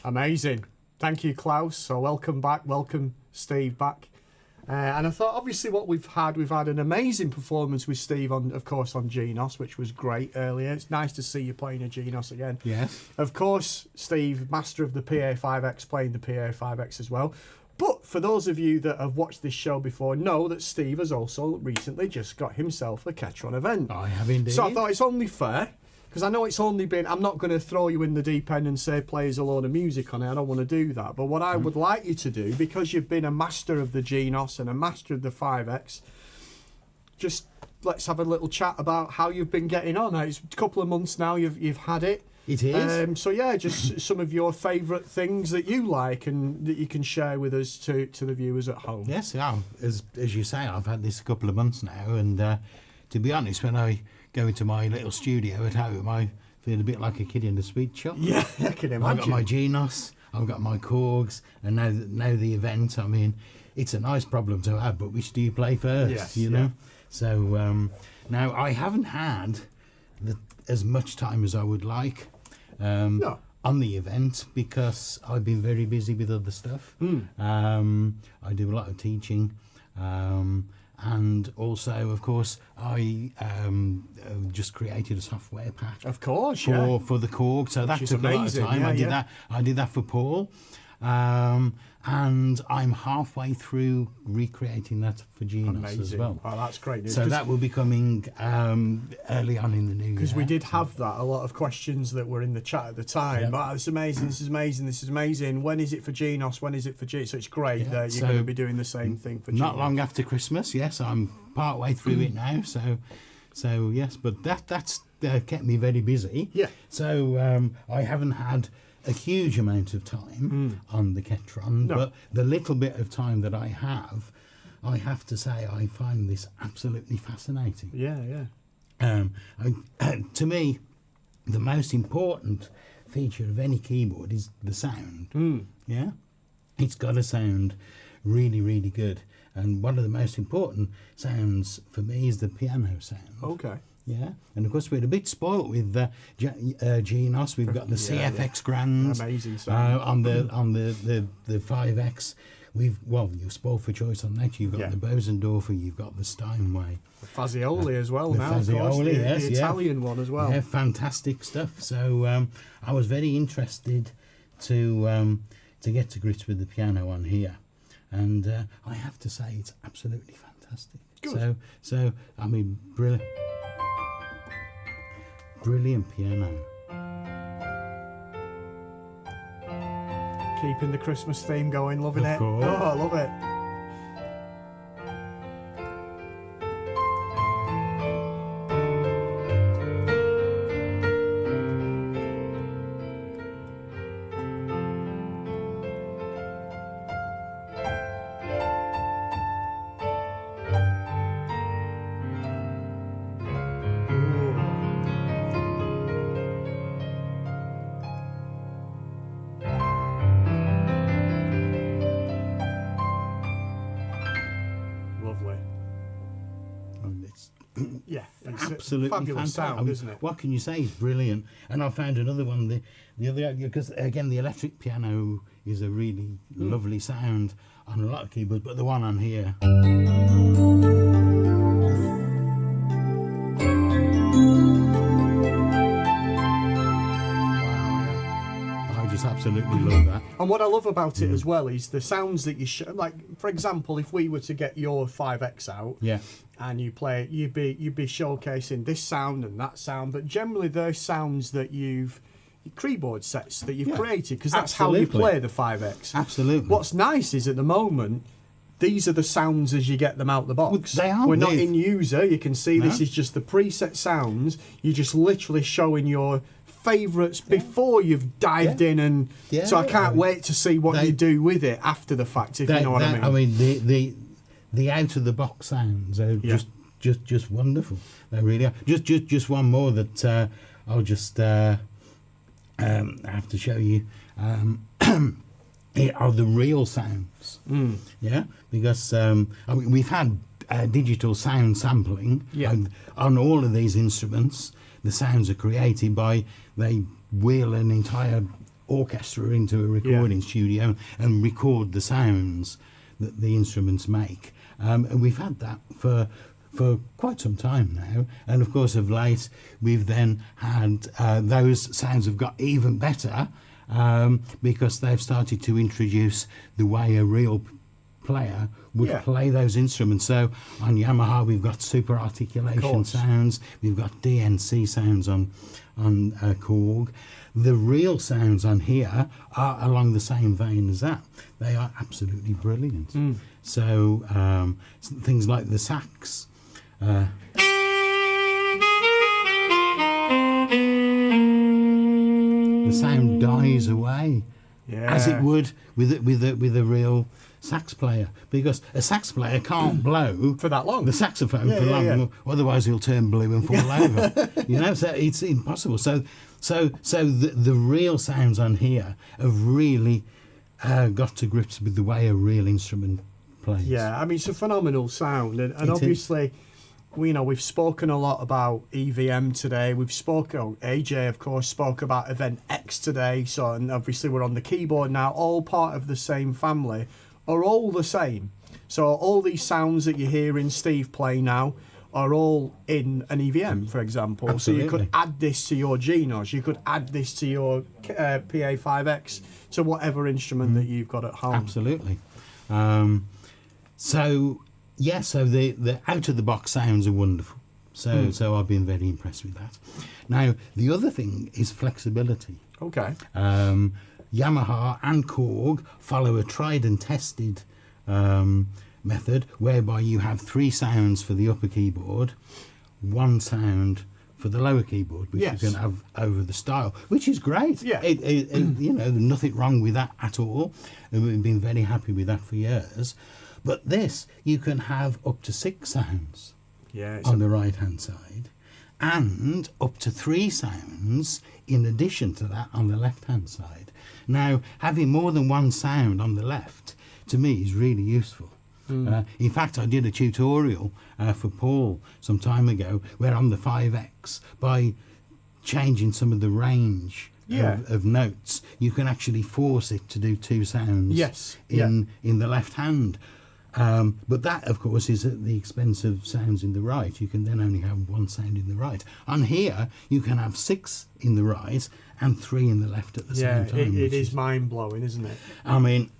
Amazing. Thank you, Klaus. So welcome back. Welcome, Steve, back. And I thought, obviously, what we've had an amazing performance with Steve, of course, on Genos, which was great earlier. It's nice to see you playing a Genos again. Yes. Of course, Steve, master of the PA5X, playing the PA5X as well. But for those of you that have watched this show before, know that Steve has also recently just got himself a Ketron event. I have indeed. So I thought it's only fair, because I know it's only been, I'm not going to throw you in the deep end and say play us a load of music on it. I don't want to do that. But what I would like you to do, because you've been a master of the Genos and a master of the 5X, just let's have a little chat about how you've been getting on. It's a couple of months now you've had it. It is. So yeah, just some of your favourite things that you like and that you can share with us to the viewers at home. Yes, yeah. As you say, I've had this a couple of months now, and to be honest, when I go into my little studio at home, I feel a bit like a kid in a sweet shop. Yeah, I can imagine. I've got my Genos, I've got my Korgs, and now the event. I mean, it's a nice problem to have, but which do you play first? Yes, you know. So now I haven't had as much time as I would like on the event, because I've been very busy with other stuff. I do a lot of teaching. And also, of course, I just created a software pack. Of course, for the Korg, so that took a lot of time. I did that for Paul, and I'm halfway through recreating that for Genos as well. Oh, that's great news. So that will be coming early on in the new year. Because we did have that, a lot of questions that were in the chat at the time. Yeah. Oh, it's amazing, this is amazing, this is amazing. When is it for Genos? When is it for Genos? So it's great that you're going to be doing the same thing for Genos. Not long after Christmas, yes. I'm part way through it now. So yes, but that's kept me very busy. Yeah. So I haven't had a huge amount of time on the Ketron, but the little bit of time that I have to say I find this absolutely fascinating. Yeah. To me, the most important feature of any keyboard is the sound. Yeah, it's got to sound really, really good. And one of the most important sounds for me is the piano sound. Okay. Yeah, and of course we're a bit spoilt with Genos. We've got the CFX Grands, amazing sound. on the 5X. You're spoiled for choice on that. You've got the Bosendorfer, you've got the Steinway, the Fazioli as well. The Now, Fazioli, of course, yes, the Italian one as well. Yeah, fantastic stuff. So I was very interested to get to grips with the piano on here, and I have to say it's absolutely fantastic. Good. So I mean, brilliant piano. Keeping the Christmas theme going, loving Of it. course. Oh, I love it. It's absolutely fabulous fantastic. sound, isn't it? What can you say? It's brilliant. And I found another one. The other, because again, the electric piano is a really lovely sound on a lot of keyboards, but the one on here. I just absolutely love that. And what I love about it as well is the sounds that you like. For example, if we were to get your 5X out, and you play it, you'd be showcasing this sound and that sound, but generally they're sounds that you've keyboard sets that you've created, because that's how you play the 5X. Absolutely. What's nice is at the moment, these are the sounds as you get them out the box. Well, they are. We're not in user. You can see this is just the preset sounds. You're just literally showing your favourites before you've dived in, and so I can't wait to see what you do with it after the fact, if you know what I mean. I mean, the out of the box sounds are just wonderful. They really are. Just one more that I'll just have to show you. Are the real sounds. Yeah, because I mean, we've had digital sound sampling on all of these instruments. The sounds are created by, they wheel an entire orchestra into a recording studio and record the sounds that the instruments make. And we've had that for quite some time now, and of course of late we've then had those sounds have got even better because they've started to introduce the way a real player would play those instruments. So on Yamaha we've got super articulation sounds, we've got DNC sounds on Korg. The real sounds on here are along the same vein as that. They are absolutely brilliant. So things like the sax. The sound dies away as it would with a real sax player, because a sax player can't blow for that long, the saxophone for long, otherwise he'll turn blue and fall over. You know, so it's impossible. So the real sounds on here have really got to grips with the way a real instrument plays. Yeah, I mean, it's a phenomenal sound, and obviously, we've spoken a lot about EVM today. We've spoken, AJ, of course, spoke about Event X today. So, and obviously, we're on the keyboard now, all part of the same family, are all the same. So, all these sounds that you're hearing Steve play now are all in an EVM, for example. Absolutely. So, you could add this to your Genos, you could add this to your PA5X, to whatever instrument that you've got at home. Absolutely. So the out of the box sounds are wonderful. So I've been very impressed with that. Now the other thing is flexibility. Okay. Yamaha and Korg follow a tried and tested method whereby you have 3 sounds for the upper keyboard, 1 sound for the lower keyboard, which you can have over the style, which is great. Yeah. Nothing wrong with that at all. And we've been very happy with that for years. But this, you can have up to 6 sounds on the right-hand side, and up to 3 sounds in addition to that on the left-hand side. Now, having more than 1 sound on the left, to me, is really useful. In fact, I did a tutorial for Paul some time ago where on the 5X, by changing some of the range of notes, you can actually force it to do 2 sounds in the left hand. But that, of course, is at the expense of sounds in the right. You can then only have 1 sound in the right. On here, you can have 6 in the right and 3 in the left at the same time. It is mind-blowing, isn't it? I mean,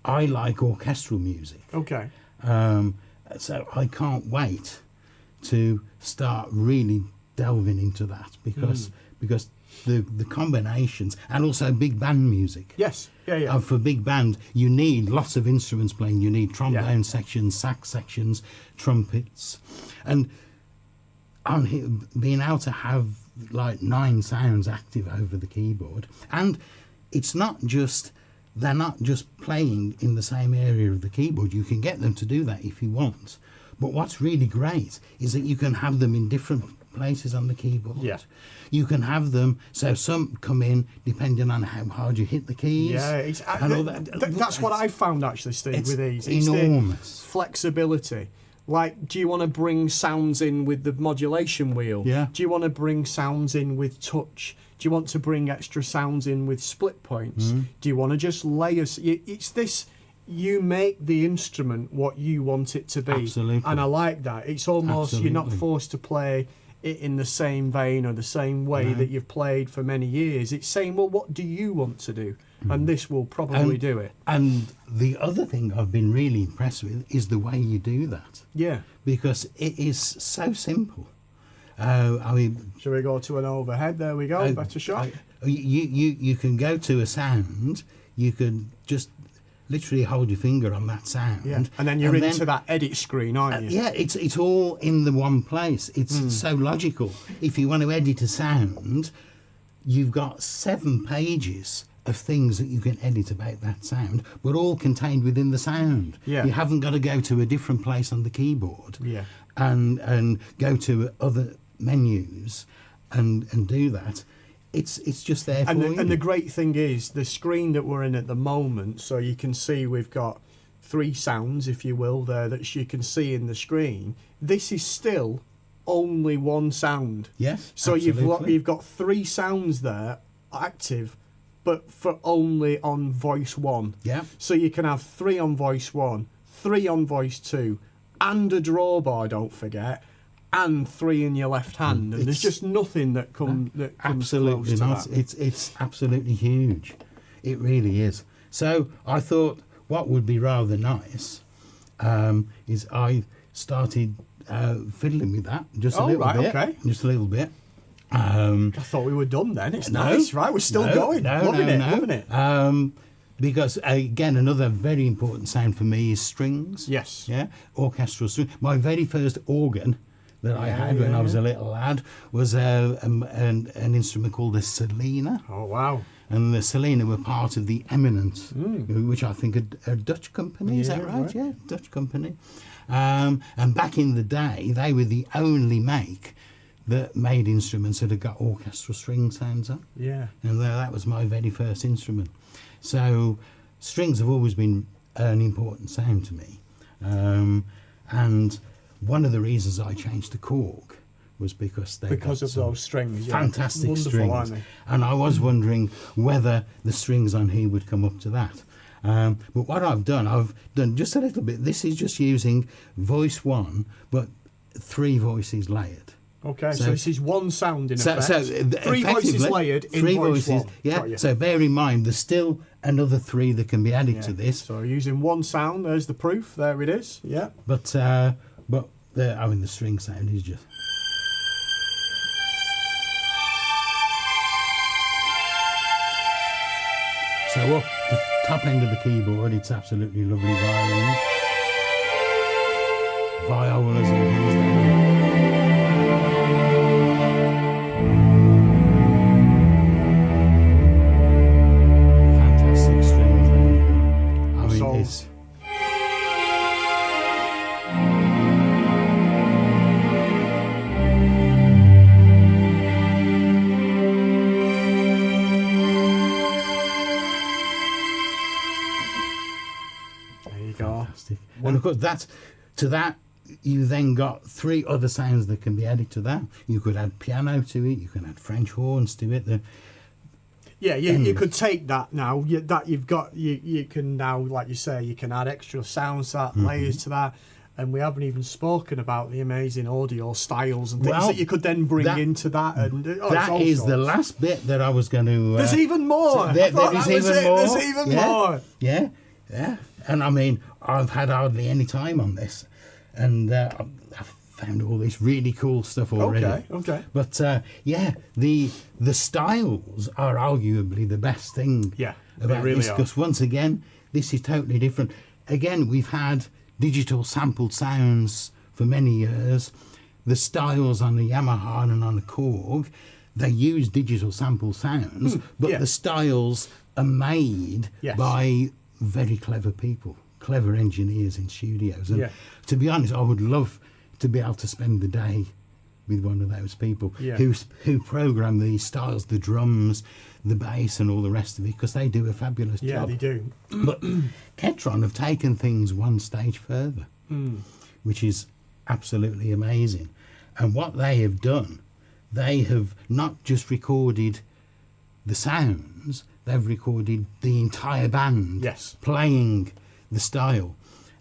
I like orchestral music. Okay. So I can't wait to start really delving into that because the combinations, and also big band music. Yes. Yeah. For big band, you need lots of instruments playing. You need trombone sections, sax sections, trumpets, and on here, being able to have like 9 sounds active over the keyboard. And it's not just, they're not just playing in the same area of the keyboard. You can get them to do that if you want. But what's really great is that you can have them in different places on the keyboard. Yeah. You can have them, so some come in depending on how hard you hit the keys. Yeah, that's what I found actually, Steve, with these. It's enormous. The flexibility. Like, do you want to bring sounds in with the modulation wheel? Yeah. Do you want to bring sounds in with touch? Do you want to bring extra sounds in with split points? Do you want to just layer? It's this. You make the instrument what you want it to be. Absolutely. And I like that. It's almost, you're not forced to play it in the same vein or the same way that you've played for many years. It's saying, well, what do you want to do? And this will probably do it. And the other thing I've been really impressed with is the way you do that. Yeah. Because it is so simple. I mean, shall we go to an overhead? There we go. Better shot. You can go to a sound. You can just literally hold your finger on that sound, and then you're into that edit screen, aren't you? Yeah, it's all in the one place. It's so logical. If you want to edit a sound, you've got 7 pages of things that you can edit about that sound, but all contained within the sound. Yeah. You haven't got to go to a different place on the keyboard. And go to other menus and do that. It's just there for you. And the great thing is the screen that we're in at the moment, so you can see we've got 3 sounds, if you will, there that you can see in the screen. This is still only 1 sound. Yes. So absolutely. you've got 3 sounds there active but for only on voice 1. Yeah. So you can have 3 on voice 1, 3 on voice 2, and a drawbar, don't forget, and 3 in your left hand. And there's just nothing that comes absolutely close to not. that. It's absolutely huge. It really is. So I thought what would be rather nice is I started fiddling with that just a little bit. Okay. Just a little bit. I thought we were done then. It's nice, right? We're still going. Loving it. Because again, another very important sound for me is strings. Yes. Yeah. Orchestral strings. My very first organ that I had when I was a little lad was an instrument called the Selena. Oh, wow. And the Selena were part of the Eminence, which I think a Dutch company, is that right? Yeah, Dutch company. And back in the day, they were the only make that made instruments that had got orchestral string sounds on. Yeah. And that was my very first instrument. So strings have always been an important sound to me. And one of the reasons I changed to Korg was because they because of those strings, fantastic Wonderful, strings, aren't they? and I was wondering whether the strings on here would come up to that. But what I've done just a little bit. This is just using voice 1, but 3 voices layered. Okay, so this is one sound in effect. So 3 voices layered in 3 voice voices. 1. Yeah. So bear in mind, there's still another 3 that can be added to this. So using one sound, there's the proof. There it is. Yeah. But the string sound is just. So up the top end of the keyboard, it's absolutely lovely violins, violas and things down. Fantastic strings. I mean, it's. Fantastic. And of course, you then got 3 other sounds that can be added to that. You could add piano to it. You can add French horns to it. You could take that now. You can now, like you say, you can add extra sounds to that, layers to that. And we haven't even spoken about the amazing audio styles and things that you could then bring into that. And that is the last bit that I was going to. There's even more. There is even more. There's even more. Yeah. And I mean, I've had hardly any time on this, and I've found all this really cool stuff already. Okay. But the styles are arguably the best thing. Yeah, about they really this, because once again, this is totally different. Again, we've had digital sampled sounds for many years. The styles on the Yamaha and on the Korg, they use digital sample sounds, but the styles are made by very clever people, clever engineers in studios. And to be honest, I would love to be able to spend the day with one of those people who program these styles, the drums, the bass and all the rest of it, because they do a fabulous job. Yeah, they do. But Ketron have taken things one stage further, which is absolutely amazing. And what they have done, they have not just recorded the sounds, they've recorded the entire band playing the style.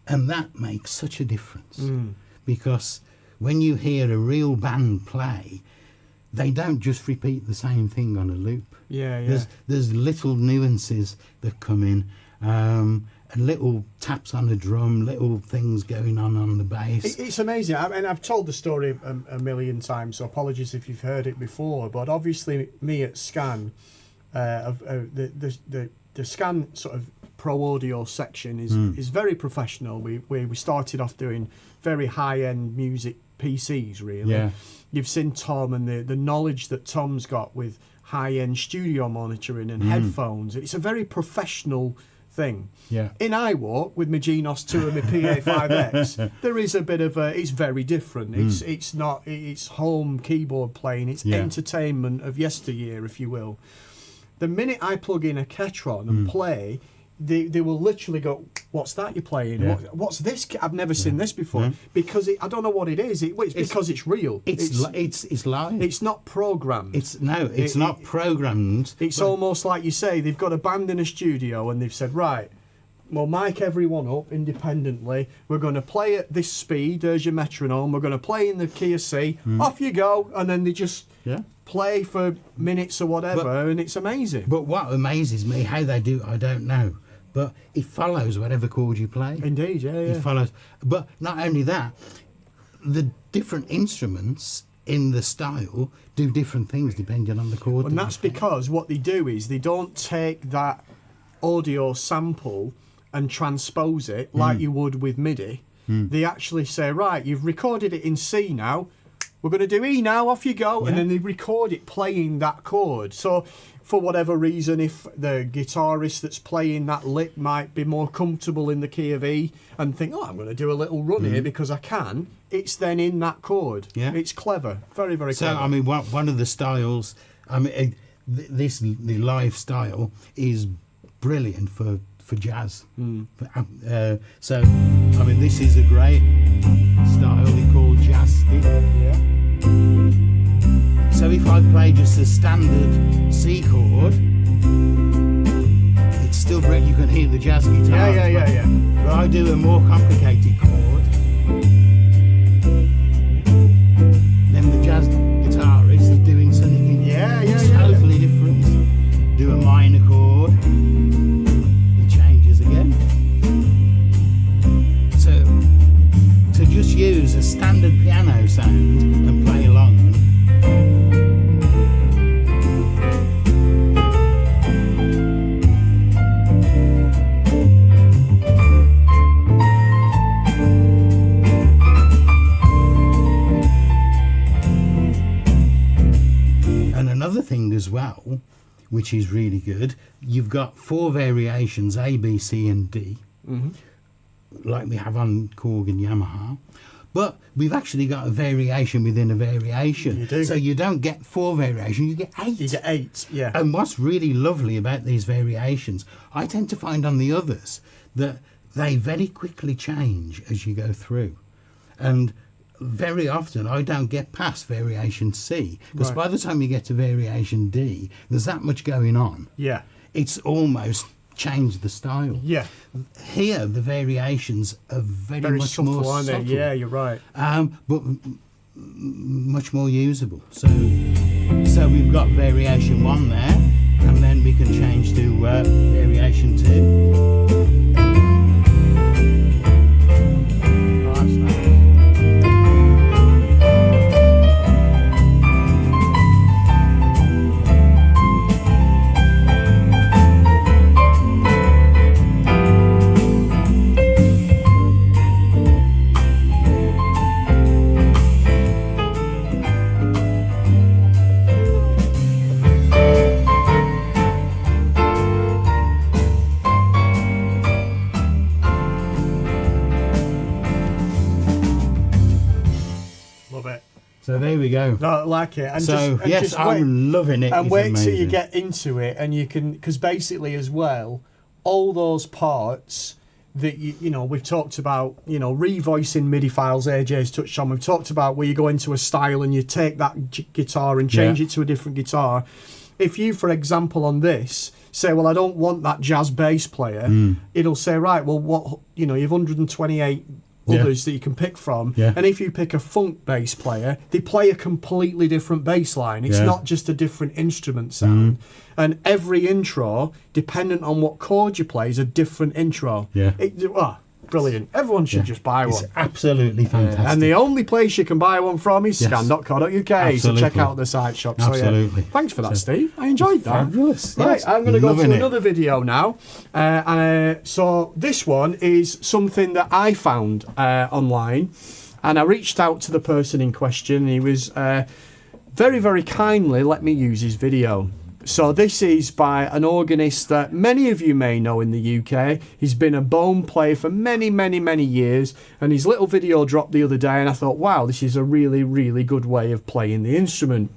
And that makes such a difference, because when you hear a real band play, they don't just repeat the same thing on a loop. There's little nuances that come in, and little taps on the drum, little things going on the bass. It's amazing. I mean, I've told the story a million times, so apologies if you've heard it before. But obviously, me at Scan, the Scan sort of pro audio section is very professional. We started off doing very high end music PCs, really. Yeah. You've seen Tom and the knowledge that Tom's got with high-end studio monitoring and headphones. It's a very professional thing. Yeah. In iWalk, with my Genos 2 and my PA5X, there is a bit of it's very different. It's home keyboard playing. It's entertainment of yesteryear, if you will. The minute I plug in a Ketron and play, they will literally go, "What's that you're playing? Yeah. What's this? I've never seen this before." Because I don't know what it is. It's because it's real. It's live. It's not programmed. It's not programmed. It's almost like you say they've got a band in a studio and they've said, right, we'll mic everyone up independently. We're going to play at this speed. There's your metronome. We're going to play in the key of C. Off you go. And then they just play for minutes or whatever, and it's amazing. But what amazes me, how they do it, I don't know. But it follows whatever chord you play. Indeed, yeah. It follows. But not only that, the different instruments in the style do different things depending on the chord. And that's because what they do is they don't take that audio sample and transpose it like you would with MIDI. They actually say, right, you've recorded it in C now, we're going to do E now, off you go. And then they record it playing that chord. So for whatever reason, if the guitarist that's playing that lick might be more comfortable in the key of E and think, I'm going to do a little run here because I can, it's then in that chord. Yeah. It's clever. Very, very clever. So, I mean, one of the styles, I mean, the live style is brilliant for jazz. So, I mean, this is a great style they call jazz stick. Yeah. So if I play just a standard C chord, it's still great. You can hear the jazz guitar. Yeah. But I do a more complicated chord. Then the jazz guitarist is doing something totally different. Do a minor chord. It changes again. So to just use a standard piano sound and play along. Thing as well, which is really good, you've got 4 variations, A, B, C and D, like we have on Korg and Yamaha, but we've actually got a variation within a variation. You do. So you don't get 4 variations, you get 8. You get 8, yeah. And what's really lovely about these variations, I tend to find on the others that they very quickly change as you go through, and very often I don't get past variation C, because by the time you get to variation D, there's that much going on. Yeah. It's almost changed the style. Yeah. Here, the variations are very much subtle, more aren't they? subtle. Yeah, you're right. But much more usable. So we've got variation 1 there, and then we can change to variation 2. So there we go. No, I like it. And so yes, I'm loving it. And wait till you get into it, and you can, because basically as well, all those parts that you know we've talked about, you know, revoicing MIDI files. AJ's touched on. We've talked about where you go into a style and you take that guitar and change it to a different guitar. If you, for example, on this say, well, I don't want that jazz bass player, it'll say, right, well, what, you know, you have 128 others that you can pick from, and if you pick a funk bass player, they play a completely different bass line. It's not just a different instrument sound, and every intro, dependent on what chord you play, is a different intro. Brilliant. Everyone should just buy one. It's absolutely fantastic. And the only place you can buy one from is scan.co.uk, so check out the site shop. Absolutely. So, thanks for that, Steve. I enjoyed that. Fabulous. Right, I'm going to go to Loving another video now. So this one is something that I found online, and I reached out to the person in question, and he was very, very kindly let me use his video. So this is by an organist that many of you may know in the UK. He's been a bone player for many, many, many years, and his little video dropped the other day, and I thought, wow, this is a really, really good way of playing the instrument.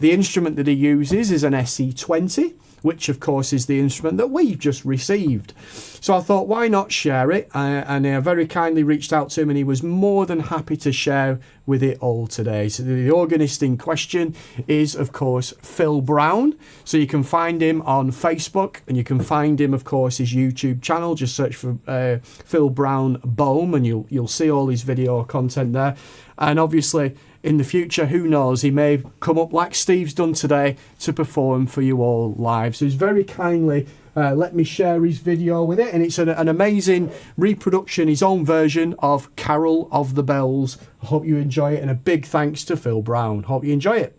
The instrument that he uses is an SE20 which of course is the instrument that we've just received. So I thought, why not share it? And I very kindly reached out to him, and he was more than happy to share with it all today. So the organist in question is, of course, Phil Brown. So you can find him on Facebook, and you can find him, of course, his YouTube channel. Just search for Phil Brown Bohm, and you'll see all his video content there. And obviously, in the future, who knows, he may come up like Steve's done today to perform for you all live. So he's very kindly let me share his video with it, and it's an amazing reproduction, his own version of Carol of the Bells. I hope you enjoy it, and a big thanks to Phil Brown. Hope you enjoy it.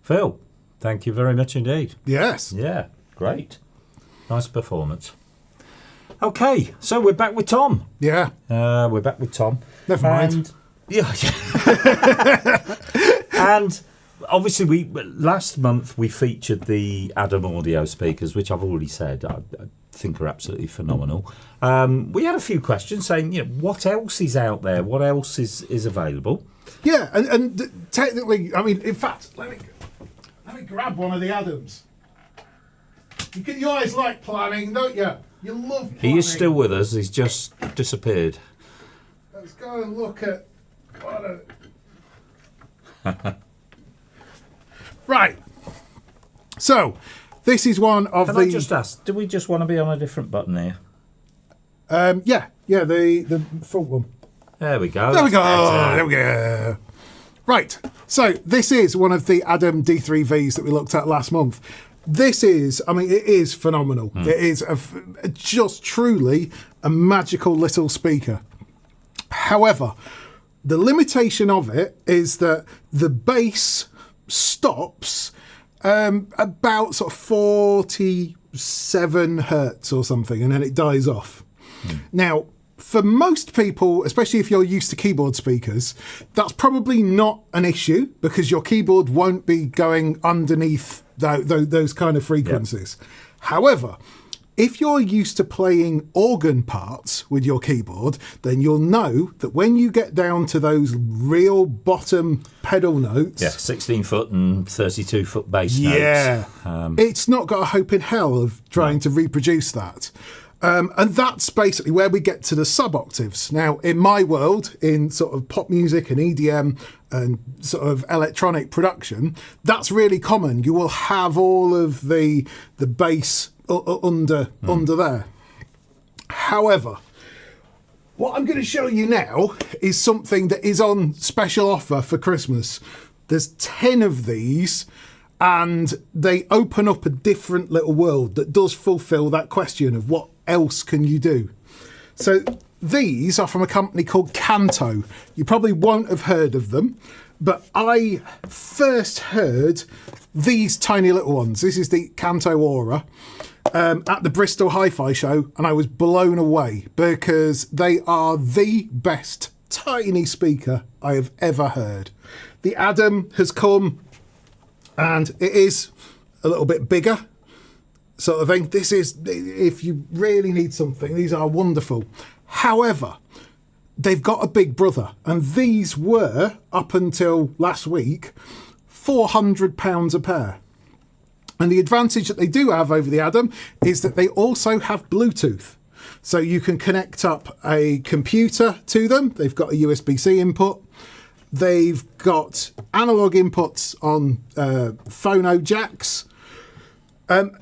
Phil, thank you very much indeed. Yes. Yeah, great. Nice performance. Okay, so we're back with Tom. Yeah. We're back with Tom. Never mind. Yeah. And obviously, last month we featured the Adam audio speakers, which I've already said I think are absolutely phenomenal. We had a few questions saying, what else is out there? What else is available? Yeah, and technically, I mean, in fact, let me grab one of the Adams. You always like planning, don't you? You love He is planning. still with us. He's just disappeared. Let's go and look at right. So, this is one of Can the. I just ask, do we just want to be on a different button here? Yeah, the front one. There we go. There we go. Better. There we go. Right. So this is one of the Adam D3Vs that we looked at last month. This is, I mean, it is phenomenal. It is just truly a magical little speaker. However, the limitation of it is that the bass stops about sort of 47 hertz or something, and then it dies off. Now, for most people, especially if you're used to keyboard speakers, that's probably not an issue because your keyboard won't be going underneath those kind of frequencies. However, if you're used to playing organ parts with your keyboard, then you'll know that when you get down to those real bottom pedal notes... Yeah, 16-foot and 32-foot bass Yeah. notes. It's not got a hope in hell of trying to reproduce that. And that's basically where we get to the sub-octaves. Now, in my world, in sort of pop music and EDM and sort of electronic production, that's really common. You will have all of the bass under there. However, what I'm going to show you now is something that is on special offer for Christmas. There's 10 of these, and they open up a different little world that does fulfill that question of what else can you do. So these are from a company called Canto. You probably won't have heard of them, but I first heard these tiny little ones. This is the Canto Aura at the Bristol Hi-Fi show, and I was blown away because they are the best tiny speaker I have ever heard. The Adam has come, and it is a little bit bigger, sort of thing. This is, if you really need something, these are wonderful. However, they've got a big brother, and these were, up until last week, £400 a pair. And the advantage that they do have over the Adam is that they also have Bluetooth. So you can connect up a computer to them. They've got a USB-C input. They've got analog inputs on phono jacks. And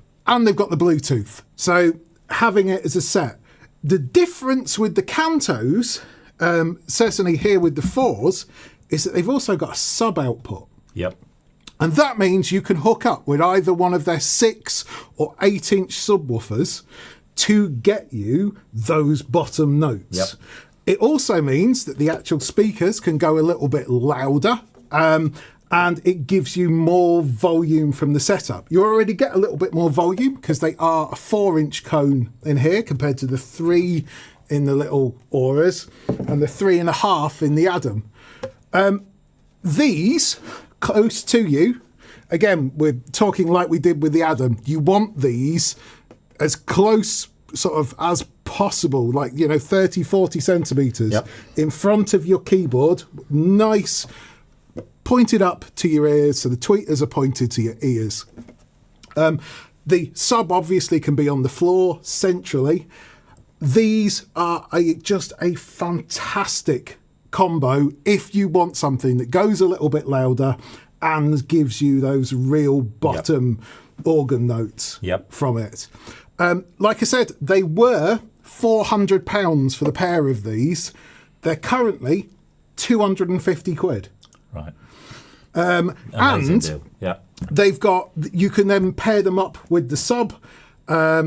they've got the Bluetooth. So having it as a set. The difference with the Cantos, certainly here with the 4s, is that they've also got a sub output. Yep. And that means you can hook up with either one of their 6 or 8-inch subwoofers to get you those bottom notes. Yep. It also means that the actual speakers can go a little bit louder, and it gives you more volume from the setup. You already get a little bit more volume because they are a 4-inch cone in here compared to the 3 in the little Auras and the 3.5 in the Adam. These, close to you, again, we're talking like we did with the Adam. You want these as close sort of as possible, like, 30, 40 centimetres in front of your keyboard. Nice, pointed up to your ears, so the tweeters are pointed to your ears. The sub obviously can be on the floor centrally. These are just a fantastic combo if you want something that goes a little bit louder and gives you those real bottom organ notes from it. Like I said, they were £400 for the pair of these. They're currently 250 quid. Right. And deal. Yeah. they've got, you can then pair them up with the sub. I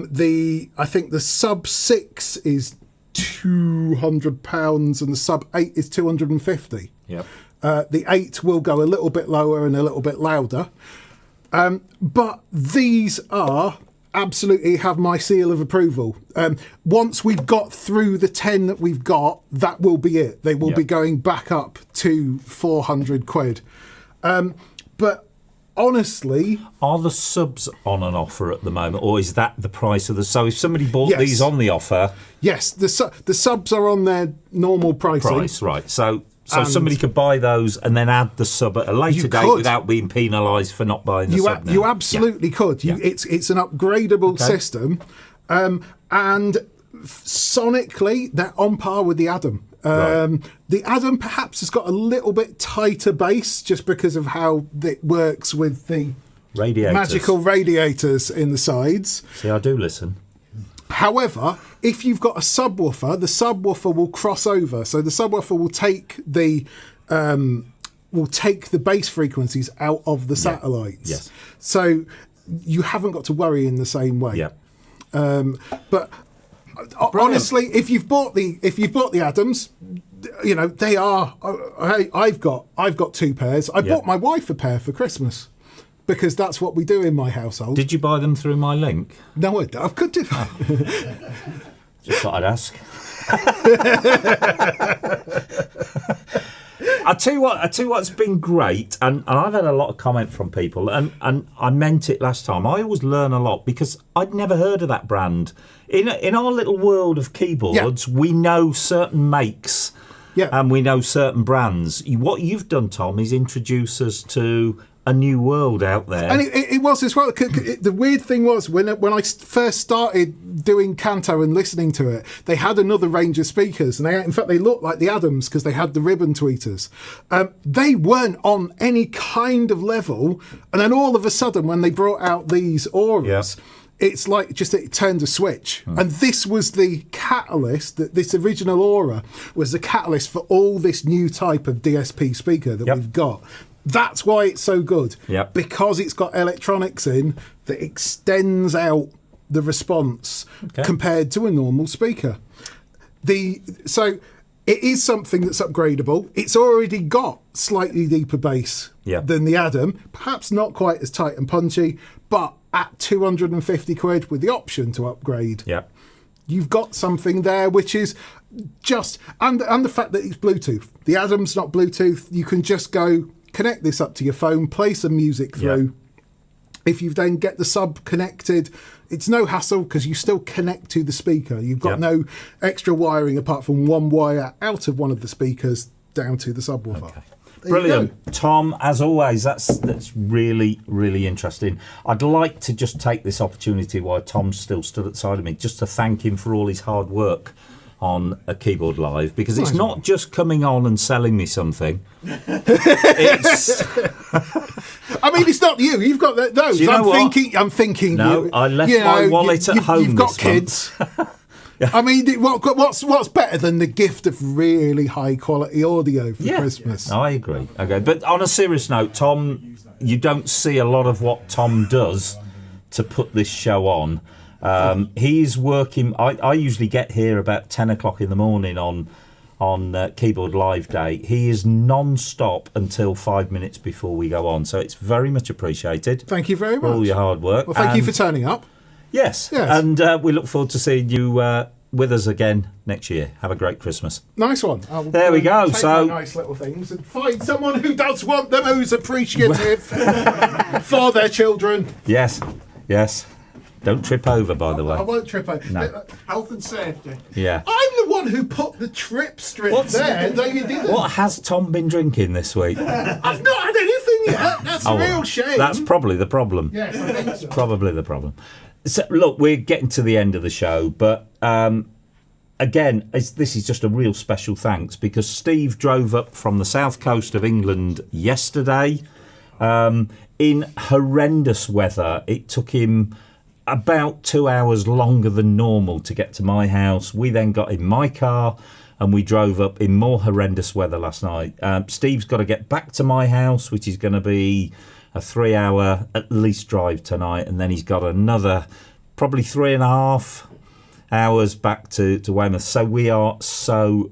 think the sub 6 is £200 and the sub 8 is 250. Yep. The 8 will go a little bit lower and a little bit louder. But these are absolutely have my seal of approval. Once we've got through the 10 that we've got, that will be it. They will be going back up to 400 quid. But honestly, are the subs on an offer at the moment, or is that the price of the? So if somebody bought these on the offer, yes, the subs are on their normal pricing. Price, right? So somebody could buy those and then add the sub at a later date without being penalised for not buying the sub now. You absolutely could. It's an upgradable system. and sonically, they're on par with the Adam. The Adam perhaps has got a little bit tighter bass just because of how it works with the magical radiators in the sides. See, I do listen. However, if you've got a subwoofer, the subwoofer will cross over. So the subwoofer will take the bass frequencies out of the satellites. Yes. So you haven't got to worry in the same way. Yeah. But honestly, if you've bought the Adams, you know they are. I've got 2 pairs. I bought my wife a pair for Christmas because that's what we do in my household. Did you buy them through my link? No, I could do. Just thought I'd ask. I tell you what's been great, and I've had a lot of comment from people, and I meant it last time. I always learn a lot because I'd never heard of that brand. In our little world of keyboards, we know certain makes, and we know certain brands. What you've done, Tom, is introduce us to a new world out there. And it was as well. The weird thing was when I first started doing Canto and listening to it, they had another range of speakers, and in fact they looked like the Adams because they had the ribbon tweeters. They weren't on any kind of level, and then all of a sudden when they brought out these Auras, it's like just it turned a switch. And this was the catalyst, that this original Aura was the catalyst for all this new type of DSP speaker that we've got. That's why it's so good, because it's got electronics in that extends out the response compared to a normal speaker. So it is something that's upgradable. It's already got slightly deeper bass than the Adam, perhaps not quite as tight and punchy, but at 250 quid with the option to upgrade, you've got something there which is just, and the fact that it's Bluetooth. The Adam's not Bluetooth. You can just go connect this up to your phone, play some music through. If you then get the sub connected, it's no hassle because you still connect to the speaker. You've got no extra wiring apart from one wire out of one of the speakers down to the subwoofer. Brilliant, Tom. As always, that's really, really interesting. I'd like to just take this opportunity while Tom's still stood at the side of me, just to thank him for all his hard work on a Keyboard Live, because it's not just coming on and selling me something. It's I mean, it's not you. You've got those. I'm thinking. No, I left my wallet at home. You've got kids. I mean, what's better than the gift of really high quality audio for Christmas? I agree. Okay, but on a serious note, Tom, you don't see a lot of what Tom does to put this show on. He's working. I usually get here about 10 o'clock in the morning on Keyboard Live Day. He is non-stop until 5 minutes before we go on. So it's very much appreciated. Thank you very much for all your hard work. Well, thank you for turning up. Yes. And we look forward to seeing you with us again next year. Have a great Christmas. Nice one. There we go. So nice little things and find someone who does want them, who's appreciative for their children. Yes. Don't trip over, by the way. I won't trip over. No. Health and safety. Yeah. I'm the one who put the trip strip there. No, you didn't. What has Tom been drinking this week? I've not had anything yet. That's a real shame. That's probably the problem. Yes, I think so. Probably the problem. So, look, we're getting to the end of the show, but again, this is just a real special thanks because Steve drove up from the south coast of England yesterday in horrendous weather. It took him about 2 hours longer than normal to get to my house. We then got in my car and we drove up in more horrendous weather last night. Steve's got to get back to my house, which is going to be a 3 hour at least drive tonight, and then he's got another probably 3.5 hours back to Weymouth. So we are so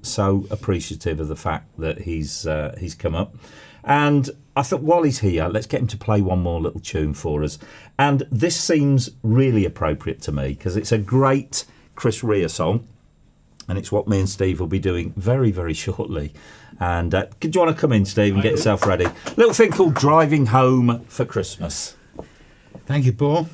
appreciative of the fact that he's come up. And I thought while he's here, let's get him to play one more little tune for us. And this seems really appropriate to me because it's a great Chris Rea song, and it's what me and Steve will be doing very, very shortly. And do you want to come in, Steve, and get yourself ready? Little thing called Driving Home for Christmas. Thank you, Paul.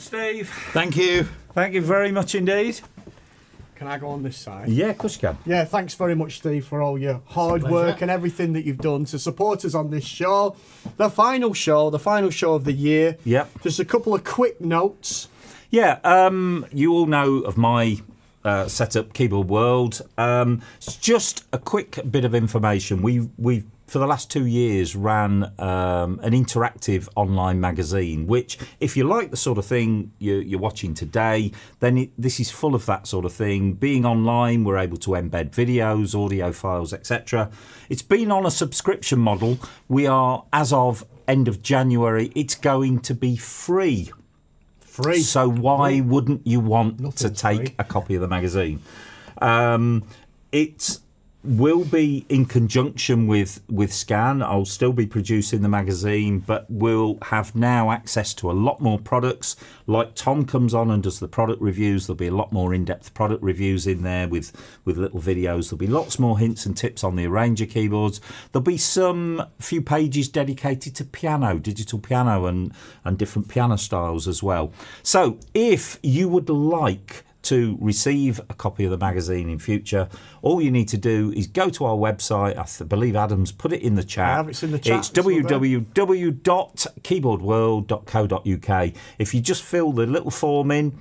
Steve. Thank you. Thank you very much indeed. Can I go on this side? Yeah, of course you can. Yeah, thanks very much, Steve, for all your hard work and everything that you've done to support us on this show. The final show of the year. Yep. Just a couple of quick notes. Yeah, you all know of my setup, Keyboard World. It's just a quick bit of information. We've for the last 2 years ran an interactive online magazine, which if you like the sort of thing you're watching today, then this is full of that sort of thing. Being online, we're able to embed videos, audio files, etc. It's been on a subscription model. We are, as of end of January, it's going to be free. Free. So why wouldn't you want Nothing's to take free. a copy of the magazine? It will be in conjunction with Scan. I'll still be producing the magazine, but we'll have now access to a lot more products. Like Tom comes on and does the product reviews, there'll be a lot more in-depth product reviews in there with little videos. There'll be lots more hints and tips on the arranger keyboards. There'll be few pages dedicated to piano, digital piano and different piano styles as well. So if you would like to receive a copy of the magazine in future, all you need to do is go to our website. I believe Adam's put it in the chat. It's in the chat. It's www.keyboardworld.co.uk. If you just fill the little form in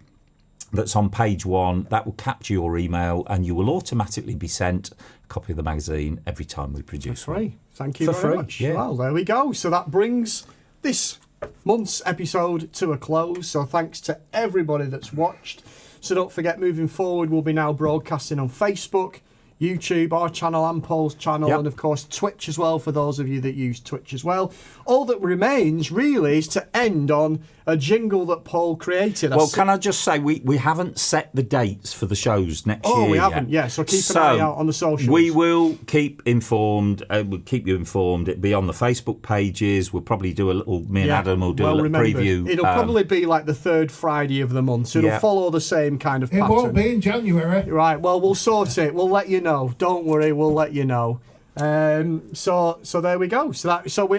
that's on page 1, that will capture your email and you will automatically be sent a copy of the magazine every time we produce one. Free. Thank you very much. Yeah. Well, there we go. So that brings this month's episode to a close. So thanks to everybody that's watched. So don't forget, moving forward, we'll be now broadcasting on Facebook, YouTube, our channel and Paul's channel, Yep. and of course Twitch as well, for those of you that use Twitch as well. All that remains really is to end on a jingle that Paul created. Well, can I just say, we haven't set the dates for the shows next year. Oh, we haven't, yet. yeah, so keep an eye out on the socials. We will keep informed, we'll keep you informed. It'll be on the Facebook pages. We'll probably do a little, me and Adam will do a little preview. It'll probably be like the third Friday of the month, so it'll follow the same kind of pattern. It won't be in January. Right, well, we'll sort it. We'll let you know. Don't worry, we'll let you know. So there we go.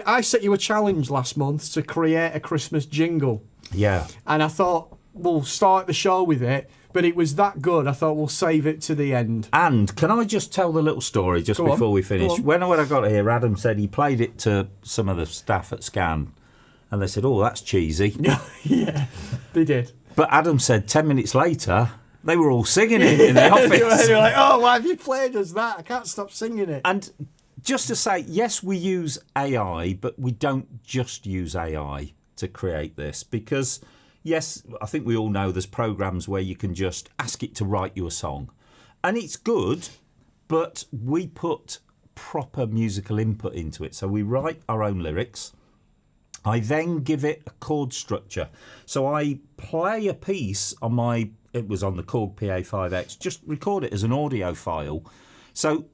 I set you a challenge last month to create a Christmas jingle. Yeah. And I thought we'll start the show with it, but it was that good, I thought we'll save it to the end. And can I just tell the little story just before we finish? When I got here, Adam said he played it to some of the staff at Scan, and they said, "Oh, that's cheesy." Yeah, they did. But Adam said 10 minutes later, they were all singing it in the office. You're like, "Oh, why have you played us that? I can't stop singing it." And just to say, yes, we use AI, but we don't just use AI to create this, because yes, I think we all know there's programs where you can just ask it to write you a song, and it's good, but we put proper musical input into it. So we write our own lyrics. I then give it a chord structure. So I play a piece on it was on the Korg PA5X, just record it as an audio file. So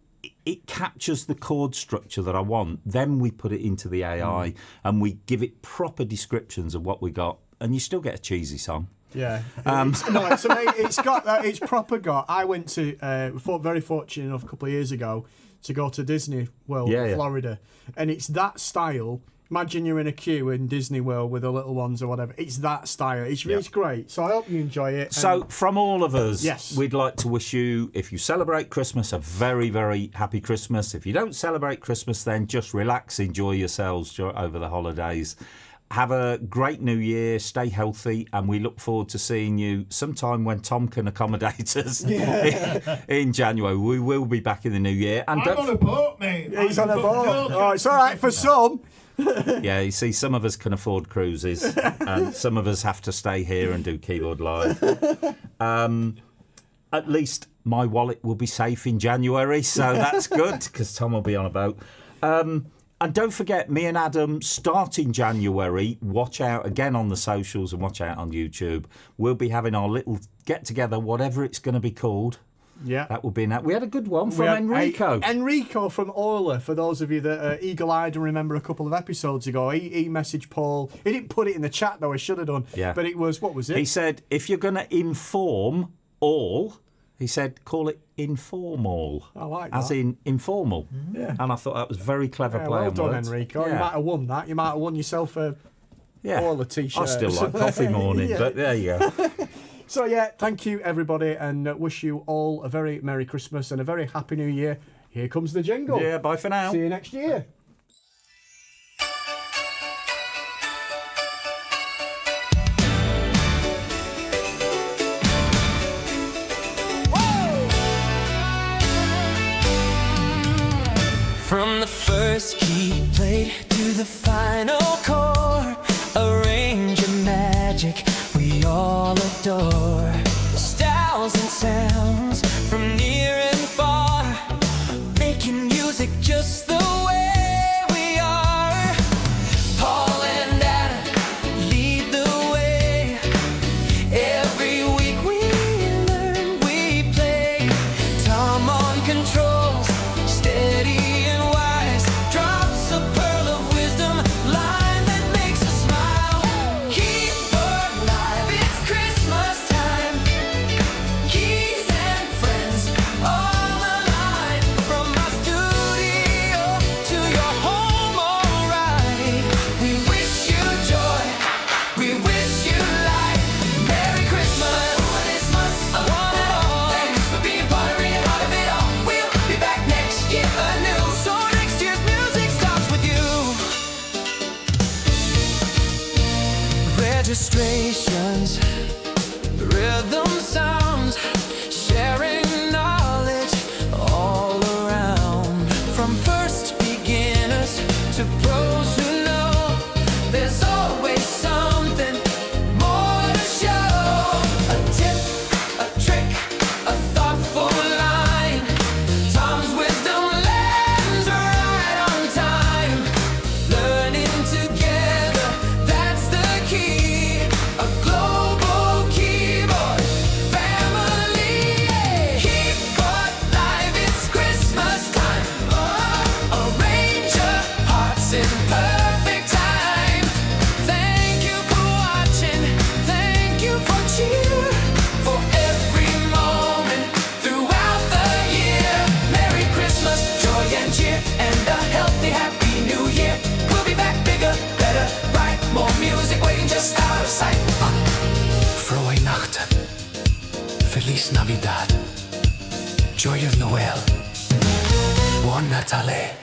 it captures the chord structure that I want. Then we put it into the AI and we give it proper descriptions of what we got, and you still get a cheesy song. Yeah, it's proper got. I went to very fortunate enough a couple of years ago to go to Disney World in Florida, and it's that style. Imagine you're in a queue in Disney World with the little ones or whatever. It's that style. It's great. So I hope you enjoy it. So from all of us, yes, we'd like to wish you, if you celebrate Christmas, a very, very happy Christmas. If you don't celebrate Christmas, then just relax, enjoy yourselves over the holidays. Have a great new year, stay healthy, and we look forward to seeing you sometime when Tom can accommodate us in January. We will be back in the new year. And I'm on a boat, mate. He's on a boat. Oh, it's all right for some. Yeah, you see, some of us can afford cruises and some of us have to stay here and do Keyboard Live. At least my wallet will be safe in January, so that's good, because Tom will be on a boat. And don't forget, me and Adam, starting January, watch out again on the socials and watch out on YouTube. We'll be having our little get-together, whatever it's going to be called. Yeah, that will be that. We had a good one from Enrico. Enrico from Orla, for those of you that are eagle-eyed and remember a couple of episodes ago, he messaged Paul. He didn't put it in the chat, though. I should have done. Yeah. But it was, what was it? He said, if you're going to inform all, he said, call it informal. I like that. As in informal. Yeah. And I thought that was very clever play well on done, words. Enrico. Yeah. You might have won that. You might have won yourself a All the T-shirts. I still like coffee morning, but there you go. So yeah, thank you everybody, and wish you all a very Merry Christmas and a very Happy New Year. Here comes the jingle. Yeah, bye for now. See you next year. From the first key played to the final chord, a range of magic we all adore. Styles and sounds from near and far, making music just the way we are. Paul and Adam lead the way. Every week we learn, we play. Tom on controls, steady and wise, drops a pearl of wisdom, line that makes us smile. Keyboard live, it's Christmas time. Keys and friends all aligned. From my studio to your home, alright. We wish you joy, we wish you life. Merry Christmas, one is must, one and all. Thanks for being part of it, part of it all. We'll be back next year anew, so next year's music starts with you. Registrations, rhythm sounds, sharing knowledge all around. From first beginners to pros who know, there's always something more to show. A tip, a trick, a thoughtful line. Tom's wisdom lands right on time. Learning together, that's the key. A global keyboard family. Keyboard live, it's Christmas time. Arrange your hearts in perfect time. Thank you for watching, thank you for cheer, for every moment throughout the year. Merry Christmas, joy and cheer, and a healthy, happy new year. We'll be back bigger, better, right, more music waiting just out of sight. Frohe Nachten, Feliz Navidad, Joyeux Noël, Buon Natale.